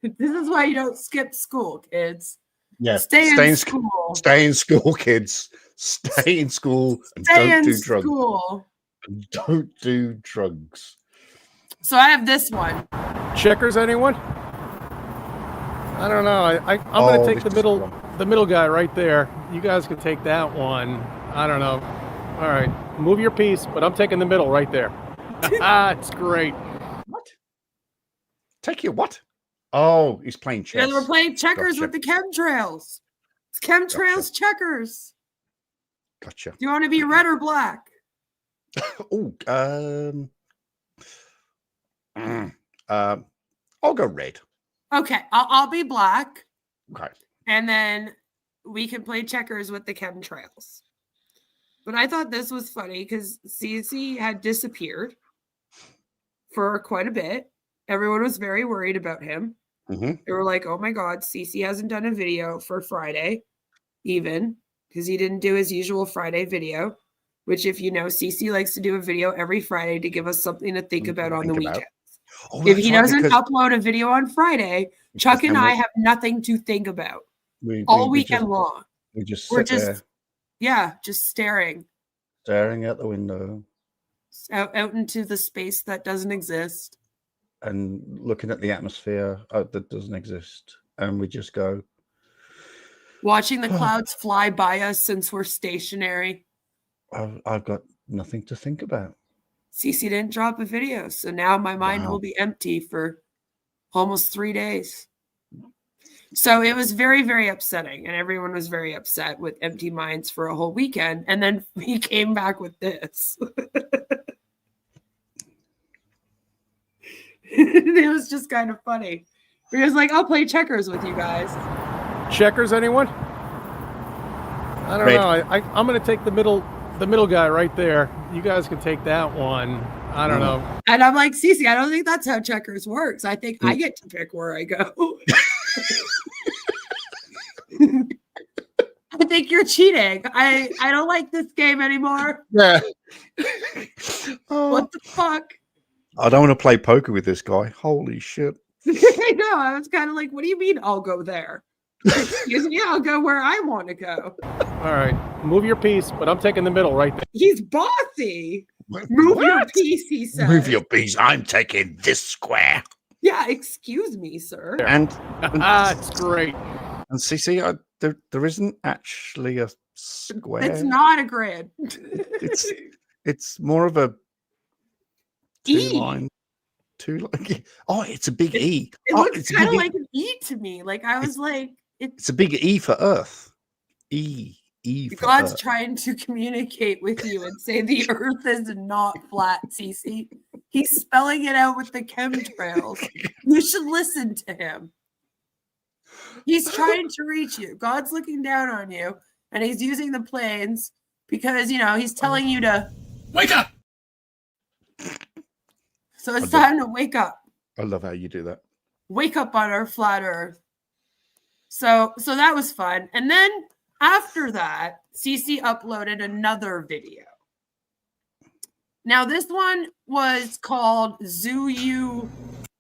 This is why you don't skip school, kids. Yeah, Stay in school. Stay in school, kids. Stay in school and Stay don't in do drugs. school. And don't do drugs. So I have this one. Checkers, anyone? I don't know. I'm gonna take the middle guy right there. You guys can take that one. I don't know. All right, move your piece, but I'm taking the middle right there. It's great. What? Take your what? Oh, he's playing chess. Yeah, we're playing checkers with the chemtrails. It's chemtrails checkers. Gotcha. Do you want to be red or black? I'll go red. Okay, I'll be black. Okay. And then we can play checkers with the chemtrails. But I thought this was funny because Cece had disappeared for quite a bit. Everyone was very worried about him. Mm-hmm. They were like, oh my God, Cece hasn't done a video for Friday, even because he didn't do his usual Friday video, which, if you know, Cece likes to do a video every Friday to give us something to think about on the weekends. Oh, if he doesn't upload a video on Friday, Chuck and I we- have nothing to think about We all we weekend just- long. We just We're sit just, there yeah, just staring staring out the window out into the space that doesn't exist. and looking at the atmosphere that doesn't exist, and we just go, Watching the clouds fly by us since we're stationary. I've got nothing to think about. Cece didn't drop a video, so now my mind will be empty for almost 3 days. So it was very, very upsetting, and everyone was very upset with empty minds for a whole weekend. And then he came back with this. It was just kind of funny. He was like, I'll play checkers with you guys. Checkers, anyone? I don't Red. know. I'm gonna take the middle guy right there. You guys can take that one. I don't know. And I'm like, Cece, I don't think that's how checkers works. I think I get to pick where I go. I think you're cheating. I don't like this game anymore. Yeah. What the fuck? I don't want to play poker with this guy. Holy shit. I know. I was kind of like, what do you mean I'll go there? Excuse me, I'll go where I want to go. All right, move your piece, but I'm taking the middle right there. He's bossy. Move your piece, he said. Move your piece. I'm taking this square. Yeah, excuse me, sir. And it's great. And CC, there isn't actually a square. It's not a grid. It's more of a E. two-line. Oh, it's a big E. It Oh, looks it's a kind of big E. like an E to me. Like I was like, It's a big E for Earth. E for God's Earth. trying to communicate with you and say the earth is not flat, Cece. He's spelling it out with the chemtrails. You should listen to him. He's trying to reach you. God's looking down on you, and he's using the planes because, he's telling you to wake up. So it's time to wake up. I love how you do that. Wake up on our flat earth. So that was fun. And then after that, Cece uploaded another video. Now this one was called Zulu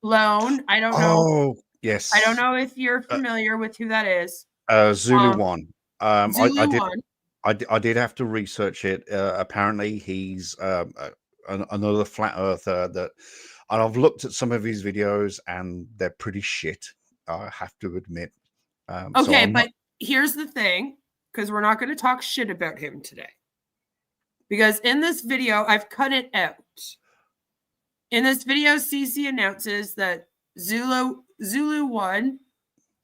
Lone. I don't know. Oh, yes. I don't know if you're familiar with who that is. Zulu One. Zulu One. I did have to research it. Apparently, he's another flat earther that, and I've looked at some of his videos and they're pretty shit. I have to admit. Okay, but here's the thing, because we're not going to talk shit about him today. Because in this video, I've cut it out. In this video, Cece announces that Zulu One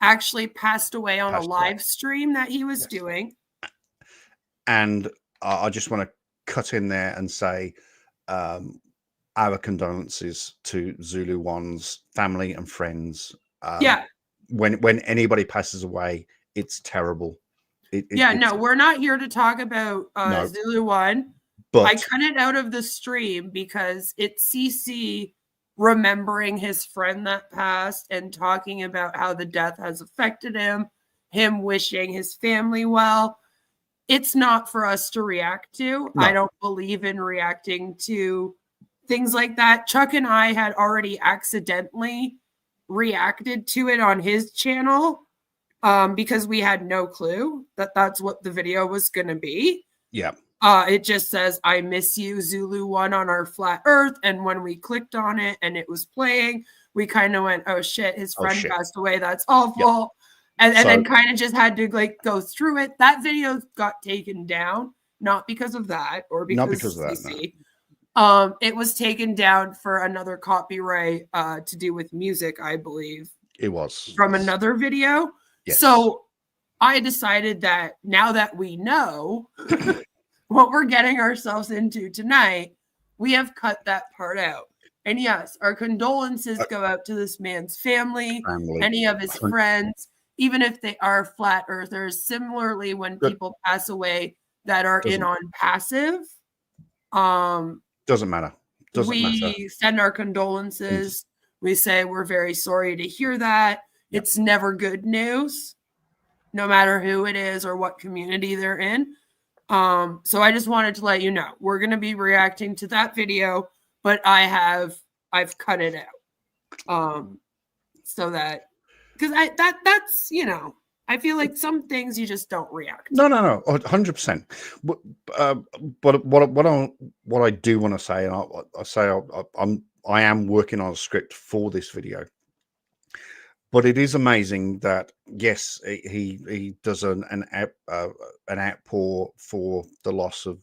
actually passed away on a live stream that he was doing. And I just want to cut in there and say our condolences to Zulu One's family and friends. Yeah. When anybody passes away, it's terrible. No, we're not here to talk about No. Zulu One. But I cut it out of the stream because it's CC remembering his friend that passed and talking about how the death has affected him wishing his family well. It's not for us to react to. No. I don't believe in reacting to things like that. Chuck and I had already accidentally reacted to it on his channel because we had no clue that that's what the video was going to be. Yeah. It just says, I miss you, Zulu 1 on our flat earth. And when we clicked on it and it was playing, we kind of went, oh shit, his friend passed away. That's awful. Yep. And then kind of just had to like go through it. That video got taken down, not because of that or because of that. No. It was taken down for another copyright to do with music, I believe. It was. From another video. Yes. So I decided that now that we know what we're getting ourselves into tonight, we have cut that part out. And yes, our condolences go out to this man's family, any of his friends, even if they are flat earthers. Similarly, when people pass away that are in on passive, doesn't matter. We send our condolences. We say we're very sorry to hear that. Yep. It's never good news, no matter who it is or what community they're in. So I just wanted to let you know we're going to be reacting to that video, but I've cut it out. So that because that's I feel like some things you just don't react. No, 100%. But what I do want to say, and I am working on a script for this video. But it is amazing that yes, he does an outpour for the loss of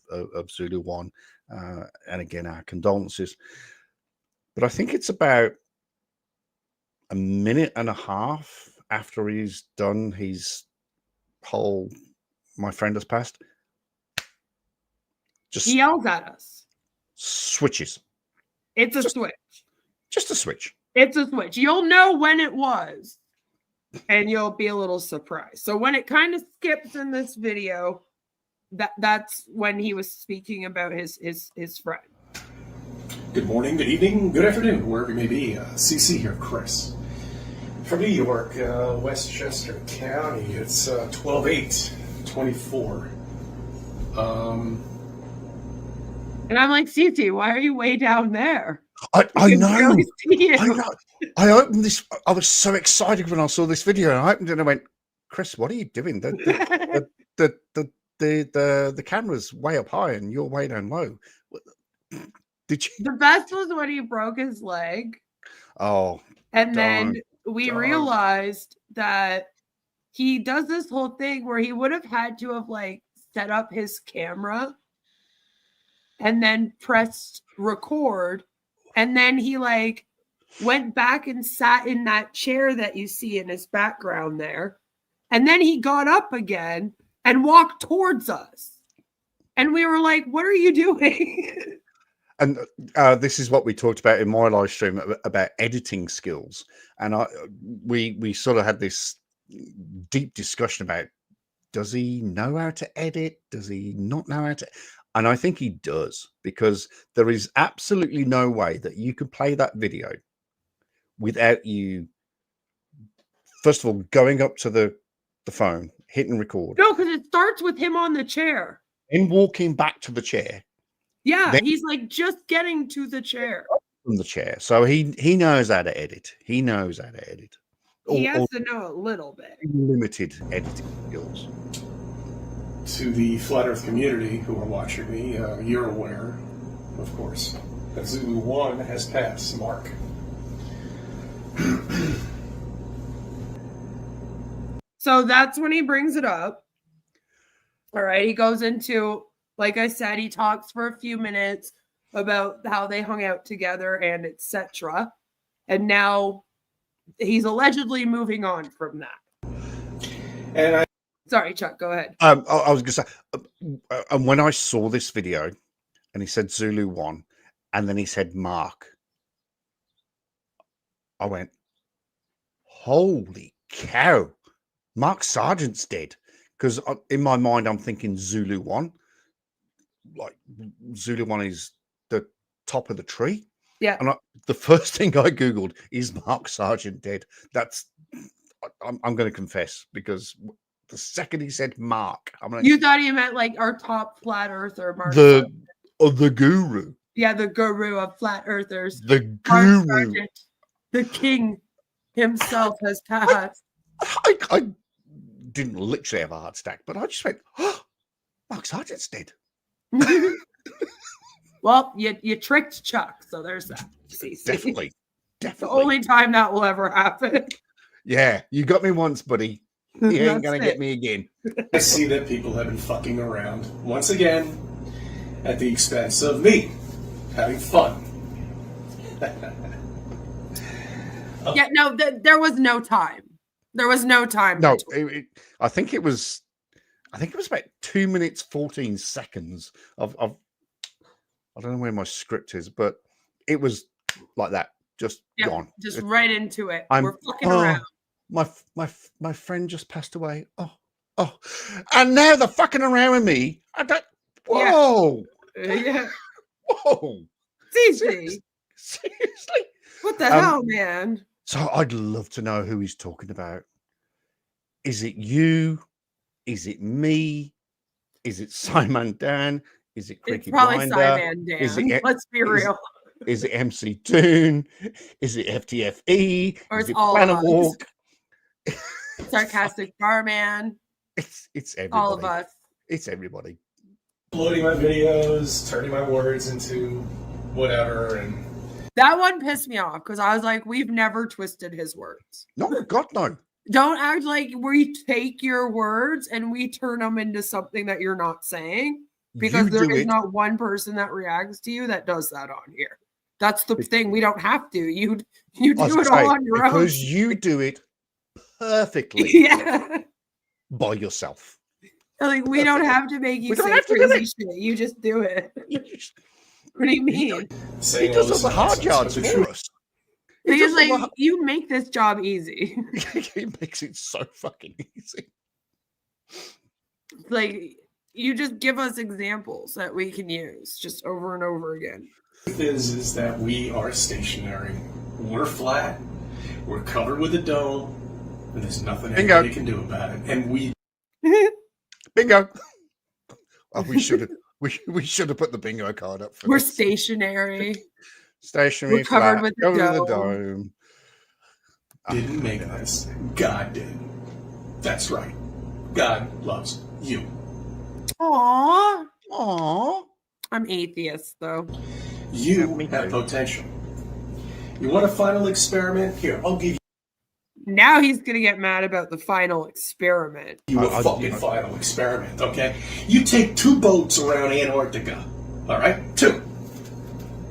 Zulu 1, and again our condolences. But I think it's about a minute and a half after he's done his whole "my friend has passed," he yells at us. Switches. It's a switch. Just a switch. It's a switch. You'll know when it was, and you'll be a little surprised. So when it kind of skips in this video, that's when he was speaking about his friend. Good morning, good evening, good afternoon, wherever you may be. CC here, Chris. From New York, Westchester County. It's 12/8/24. And I'm like, CC, why are you way down there? I know. I opened this. I was so excited when I saw this video. And I opened it and I went, Chris, what are you doing? The camera's way up high and you're way down low. Did you? The best was when he broke his leg. Oh. And then we realized that he does this whole thing where he would have had to have like set up his camera and then pressed record. And then he like went back and sat in that chair that you see in his background there. And then he got up again and walked towards us. And we were like, what are you doing? And this is what we talked about in my live stream about editing skills. And we sort of had this deep discussion about, does he know how to edit? Does he not know how to? And I think he does, because there is absolutely no way that you could play that video without you, first of all, going up to the phone, hitting record. No, because it starts with him on the chair. And walking back to the chair. Yeah, he's like just getting to the chair. From the chair. So he knows how to edit. He knows how to edit. He has to know a little bit. Limited editing skills. To the Flat Earth community who are watching me, you're aware, of course, that Zulu 1 has passed Mark. So that's when he brings it up. All right, he goes into, like I said, he talks for a few minutes about how they hung out together and etc. And now he's allegedly moving on from that. And sorry, Chuck, go ahead. I was going to say, and when I saw this video and he said Zulu 1 and then he said Mark, I went, holy cow, Mark Sargent's dead. Because in my mind, I'm thinking Zulu 1. Like Zulu 1 is the top of the tree. Yeah. And the first thing I Googled is Mark Sargent dead. I'm going to confess, because the second he said Mark, I'm like, you thought he meant like our top flat earther, Mark. The guru. Yeah, the guru of flat earthers. The guru. The king himself has passed. I didn't literally have a heart attack, but I just went, oh, Mark Sargent's dead. Well, you tricked Chuck, so there's that. CC. Definitely. The only time that will ever happen. Yeah, you got me once, buddy. You ain't going to get me again. I see that people have been fucking around once again at the expense of me having fun. Yeah, no, there was no time. There was no time. No, I think it was about 2 minutes 14 seconds of I don't know where my script is, but it was like that, just gone. Just right into it. We're fucking around. My friend just passed away. Oh, and now they're fucking around with me. Whoa, yeah. Whoa, it's easy. Seriously, what the hell, man? So I'd love to know who he's talking about. Is it you? Is it me? Is it Simon Dan? Is it Cricky Probably Blinder? Simon Dan. Is it, Let's be real. Is it MC Toon? Is it FTFE? Or is it's it all Planet of us. Walk? Sarcastic barman. It's everybody. All of us. It's everybody. Uploading my videos, turning my words into whatever, and That one pissed me off because I was like, we've never twisted his words. No, God, no. Don't act like we take your words and we turn them into something that you're not saying, because You there do is it. not one person that reacts to you that does that on here. That's the thing. We don't have to. You do I was it gonna all say, on your own. because you do it perfectly Yeah. by yourself. Like, we don't have to make you We don't say have to do crazy shit. You just do it. What do you mean? He does all the hard yards for us. Because like you make this job easy. He makes it so fucking easy. Like, you just give us examples that we can use just over and over again. the truth is that we are stationary. We're flat. We're covered with a dome, and there's nothing Bingo. anybody can do about it. And we Bingo. Oh, we should have. We should have put the bingo card up for We're this. stationary. Stationary. We're covered flat, with the covered with dome. didn't make this. God did. That's right. God loves you. Aww. Aww. I'm atheist though. You have potential. You want a final experiment? Here, I'll give Now he's gonna get mad about the final experiment. you a fucking final experiment, okay? You take 2 boats around Antarctica, all right? 2.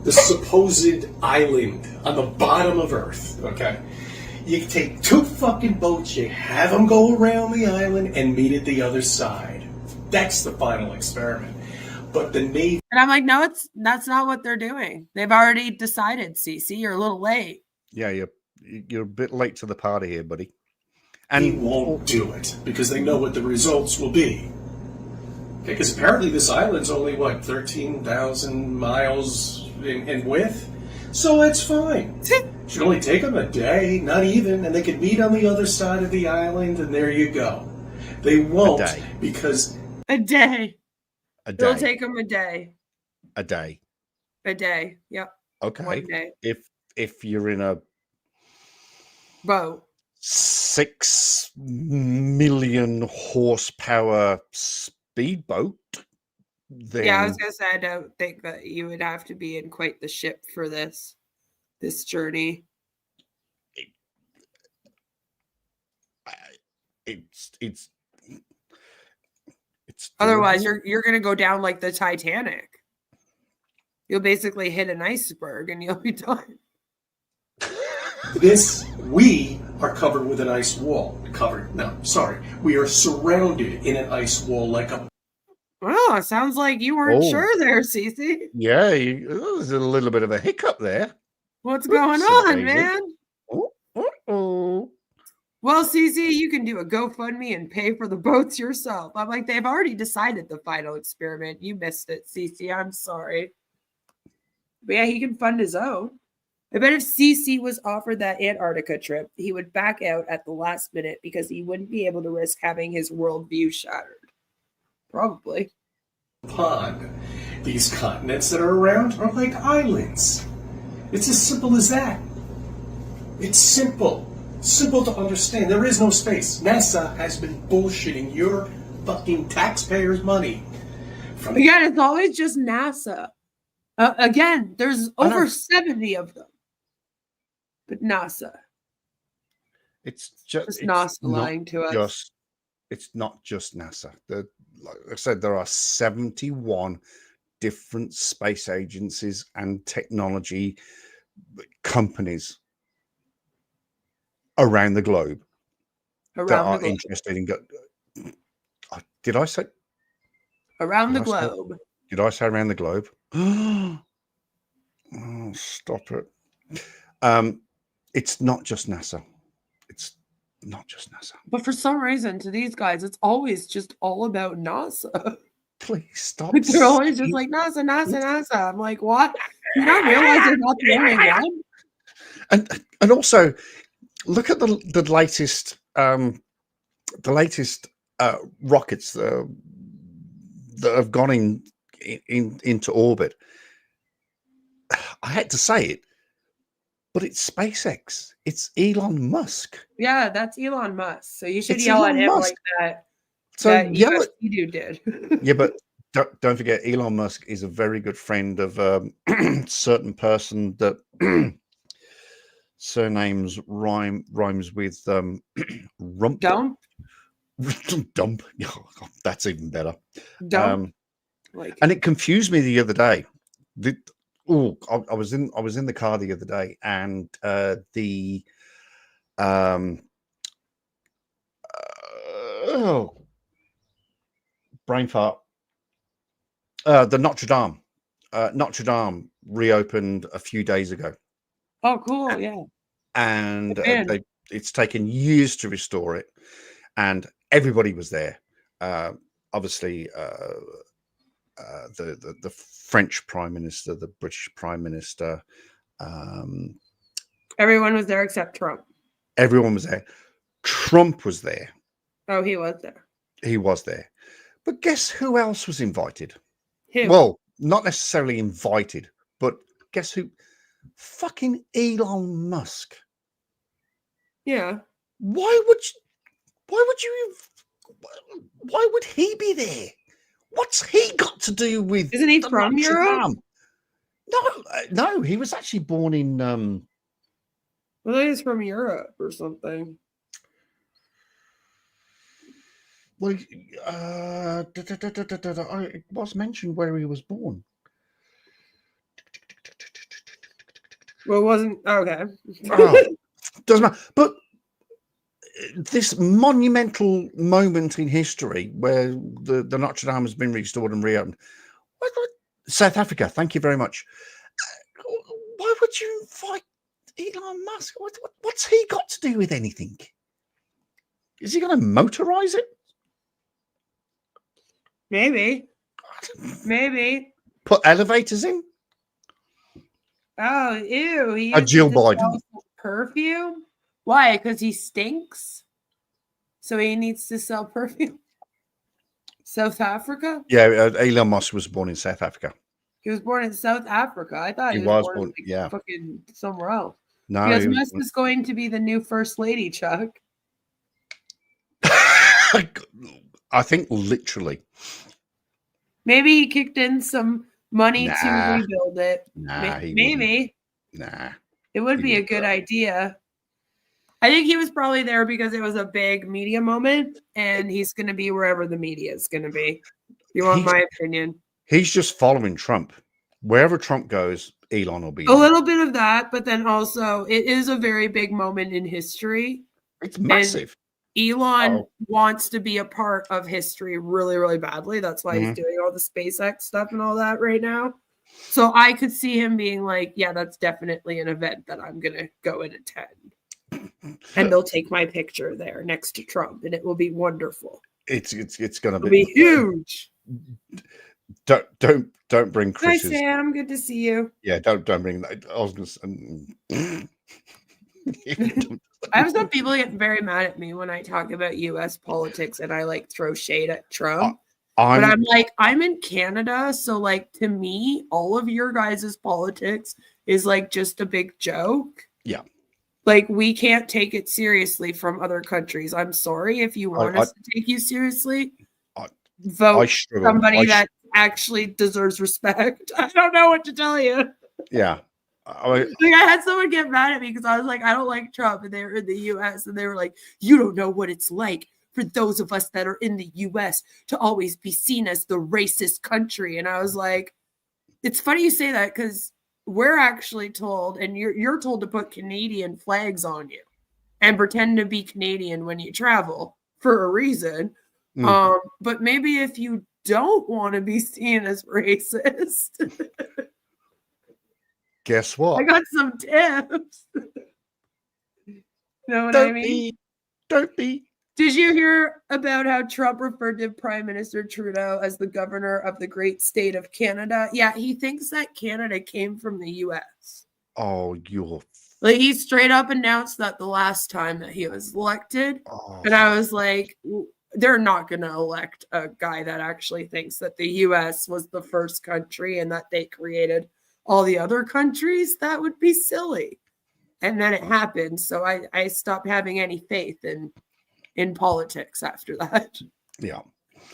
The supposed island on the bottom of Earth, okay? You take 2 fucking boats, you have them go around the island and meet at the other side. That's the final experiment. But the Navy... And I'm like, no, that's not what they're doing. They've already decided, Cece. You're a little late. Yeah, you're a bit late to the party here, buddy. He won't do it because they know what the results will be. Okay, because apparently this island's only, 13,000 miles in width? So it's fine. Should only take them a day, not even, and they could meet on the other side of the island, and there you go. They won't because... A day. A day. It'll take them a day. A day. A day. Yep. Okay. 1 day. If you're in a boat, 6 million horsepower speedboat, then yeah, I was gonna say I don't think that you would have to be in quite the ship for this journey. It's Otherwise, doable. you're gonna go down like the Titanic. You'll basically hit an iceberg and you'll be done. We are covered with an ice wall. We are surrounded in an ice wall like a... Well, it sounds like you weren't Oh. sure there, Cece. Yeah, there's a little bit of a hiccup there. What's going Oops, on, Daisy. man? Oh. Well, Cece, you can do a GoFundMe and pay for the boats yourself. I'm like, they've already decided the final experiment. You missed it, Cece. I'm sorry. But yeah, he can fund his own. I bet if CC was offered that Antarctica trip, he would back out at the last minute because he wouldn't be able to risk having his worldview shattered. Probably. pond. These continents that are around are like islands. It's as simple as that. It's simple. Simple to understand. There is no space. NASA has been bullshitting your fucking taxpayers' money. Again, it's always just NASA. Again, there's over 70 of them. But NASA. It's just NASA lying to us. It's not just NASA. Like I said, there are 71 different space agencies and technology companies around the globe that are interested in. Did I say around the globe? Did I say around the globe? Oh, stop it! It's not just NASA. It's not just NASA. But for some reason, to these guys, it's always just all about NASA. Please stop. They're always just like NASA, NASA, NASA. I'm like, what? You don't realize they're not the only one. And also, look at the latest rockets that have gone into orbit. I had to say it, but it's SpaceX. It's Elon Musk. Yeah, that's Elon Musk. So you should It's yell Elon at him Musk. like that. So that yell USC at- dude did. Yeah, but don't forget, Elon Musk is a very good friend of a certain person that surnames rhymes with rump. Dump. Dump. Oh, God, that's even better. Dump. And it confused me the other day. I was in the car the other day, and brain fart. The Notre Dame reopened a few days ago, Oh, cool. Yeah. and Man. it's taken years to restore it, and everybody was there. Obviously, the French Prime Minister, the British Prime Minister, Everyone was there except Trump. everyone was there. Trump was there. Oh, he was there. He was there. But guess who else was invited? Who? Well, not necessarily invited, but guess who? Fucking Elon Musk. Yeah. Why would he be there? What's he got to do with? Isn't he the from Notre Europe? Dame? No, he was actually born in. Well, I think he's from Europe or something. Well, it was mentioned where he was born. Well, it wasn't okay. Oh, doesn't matter. But this monumental moment in history where the Notre Dame has been restored and reopened. South Africa, thank you very much. Why would you invite Elon Musk? What's he got to do with anything? Is he going to motorize it? Maybe. Maybe. Put elevators in? Oh, ew. He A uses Jill to Biden. sell perfume? Why? Because he stinks? So he needs to sell perfume? South Africa? Yeah, Elon Musk was born in South Africa. He was born in South Africa. I thought He he was was born born- in yeah. fucking somewhere else. No, Because he was Musk born- is going to be the new first lady, Chuck. I think literally. Maybe he kicked in some money Nah. to rebuild it. Nah, he Maybe. Nah. It would He be a wouldn't good do that. idea. I think he was probably there because it was a big media moment, and he's going to be wherever the media is going to be. You want He's- my opinion? He's just following Trump. Wherever Trump goes, Elon will be A there. little bit of that, but then also it is a very big moment in history. It's massive. Elon Oh. wants to be a part of history really, really badly. That's why he's Mhm. doing all the SpaceX stuff and all that right now. So I could see him being like, yeah, that's definitely an event that I'm going to go and attend. And they'll take my picture there next to Trump, and it will be wonderful. It's going to It'll be huge. Don't bring Hi, Chris's. Sam. Good to see you. Yeah, don't bring that. I was going to. I have some people get very mad at me when I talk about US politics and I like throw shade at Trump. But I'm like, I'm in Canada. So, like, to me, all of your guys' politics is like just a big joke. Yeah. Like, we can't take it seriously from other countries. I'm sorry. If you want us to take you seriously, vote somebody that actually deserves respect. I don't know what to tell you. Yeah. Like, I had someone get mad at me because I was like, I don't like Trump, and they were in the U.S. and they were like, you don't know what it's like for those of us that are in the U.S. to always be seen as the racist country. And I was like, it's funny you say that because we're actually told, and you're told to put Canadian flags on you and pretend to be Canadian when you travel for a reason. But maybe if you don't want to be seen as racist. Guess what? I got some tips. You know what I mean? Don't be. Did you hear about how Trump referred to Prime Minister Trudeau as the governor of the great state of Canada? Yeah, he thinks that Canada came from the U.S. Oh, you're... Like, he straight up announced that the last time that he was elected. And I was like, they're not going to elect a guy that actually thinks that the U.S. was the first country and that they created all the other countries. That would be silly. And then it happened. So I stopped having any faith in politics after that. Yeah.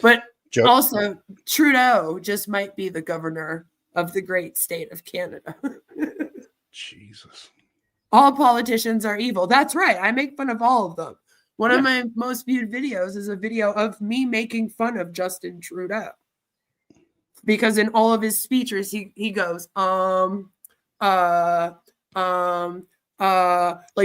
But also, Trudeau just might be the governor of the great state of Canada. Jesus. All politicians are evil. That's right. I make fun of all of them. One of my most viewed videos is a video of me making fun of Justin Trudeau. Because in all of his speeches, he goes, like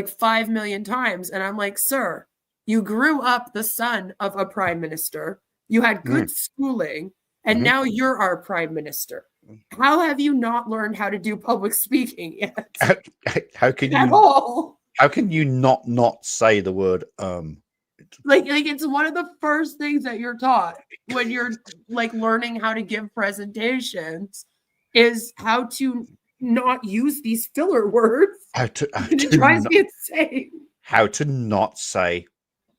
5 million times. And I'm like, sir, you grew up the son of a prime minister. You had good schooling. And now you're our prime minister. How have you not learned how to do public speaking yet? How can At you all? How can you not say the word Like it's one of the first things that you're taught when you're like learning how to give presentations is how to not use these filler words. It drives me insane. How to not say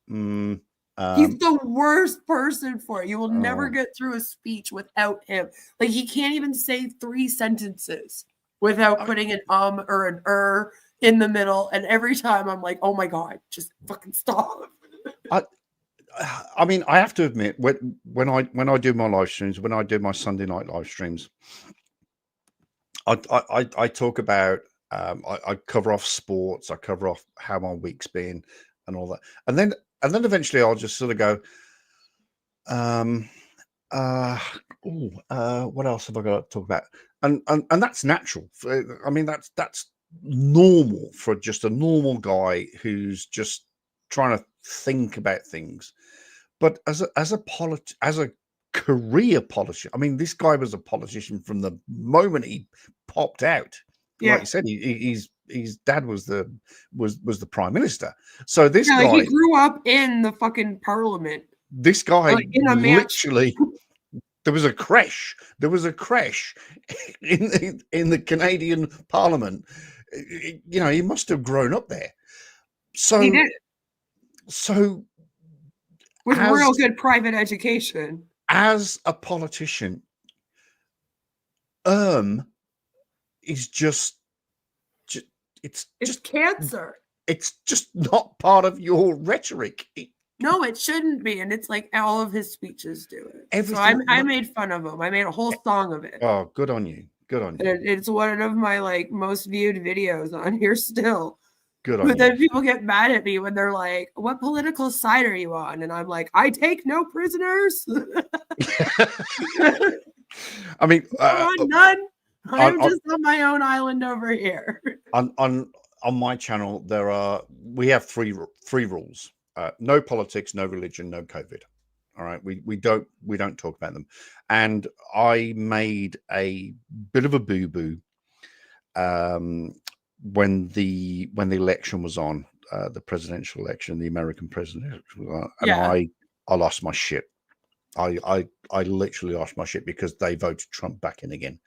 he's the worst person for it. You will never get through a speech without him. Like, he can't even say 3 sentences without putting an or an in the middle. And every time I'm like, oh my God, just fucking stop. I mean, I have to admit, when I do my live streams, when I do my Sunday night live streams, I talk about I cover off sports, I cover off how my week's been and all that, and then eventually I'll just sort of go, what else have I got to talk about? And that's natural. I mean, that's normal for just a normal guy who's just trying to think about things. But as a career politician, I mean, this guy was a politician from the moment he popped out. Yeah. Like you said, his dad was the prime minister. So this guy, he grew up in the fucking parliament. This guy in a literally. There was a creche. There was a creche in the Canadian Parliament. You know, he must have grown up there. So he did. So with real good private education. As a politician, is just it's just cancer. It's just not part of your rhetoric. No, it shouldn't be, and it's like all of his speeches do it. So I made fun of him. I made a whole song of it. Oh, good on you! Good on you! It's one of my like most viewed videos on here still. Good on but you. Then people get mad at me when they're like, "What political side are you on?" And I'm like, "I take no prisoners." I mean, none. I'm just on my own island over here. On my channel, we have three rules. No politics, no religion, no COVID. All right, we don't talk about them. And I made a bit of a boo-boo when the election was on, the presidential election, the American presidential, and I lost my shit. I literally lost my shit because they voted Trump back in again.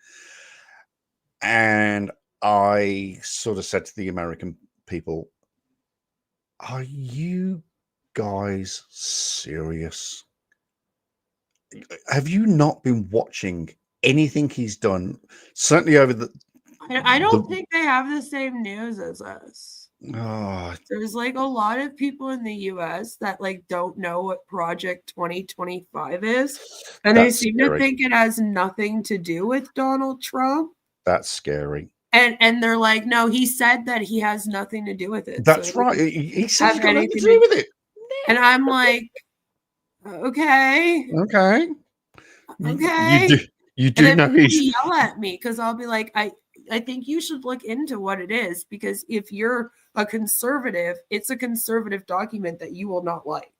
And I sort of said to the American people, are you guys serious? Have you not been watching anything he's done? Certainly over the... I don't think they have the same news as us. Oh, There's like a lot of people in the US that like don't know what Project 2025 is. And they That's seem scary. to think it has nothing to do with Donald Trump. That's scary. And they're like, no, he said that he has nothing to do with it. That's so right. it He said have he's got nothing to anything do with it. And I'm like, okay. Okay. Okay. You And do then know people he's. yell at me because I'll be like, I think you should look into what it is, because if you're a conservative, it's a conservative document that you will not like.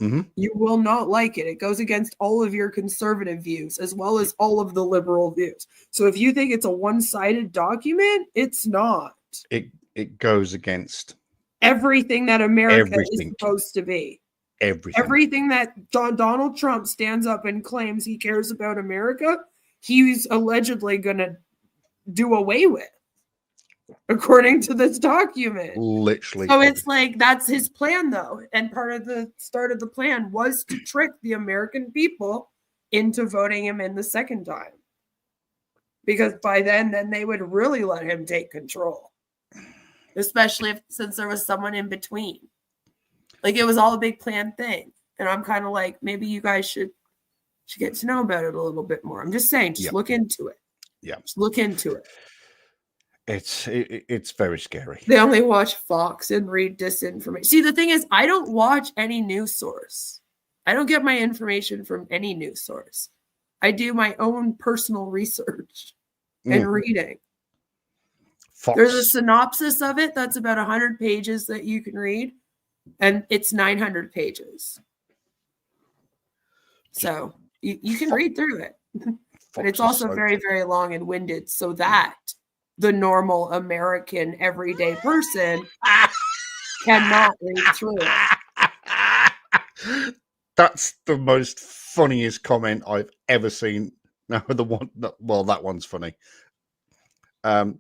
Mhm. You will not like it. It goes against all of your conservative views as well as all of the liberal views. So if you think it's a one-sided document, it's not. It goes against Everything that America is everything. supposed to be. Everything. Everything that Donald Trump stands up and claims he cares about America, he's allegedly going to do away with, according to this document. Literally. So it's like that's his plan, though. And part of the start of the plan was to trick the American people into voting him in the second time. Because by then they would really let him take control. Especially since there was someone in between. Like it was all a big planned thing. And I'm kind of like, maybe you guys should get to know about it a little bit more. I'm just saying, just look into it. Yeah. Just look into it. It's very scary. They only watch Fox and read disinformation. See, the thing is, I don't watch any news source. I don't get my information from any news source. I do my own personal research and reading. Fox. There's a synopsis of it that's about 100 pages that you can read, and it's 900 pages. So you can read through it. But it's also very, very long and winded, so that the normal American everyday person cannot read through it. That's the most funniest comment I've ever seen. No, that one's funny.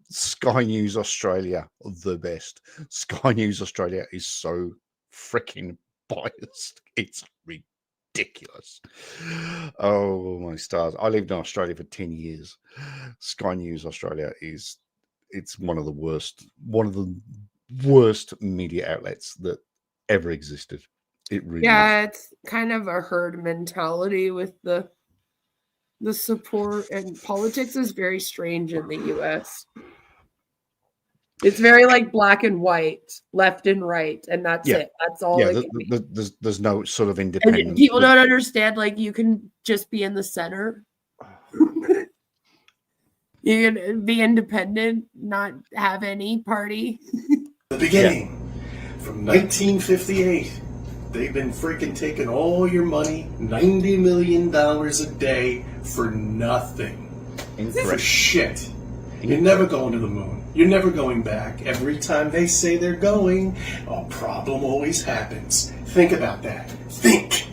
Sky News Australia, the best. Sky News Australia is so freaking biased. It's ridiculous. Oh my stars. I lived in Australia for 10 years. Sky News Australia it's one of the worst media outlets that ever existed. It really is. It's kind of a herd mentality with the support, and politics is very strange in the US. It's very like black and white, left and right, and that's it. That's all. Yeah, there's no sort of independence. And people don't understand, like, you can just be in the center. You can be independent, not have any party. The beginning, from 1958, they've been freaking taking all your money, $90 million a day for nothing. For shit. You're never going to the moon. You're never going back. Every time they say they're going, a problem always happens. Think about that. Think.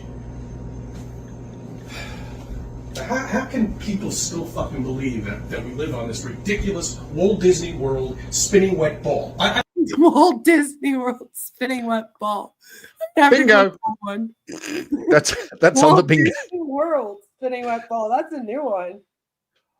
How can people still fucking believe that we live on this ridiculous Walt Disney World spinning wet ball? Walt Disney World spinning wet ball. Bingo. One. That's on the bingo. Disney World spinning wet ball. That's a new one.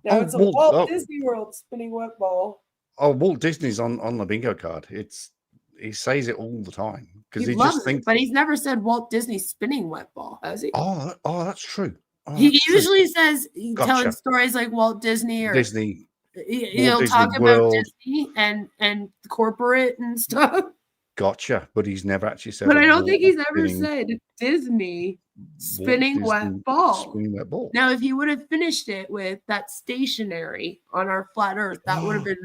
No, it's a Walt, Walt Disney World spinning wet ball. Oh, Walt Disney's on the bingo card. He says it all the time because He he loves just thinks. it, but he's never said Walt Disney spinning wet ball, has he? Oh, that's true. Oh, He that's true. usually says Gotcha. telling stories like Walt Disney or Disney. He'll Disney talk about World. Disney and corporate and stuff. Gotcha, but he's never actually said. But I a don't Walt think he's ever spinning- said Disney spinning Disney wet ball. spinning wet ball. Now, if he would have finished it with that stationary on our flat Earth, that would have been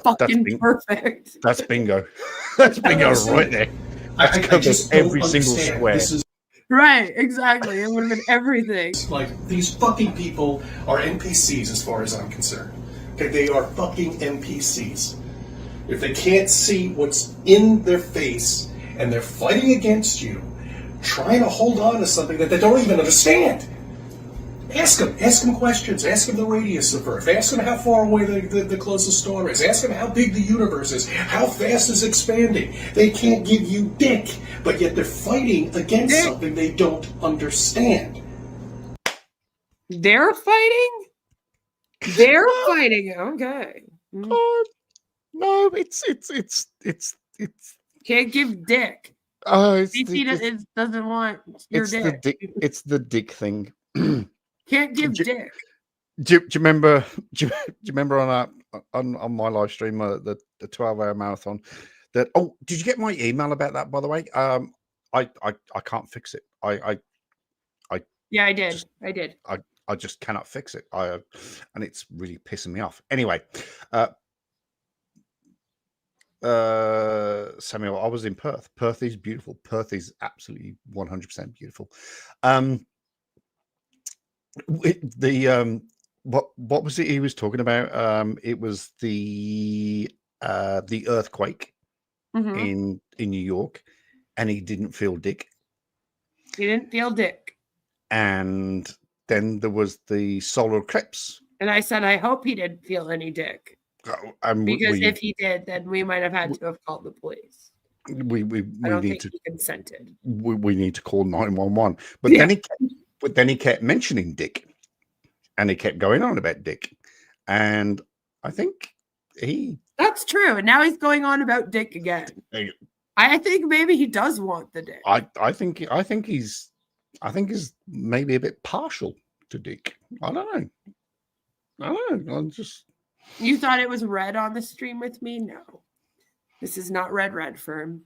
fucking perfect. That's bingo. That's bingo right there. That's covered just don't every single understand. square. This is Right, exactly. It would have been everything. like these fucking people are NPCs as far as I'm concerned. Okay, they are fucking NPCs. If they can't see what's in their face and they're fighting against you, trying to hold on to something that they don't even understand. Ask them questions. Ask them the radius of Earth. Ask them how far away the closest star is. Ask them how big the universe is. How fast is expanding. They can't give you dick, but yet they're fighting against something they don't understand. They're fighting? They're fighting. Okay. No, it's Can't give dick. Oh, it's DC doesn't want your dick. It's the dick thing. Can't give dick. Do you remember? Do you remember on my live stream the 12-hour marathon? That did you get my email about that? By the way, I can't fix it. Yeah, I did. I did. I just cannot fix it. And it's really pissing me off. Anyway, Samuel, I was in Perth. Perth is beautiful. Perth is absolutely 100% beautiful. What was it he was talking about? It was the earthquake in New York, and he didn't feel dick. He didn't feel dick. And then there was the solar eclipse. And I said, I hope he didn't feel any dick. Because if he did, then we might have had to have called the police. We I don't need think he consented. We need to call 911. But then he kept mentioning dick, and he kept going on about dick, and I think that's true. And now he's going on about dick again. I think maybe he does want the dick. I think he's maybe a bit partial to dick. I don't know. I'm just. You thought it was red on the stream with me? No. This is not Red Firm.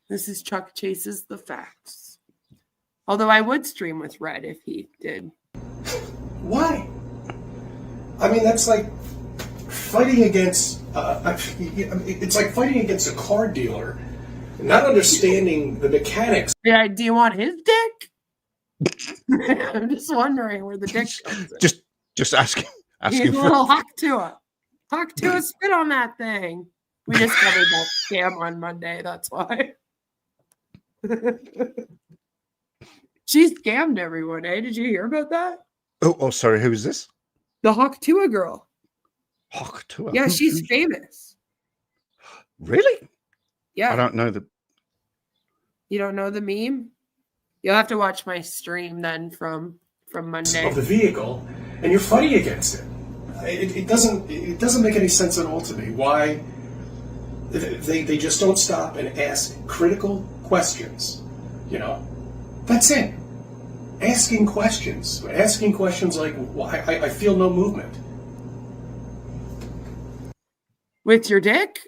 This is Chuck Chase's The Facts. Although I would stream with Red if he did. Why? I mean, that's like fighting against. It's like fighting against a car dealer, not understanding the mechanics. Yeah, do you want his dick? I'm just wondering where the dick comes in. Just asking. He's a little Haktua. Haktua spit on that thing. We discovered that scam on Monday. That's why. She scammed everyone, eh? Did you hear about that? Oh, sorry. Who is this? The Haktua girl. Haktua? Yeah, she's famous. Really? Yeah. I don't know the. You don't know the meme? You'll have to watch my stream then from Monday. Of the vehicle, and you're fighting against it. It doesn't make any sense at all to me. Why they just don't stop and ask critical questions. You know, that's it. Asking questions like, why I feel no movement. With your dick?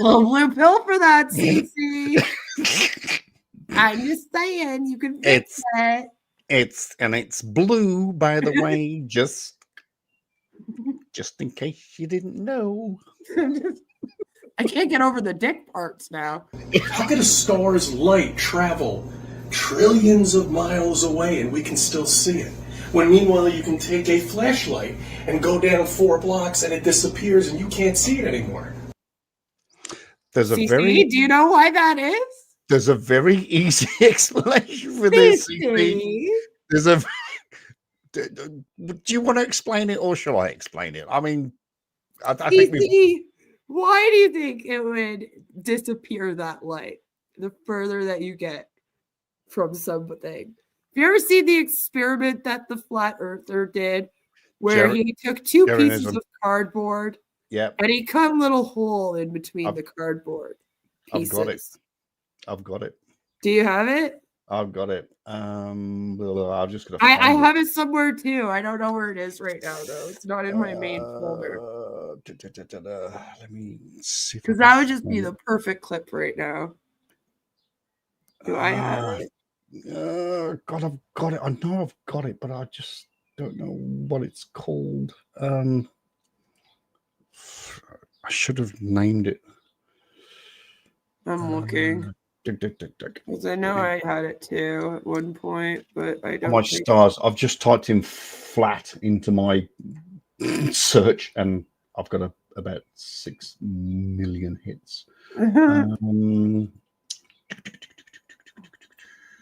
Little blue pill for that, Cece. I'm just saying, you can fix it. It's blue, by the way, just in case you didn't know. I can't get over the dick parts now. How could a star's light travel trillions of miles away and we can still see it? When meanwhile you can take a flashlight and go down 4 blocks and it disappears and you can't see it anymore. There's do you know why that is? There's a very easy explanation for this. There's a. Do you want to explain it, or shall I explain it? I mean, I think why do you think it would disappear that light the further that you get from something? Have you ever seen the experiment that the flat earther did, where he took 2 pieces of cardboard, and he cut a little hole in between the cardboard pieces? I've got it. Do you have it? I've got it. I've just got to. I have it somewhere too. I don't know where it is right now, though. It's not in my main folder. Let me see. Because that would just be the perfect clip right now. Do I have it? God, I've got it. I know I've got it, but I just don't know what it's called. I should have named it. I'm looking. Because I know I had it too at one point, but I don't. My stars! I've just typed in flat into my search, and I've got about 6 million hits.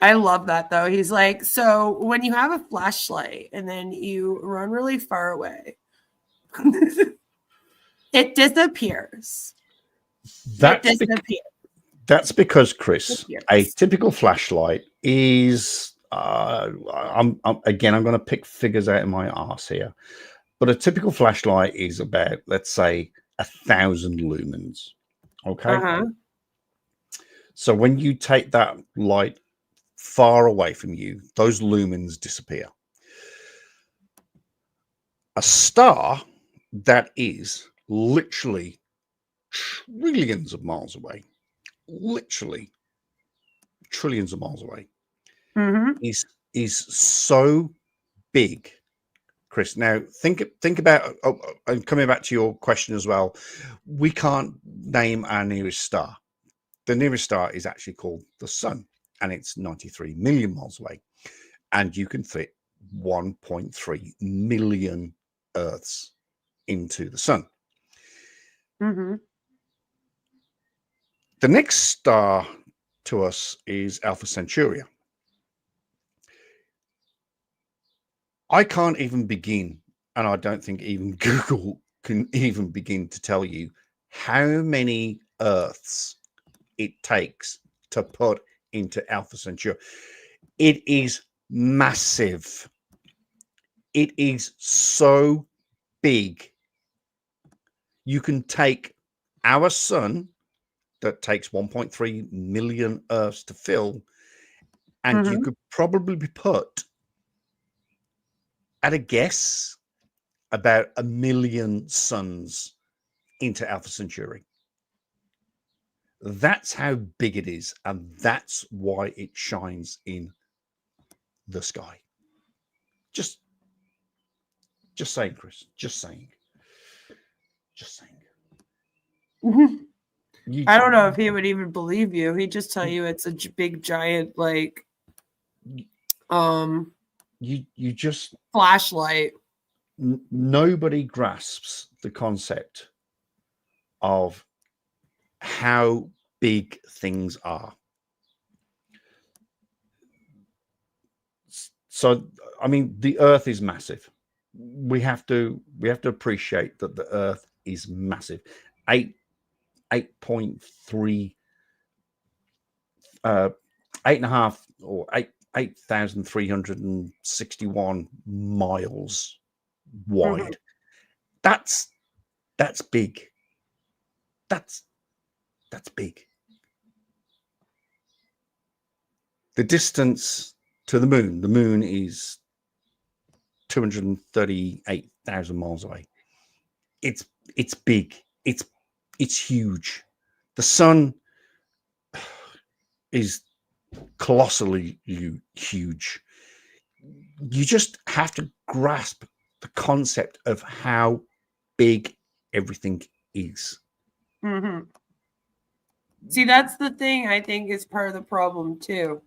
I love that though. He's like, so when you have a flashlight and then you run really far away, it disappears. That's because, Chris, a typical flashlight is. I'm going to pick figures out of my arse here, but a typical flashlight is about, let's say, 1,000 lumens. Okay. So when you take that light far away from you, those lumens disappear. A star that is literally trillions of miles away, literally trillions of miles away, is so big, Chris. Now think about, and coming back to your question as well, we can't name our nearest star. The nearest star is actually called the Sun, and it's 93 million miles away, and you can fit 1.3 million Earths into the Sun. The next star to us is Alpha Centauri. I can't even begin, and I don't think even Google can even begin to tell you how many Earths it takes to put into Alpha Centauri. It is massive. It is so big. You can take our Sun that takes 1.3 million Earths to fill, and you could probably be put, at a guess, about 1 million suns into Alpha Centauri. That's how big it is, and that's why it shines in the sky. Just saying, Chris. Just saying. I don't know if he would even believe you. He'd just tell you it's a big giant, like, you just flashlight. Nobody grasps the concept of how big things are. So, I mean, the Earth is massive. We have to appreciate that the Earth is massive. 8.3, 8.5 or 8,361 miles wide. That's big. That's big. The distance to the moon is 238,000 miles away. It's big. It's huge. The Sun is colossally huge. You just have to grasp the concept of how big everything is. See, that's the thing I think is part of the problem too.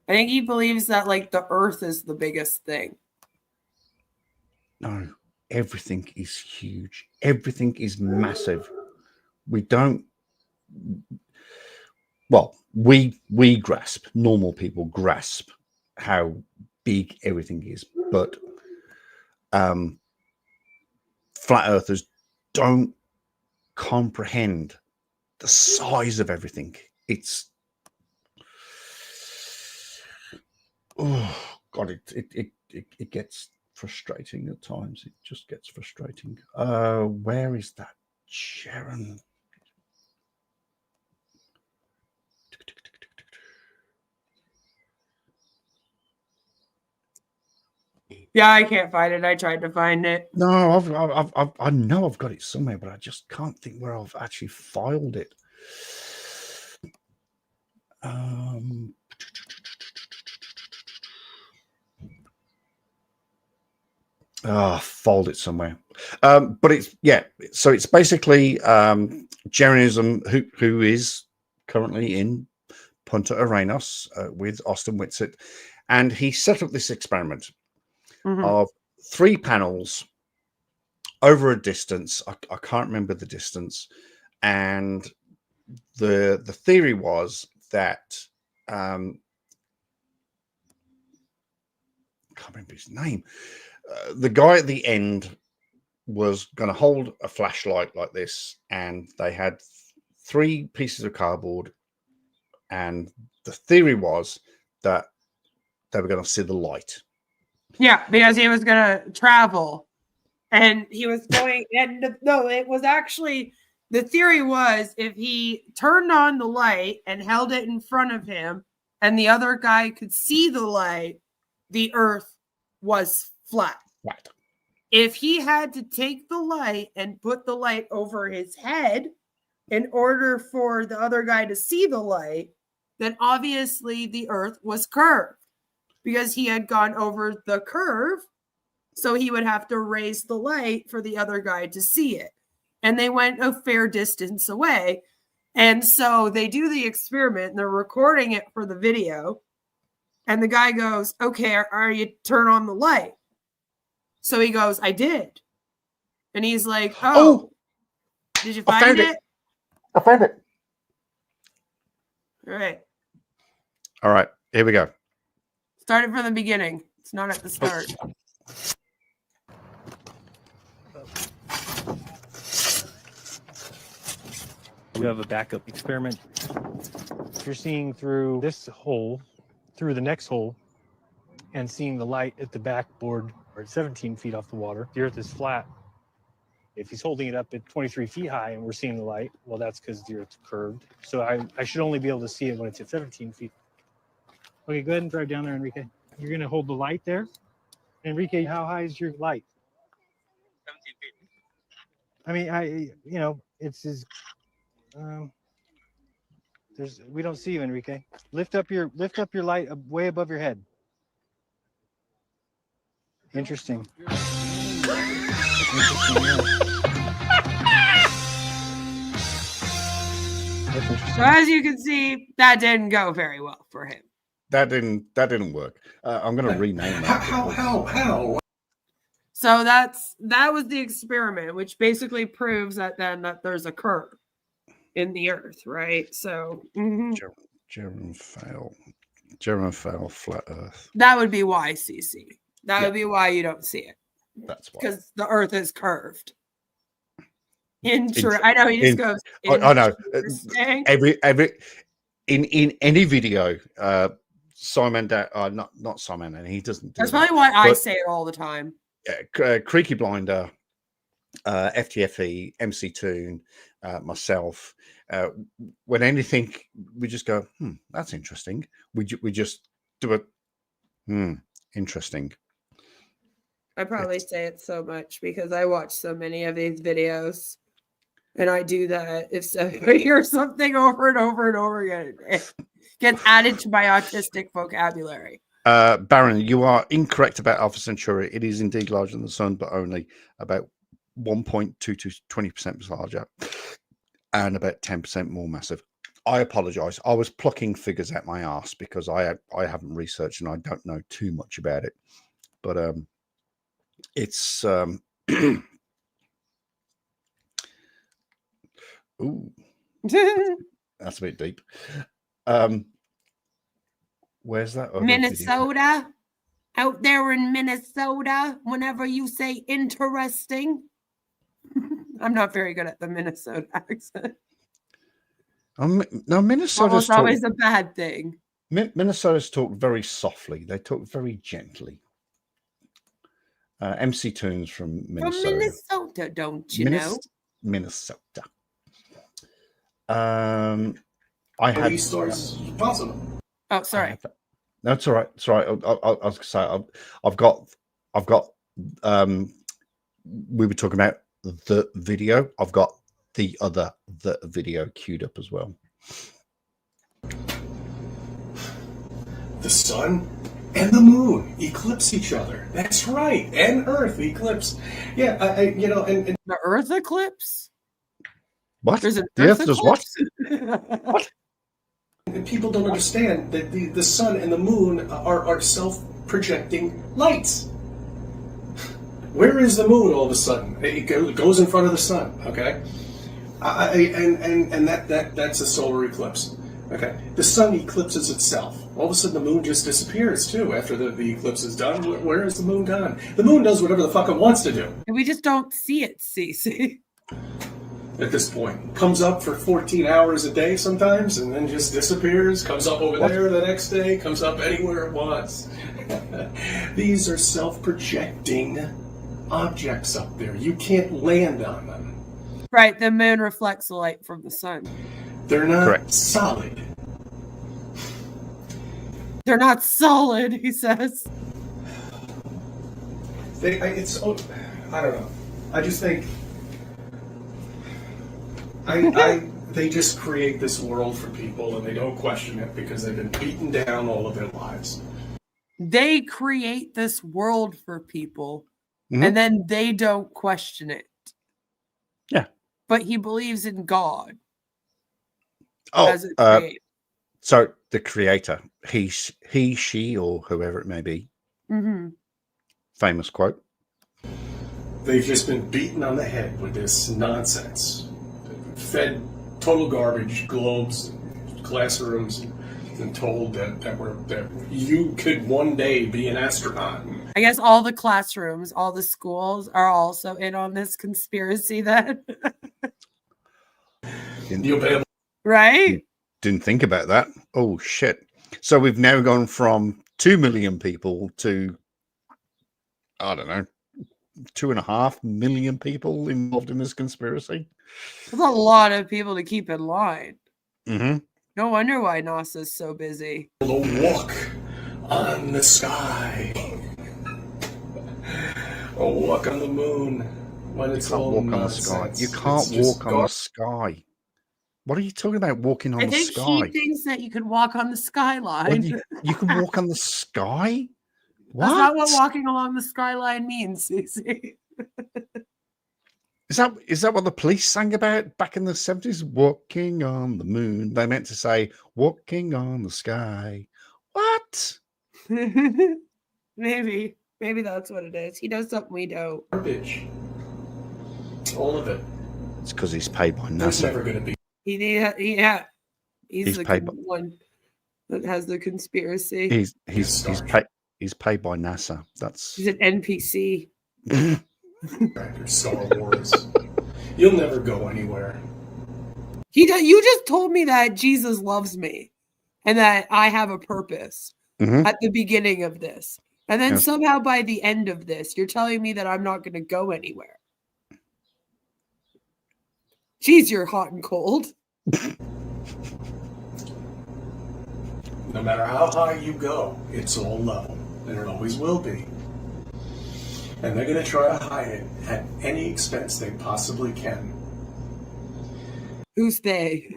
I think he believes that, like, the Earth is the biggest thing. No, everything is huge. Everything is massive. We don't. Well, we grasp. Normal people grasp how big everything is, but flat earthers don't comprehend the size of everything. It's God, it gets frustrating at times. It just gets frustrating. Where is that Sharon? Yeah, I can't find it. I tried to find it. No, I know I've got it somewhere, but I just can't think where I've actually filed it. Filed it somewhere. But it's so it's basically Jeranism, who is currently in Punta Arenas with Austin Whitsitt, and he set up this experiment of 3 panels over a distance. I can't remember the distance, and the theory was that I can't remember his name. The guy at the end was going to hold a flashlight like this, and they had 3 pieces of cardboard, and the theory was that they were going to see the light. Yeah, because he was going to travel, and he was going, and no, it was actually The theory was if he turned on the light and held it in front of him and the other guy could see the light, the earth was flat. Right. If he had to take the light and put the light over his head in order for the other guy to see the light, then obviously the earth was curved because he had gone over the curve. So he would have to raise the light for the other guy to see it. And they went a fair distance away. And so they do the experiment and they're recording it for the video. And the guy goes, okay, are you turn on the light? So he goes, I did. And he's like, oh. Did you find it? I found it. All right. All right, here we go. Start it from the beginning. It's not at the start. You have a backup experiment. If you're seeing through this hole, through the next hole, and seeing the light at the backboard or 17 feet off the water, the earth is flat. If he's holding it up at 23 feet high and we're seeing the light, well, that's because the earth's curved. So I should only be able to see it when it's at 17 feet. Okay, go ahead and drive down there, Enrique. You're going to hold the light there. Enrique, how high is your light? 17 feet. I mean, it's as... we don't see you, Enrique. Lift up your light way above your head. Interesting. So as you can see, that didn't go very well for him. That didn't work. I'm going to rename that. How? So that was the experiment, which basically proves that there's a curve in the earth, right? So Jerem fail, flat earth. That would be why, CC. That would be why you don't see it. That's why. Because the earth is curved. I know he just goes. I know. Every in any video, Simon, not Simon, and he doesn't. That's probably why I say it all the time. Creaky Blinder, FTFE, MC Toon, myself. When anything, we just go, that's interesting. We just do it. Interesting. I probably say it so much because I watch so many of these videos, and I do that. If I hear something over and over and over again, it gets added to my autistic vocabulary. Baron, you are incorrect about Alpha Centauri. It is indeed larger than the Sun, but only about 1.2 to 20% larger and about 10% more massive. I apologize. I was plucking figures out my ass because I haven't researched and I don't know too much about it. But it's ooh, that's a bit deep. Where's that? Minnesota, out there in Minnesota. Whenever you say interesting, I'm not very good at the Minnesota accent. No, Minnesota's always a bad thing. Minnesota's talk very softly. They talk very gently. MC Toons from Minnesota. From Minnesota, don't you know? Minnesota. I had these stores possible. Oh, sorry. No, it's all right. It's all right. I was going to say I've got. We were talking about the video. I've got the video queued up as well. The sun and the moon eclipse each other. That's right. And Earth eclipse. Yeah, and the Earth eclipse. What? There's an the Earth does what? What? And people don't understand that the sun and the moon are self-projecting lights. Where is the moon all of a sudden? It goes in front of the sun, okay? And that's a solar eclipse. Okay. The sun eclipses itself. All of a sudden the moon just disappears too after the eclipse is done. Where is the moon gone? The moon does whatever the fuck it wants to do. And we just don't see it, Cece. At this point. Comes up for 14 hours a day sometimes and then just disappears. Comes up over there the next day. Comes up anywhere it wants. These are self-projecting objects up there. You can't land on them. Right, the moon reflects the light from the sun. They're not Correct. solid. They're not solid, he says. I don't know. I just think they just create this world for people and they don't question it because they've been beaten down all of their lives. They create this world for people Mhm. and then they don't question it. Yeah. But he believes in God. Oh, as a creator. so the creator, he, she, or whoever it may be. Mm-hmm. Famous quote. They've just been beaten on the head with this nonsense. Fed total garbage, globes, classrooms, and told that you could one day be an astronaut. I guess all the classrooms, all the schools are also in on this conspiracy then. You'll be able right? Didn't think about that. Oh, shit. So we've now gone from 2 million people to, I don't know, 2.5 million people involved in this conspiracy. There's a lot of people to keep in line. Mm-hmm. No wonder why NASA's so busy. to walk on the sky. Or walk on the moon when it's You can't all walk on the nonsense. sky. You It's can't just walk on the sky. What are you talking about? Walking on I the think sky? he thinks that you could walk on the skyline. Well, you can walk on the sky. What? That's not what walking along the skyline means, Cece. Is that what the police sang about back in the 70s? Walking on the moon. They meant to say walking on the sky. What? Maybe that's what it is. He does something we don't. Garbage. All of it. It's because he's paid by There's NASA. never going to be. Yeah. He's the paid by- one that has the conspiracy. He's paid by NASA. That's He's an NPC. Star Wars. You'll never go anywhere. You just told me that Jesus loves me and that I have a purpose Mhm. at the beginning of this. And then Yes. somehow by the end of this, you're telling me that I'm not going to go anywhere. Geez, you're hot and cold. No matter how high you go, it's all level. And it always will be. And they're going to try to hide it at any expense they possibly can. Who's they?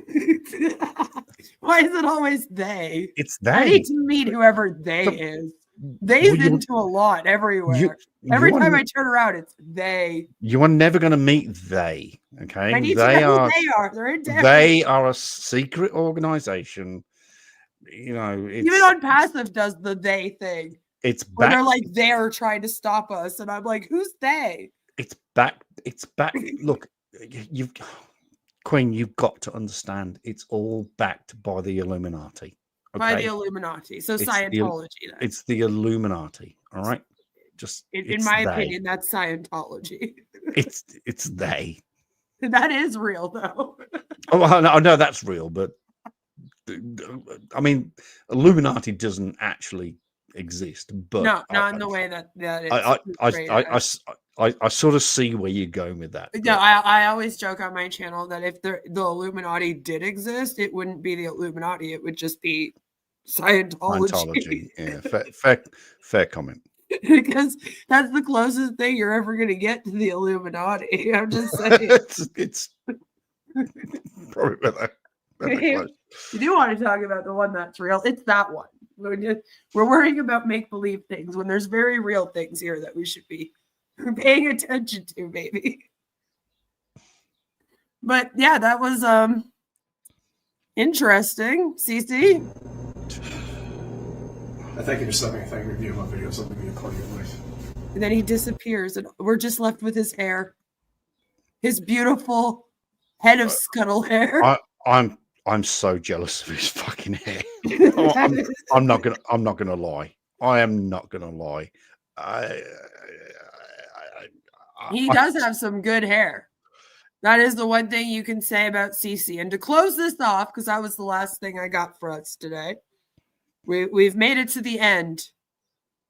Why is it always they? It's I they. need to meet whoever they is. They's Well, you- into a lot everywhere. you Every are time n- I turn around, it's they. You are never going to meet they. Okay, I need they to know are. who they are. They're in town. They are a secret organization. You know, it's Even on passive does the they thing. it's Where they're back. like they're trying to stop us, and I'm like, who's they? It's back. It's back. Look, you've Queen. You've got to understand. It's all backed by the Illuminati. By okay? the Illuminati. So It's the- Scientology. Then. It's the Illuminati. All right. Just In it's my they. opinion, that's Scientology. it's they. That is real, though. Oh, I know that's real, but I mean, Illuminati doesn't actually exist. But No, not in the way that it's I portrayed as. I sort of see where you're going with that. No, I always joke on my channel that if the Illuminati did exist, it wouldn't be the Illuminati. It would just be Scientology. Scientology. Yeah, fair comment. Because that's the closest thing you're ever going to get to the Illuminati. I'm just saying. it's probably better. You do want to talk about the one that's real. It's that one. We're worrying about make-believe things when there's very real things here that we should be paying attention to, baby. But yeah, that was interesting. CC? I thank you for something. I thank you for reviewing my videos. Let me be a part of your life. And then he disappears, and we're just left with his hair. His beautiful head of scuttle hair. I'm so jealous of his fucking hair. I'm not gonna lie. I am not gonna lie. He does have some good hair. That is the one thing you can say about Cece. And to close this off, because that was the last thing I got for us today. We've made it to the end.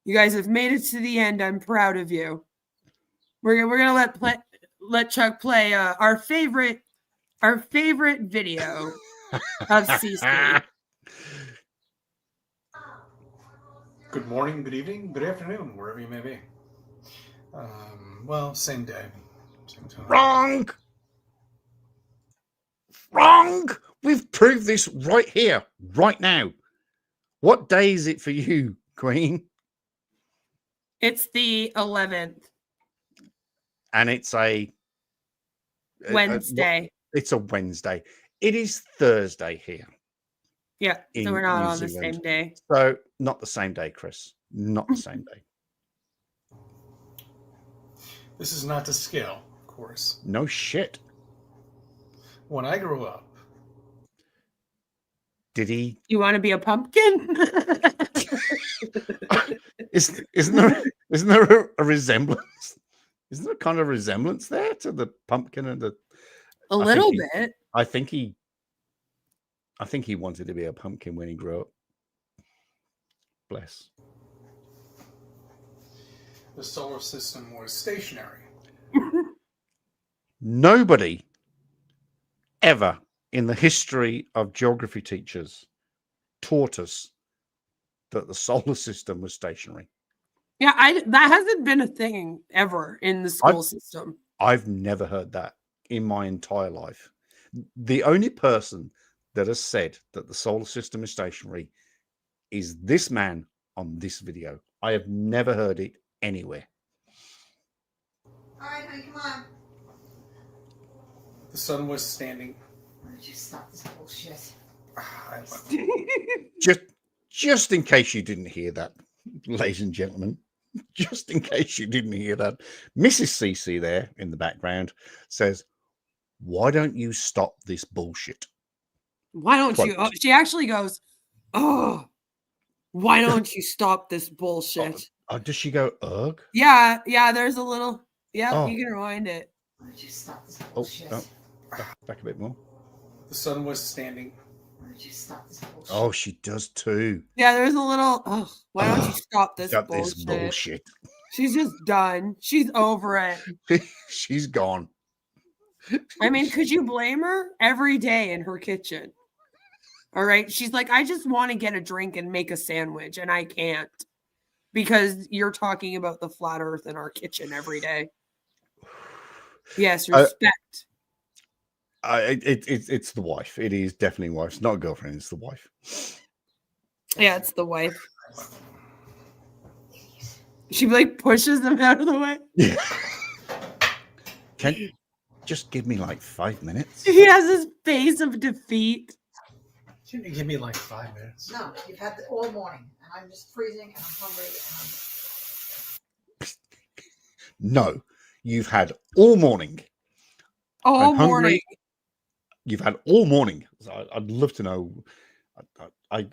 You guys have made it to the end. I'm proud of you. We're gonna let Chuck play our favorite video of CC. Good morning, good evening, good afternoon, wherever you may be. Well, same day, same time. Wrong. Wrong. We've proved this right here, right now. What day is it for you, Queen? It's the 11th. And it's a Wednesday. It's a Wednesday. It is Thursday here. Yeah, so in we're not New on the Zealand. same day. So not the same day, Chris. Not the same day. This is not to scale, of course. No shit. When I grew up, did he? You want to be a pumpkin? Isn't there a resemblance? Isn't there a kind of resemblance there to the pumpkin and the? A little bit. I think he wanted to be a pumpkin when he grew up. Bless. the solar system was stationary. Nobody ever in the history of geography teachers taught us that the solar system was stationary. Yeah, that hasn't been a thing ever in the school system. I've never heard that in my entire life. The only person that has said that the solar system is stationary is this man on this video. I have never heard it anywhere. All right, honey, come on. The sun was standing. Why don't you stop this bullshit? Just in case you didn't hear that, ladies and gentlemen, just in case you didn't hear that, Mrs. CC there in the background says, "Why don't you stop this bullshit?" Why don't Quote. you? Oh, she actually goes, "Oh, why don't you stop this bullshit?" Does she go, ugh? Yeah, there's a little. Yeah, Oh. you can rewind it. Why don't you stop this Oh, bullshit? back a bit more. The sun was standing. Why don't you stop this bullshit? Oh, she does too. Yeah, there's a little. Oh, why don't you stop this Stop bullshit? this bullshit. She's just done. She's over it. She's gone. I mean, could you blame her? Every day in her kitchen. All right. She's like, I just want to get a drink and make a sandwich, and I can't because you're talking about the flat earth in our kitchen every day. Yes, respect. It's the wife. It is definitely wife. It's not a girlfriend. It's the wife. Yeah, it's the wife. She like pushes them out of the way. Yeah. Can you just give me like 5 minutes? He has this face of defeat. Can you give me like 5 minutes? No, you've had all morning, and I'm just freezing, and I'm hungry, and No, you've had all morning. All I'm hungry. morning. You've had all morning. So I'd love to know. I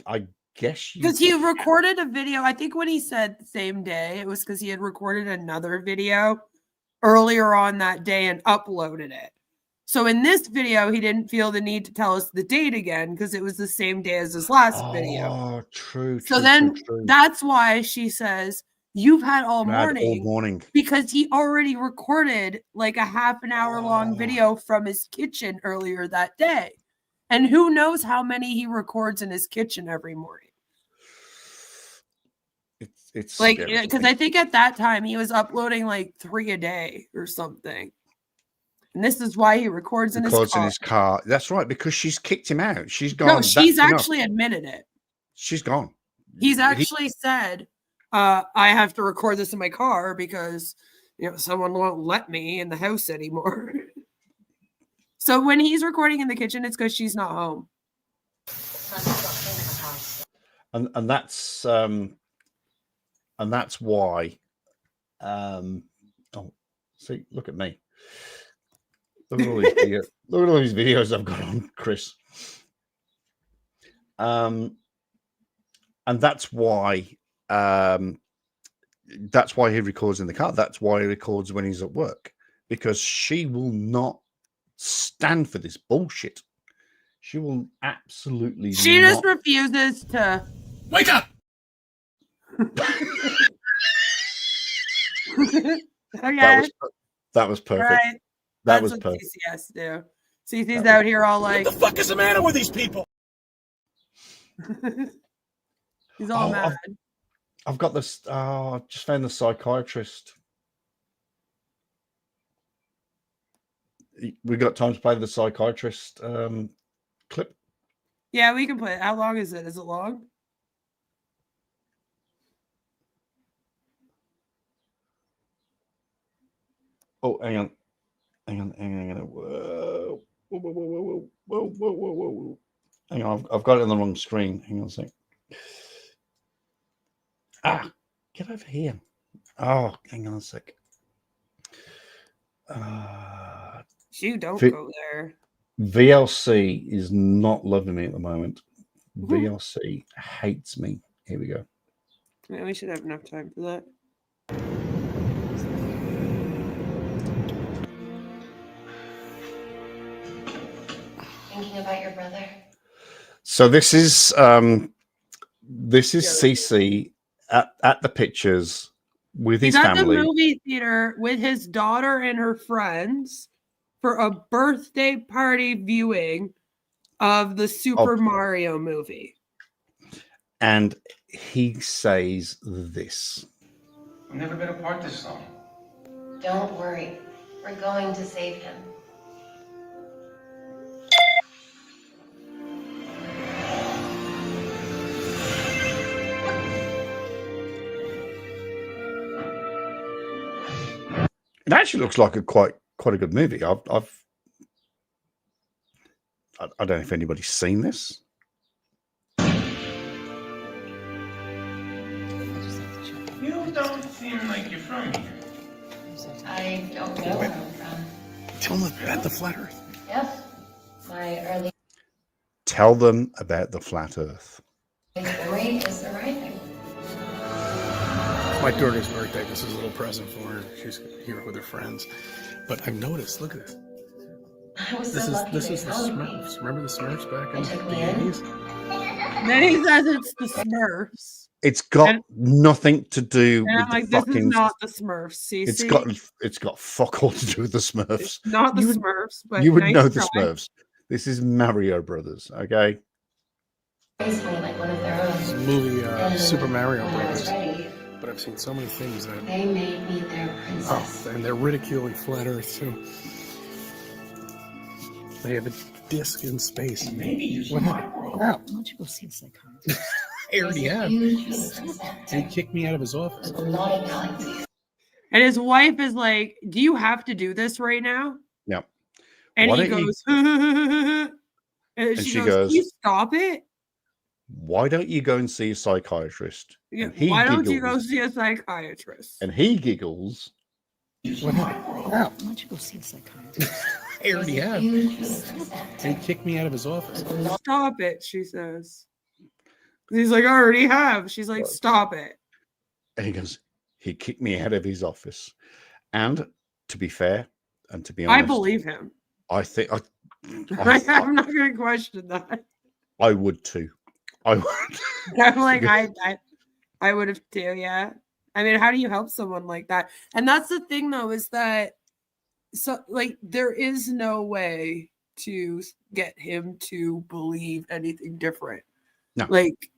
guess Because he recorded a video. I think when he said the same day, it was because he had recorded another video earlier on that day and uploaded it. So in this video, he didn't feel the need to tell us the date again because it was the same day as his last video. Oh, true. So then that's why she says, you've had all morning. All morning. Because he already recorded like a half an hour long video from his kitchen earlier that day. And who knows how many he records in his kitchen every morning. It's Like, scary. because I think at that time he was uploading like 3 a day or something. And this is why he records in his car. That's right, because she's kicked him out. She's gone. No, she's That's enough. actually admitted it. She's gone. He's actually said, I have to record this in my car because someone won't let me in the house anymore. So when he's recording in the kitchen, it's because she's not home. And that's why. See, look at me. Look at all these videos. Look at all these videos I've got on, Chris. And that's why he records in the car. That's why he records when he's at work, because she will not stand for this bullshit. She will absolutely. She just refuses to wake up. Okay. That was perfect. Right. That That's was what perfect. CC has to do. CC's out here all like, What the fuck is the matter with these people? he's all mad. I've got this. I just found the psychiatrist. We got time to play the psychiatrist clip. Yeah, we can play it. How long is it? Is it long? Oh, hang on. Whoa. Whoa. Hang on, I've got it on the wrong screen. Hang on a sec. Get over here. Oh, hang on a sec. You don't go there. VLC is not loving me at the moment. VLC hates me. Here we go. Yeah, we should have enough time for that. Thinking about your brother? So this is CC at the pictures with his He's at family. the movie theater with his daughter and her friends for a birthday party viewing of the Super Mario movie. And he says this. I've never been apart this long. Don't worry. We're going to save him. It actually looks like a quite a good movie. I don't know if anybody's seen this. You don't seem like you're from here. I don't know where I'm from. Tell them about the flat Earth. Yes. My early Tell them about the flat Earth. story is arriving. My daughter's birthday. This is a little present for her. She's here with her friends. But I've noticed, look at this. I was This so is lucky this they is the found me. Smurfs. Remember the Smurfs back in They took the me in. 80s? Then he says it's the Smurfs. It's got nothing to do And with I'm like, the this is fucking. not the Smurfs, CC. It's got fuck all to do with the Smurfs. Not the Smurfs, but You would nice know the try. Smurfs. This is Mario Brothers, okay? Raised me like one of their own. This movie, And Super Mario when I was Brothers. ready, But I've seen so many things that. they made me their princess. Oh, and they're ridiculing flat Earth too. They have a disc in space. Maybe you should. Wow. Why don't you go see a psychiatrist? I already have. Huge And he kicked me out of his office. naughty galaxy. And his wife is like, do you have to do this right now? Yep. And Why he don't you- goes, and she she goes, goes, can you stop it? Why don't you go and see a psychiatrist? Yeah, And he why don't you giggles. go see a psychiatrist? And he giggles. Wow. Why don't you go see a psychiatrist? I already have. And he kicked me out of his office. Stop it, she says. He's like, I already have. She's like, stop it. And he goes, he kicked me out of his office. And to be fair, and to be I honest, believe him. I think I'm not going to question that. I would too. I would. I'm like, I would have too, yeah. I mean, how do you help someone like that? And that's the thing, though, is that there is no way to get him to believe anything different. No. Like,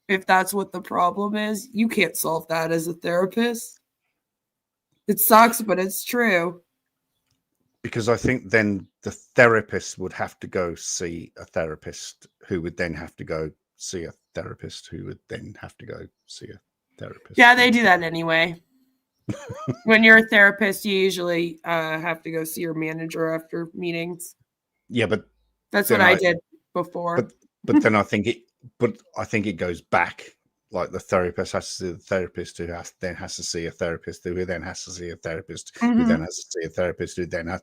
if that's what the problem is, you can't solve that as a therapist. It sucks, but it's true. Because I think then the therapist would have to go see a therapist who would then have to go see a therapist who would then have to go see a therapist. Yeah, they do that anyway. When you're a therapist, you usually have to go see your manager after meetings. Yeah, but That's then what I did before. But then I think it goes back. Like the therapist has to see the therapist who then has to see a therapist who then has to see a therapist who Mhm. then has to see a therapist who then has.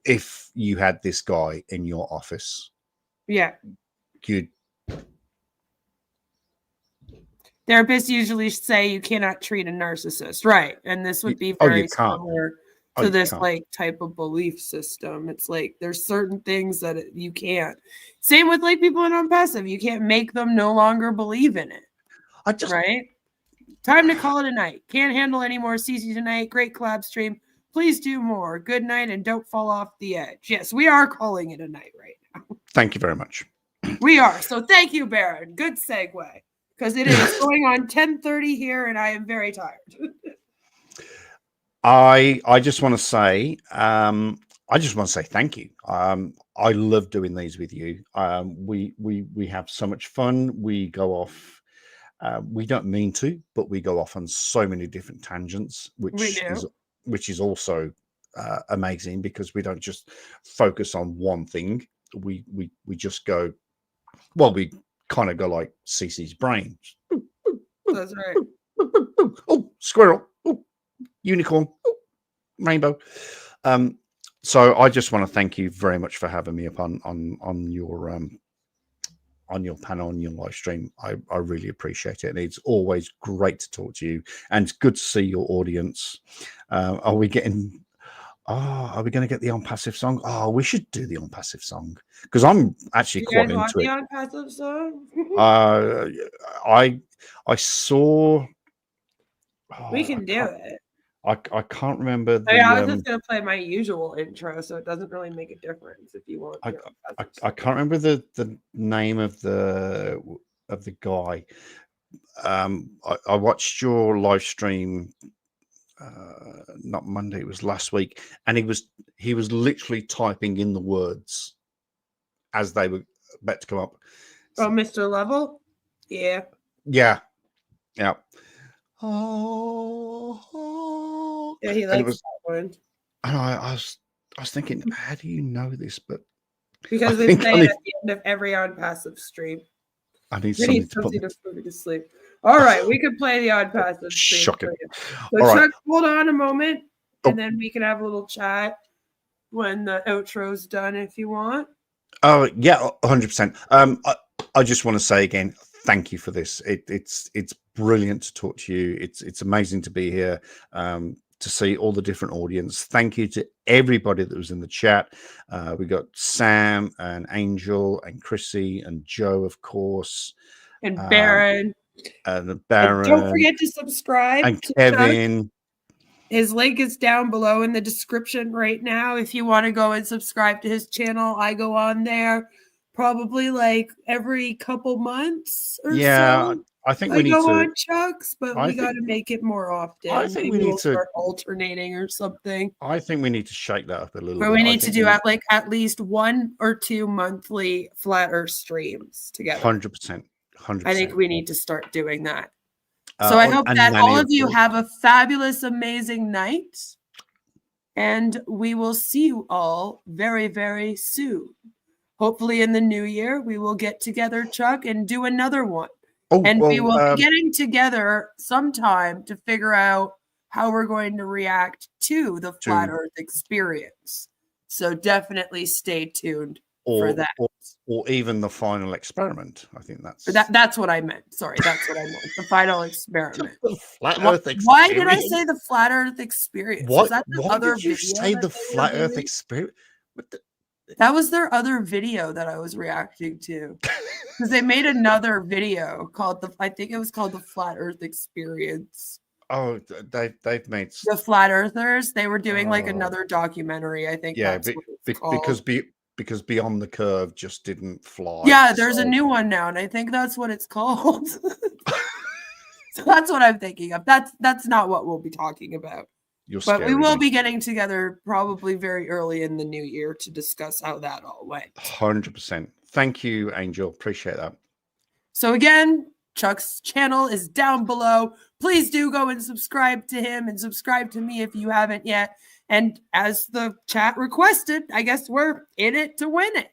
If you had this guy in your office, Yeah. you'd Therapists usually say you cannot treat a narcissist, right? And this would be oh, very you can't. similar Oh, to you this can't. like type of belief system. It's like there's certain things that you can't. Same with like people in unpassive. You can't make them no longer believe in it. Right? Time to call it a night. Can't handle any more CC tonight. Great collab stream. Please do more. Good night and don't fall off the edge. Yes, we are calling it a night right now. Thank you very much. We are. So thank you, Baron. Good segue. Because it is going on 10:30 here and I am very tired. I just want to say thank you. I love doing these with you. We have so much fun. We go off. We don't mean to, but we go off on so many different tangents, which is also amazing because we don't just focus on one thing. We just go. Well, we kind of go like CeCe's brain. That's right. Oh, squirrel. Oh, unicorn. Oh, rainbow. So I just want to thank you very much for having me up on your panel, on your live stream. I really appreciate it. And it's always great to talk to you, and it's good to see your audience. Are we going to get the unpassive song? Oh, we should do the unpassive song because I'm actually quite into it. The unpassive song? I saw. We can do it. I can't remember. I was just going to play my usual intro, so it doesn't really make a difference if you want. I can't remember the name of the guy. I watched your live stream. Not Monday, it was last week, and he was literally typing in the words as they were about to come up. Oh, Mr. Level? Yeah. Oh, yeah, he likes that one. And I was thinking, how do you know this? But because we play it at the end of every unpassive stream. I need something to put me to sleep. All right, we could play the unpassive stream. Shocking. So Chuck, hold on a moment, and then we can have a little chat when the outro's done, if you want. Oh yeah, 100%. I just want to say again, thank you for this. It's brilliant to talk to you. It's amazing to be here, to see all the different audience. Thank you to everybody that was in the chat. We got Sam and Angel and Chrissy and Joe, of course, and Baron. And Baron. And don't forget to subscribe. And Kevin. Chuck. His link is down below in the description right now. If you want to go and subscribe to his channel, I go on there probably like every couple months or so. I think we need to on Chuck's, but we got to make it more often. I think Maybe we need to start alternating or something. I think we need to shake that up a little bit. But we need to do at least 1 or 2 monthly Flat Earth streams together. 100%. I think we need to start doing that. So I hope that all of you have a fabulous, amazing night. And we will see you all very, very soon. Hopefully in the new year, we will get together, Chuck, and do another one. We will be getting together sometime to figure out how we're going to react to the Flat Earth experience. So definitely stay tuned for that. Or even the final experiment. I think that's what I meant. Sorry, that's what I meant. The final experiment. The Flat Earth experience. Why did I say the Flat Earth experience? Why did you say the Flat Earth experience? That was their other video that I was reacting to. Because they made another video called I think it was called the Flat Earth Experience. Oh, they've made the Flat Earthers. They were doing like another documentary. I think. Yeah, that's what it's called. because Beyond the Curve just didn't fly. Yeah, there's a new one now, and I think that's what it's called. So that's what I'm thinking of. That's not what we'll be talking about. But we will be getting together probably very early in the new year to discuss how that all went. 100%. Thank you, Angel. Appreciate that. So again, Chuck's channel is down below. Please do go and subscribe to him and subscribe to me if you haven't yet. And as the chat requested, I guess we're in it to win it.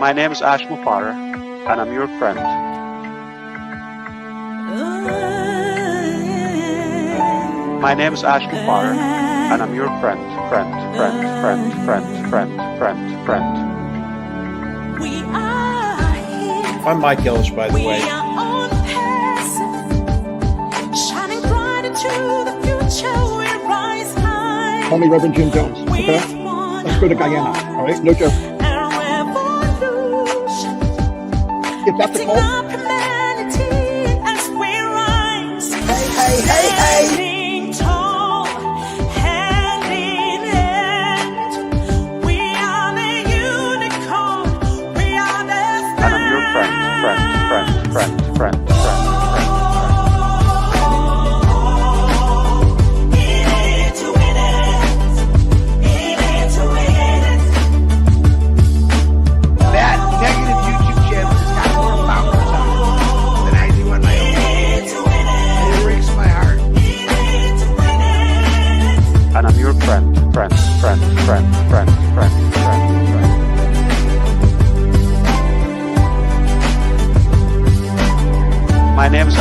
My name is Ash Mufara, and I'm your friend. My name is Ash Mufara, and I'm your friend. I'm Mike Ellis, by the way. Call me Reverend Jim Jones, okay? Let's go to Guyana, all right? No joke. If that's the call.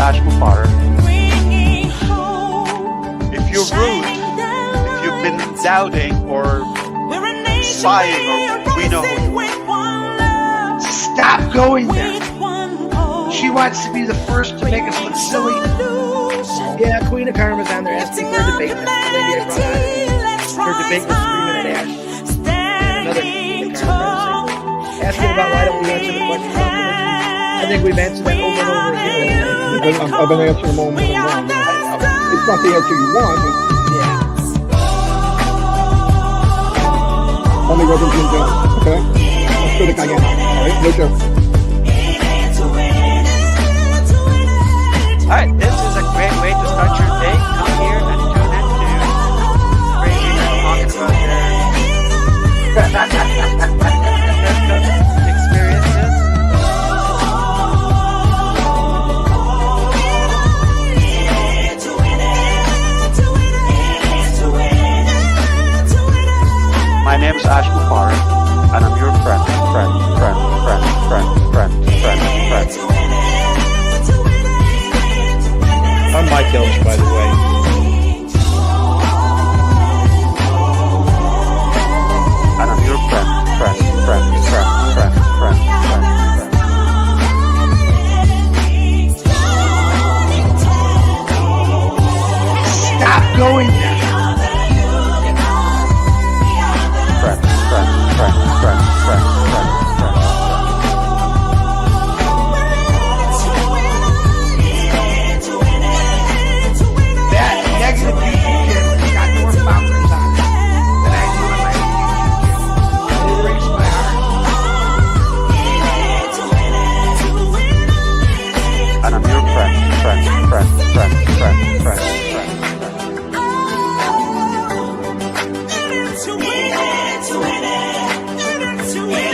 Ash Mufareh. If you're rude, if you've been doubting or spying, or we know who you are. Stop going there. She wants to be the first to make us look silly. Yeah, Queen of Karma's on there asking for a debate. That's the lady I brought out. Her debate was 3 Minute Ash. And another Queen of Karma asking about why don't we answer the question about religion. I think we've answered that over and over again. I've been answering them all morning long. It's not the answer you want, but only Reverend Jim Jones, okay? Let's go to Guyana, all right? No joke. Alright, this is a great way to start your day. Come here and tune into Crazy Man talking about their experiences. My name is Ash Mufareh, and I'm your friend. I'm Mike Ellis, by the way. And I'm your friend. Stop going there. That negative YouTube channel has got more followers on it than I do on my own YouTube channel. It breaks my heart. And I'm your friend.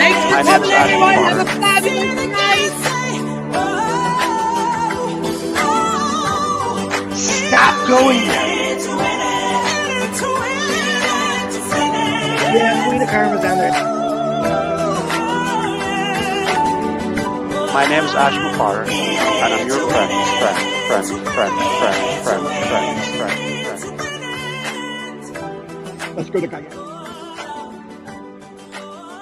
Thanks for coming, everyone. Have a fabulous night. Stop going there. Yeah, Queen of Karma's on there. My name is Ash Mufareh, and I'm your friend. Let's go to Guyana.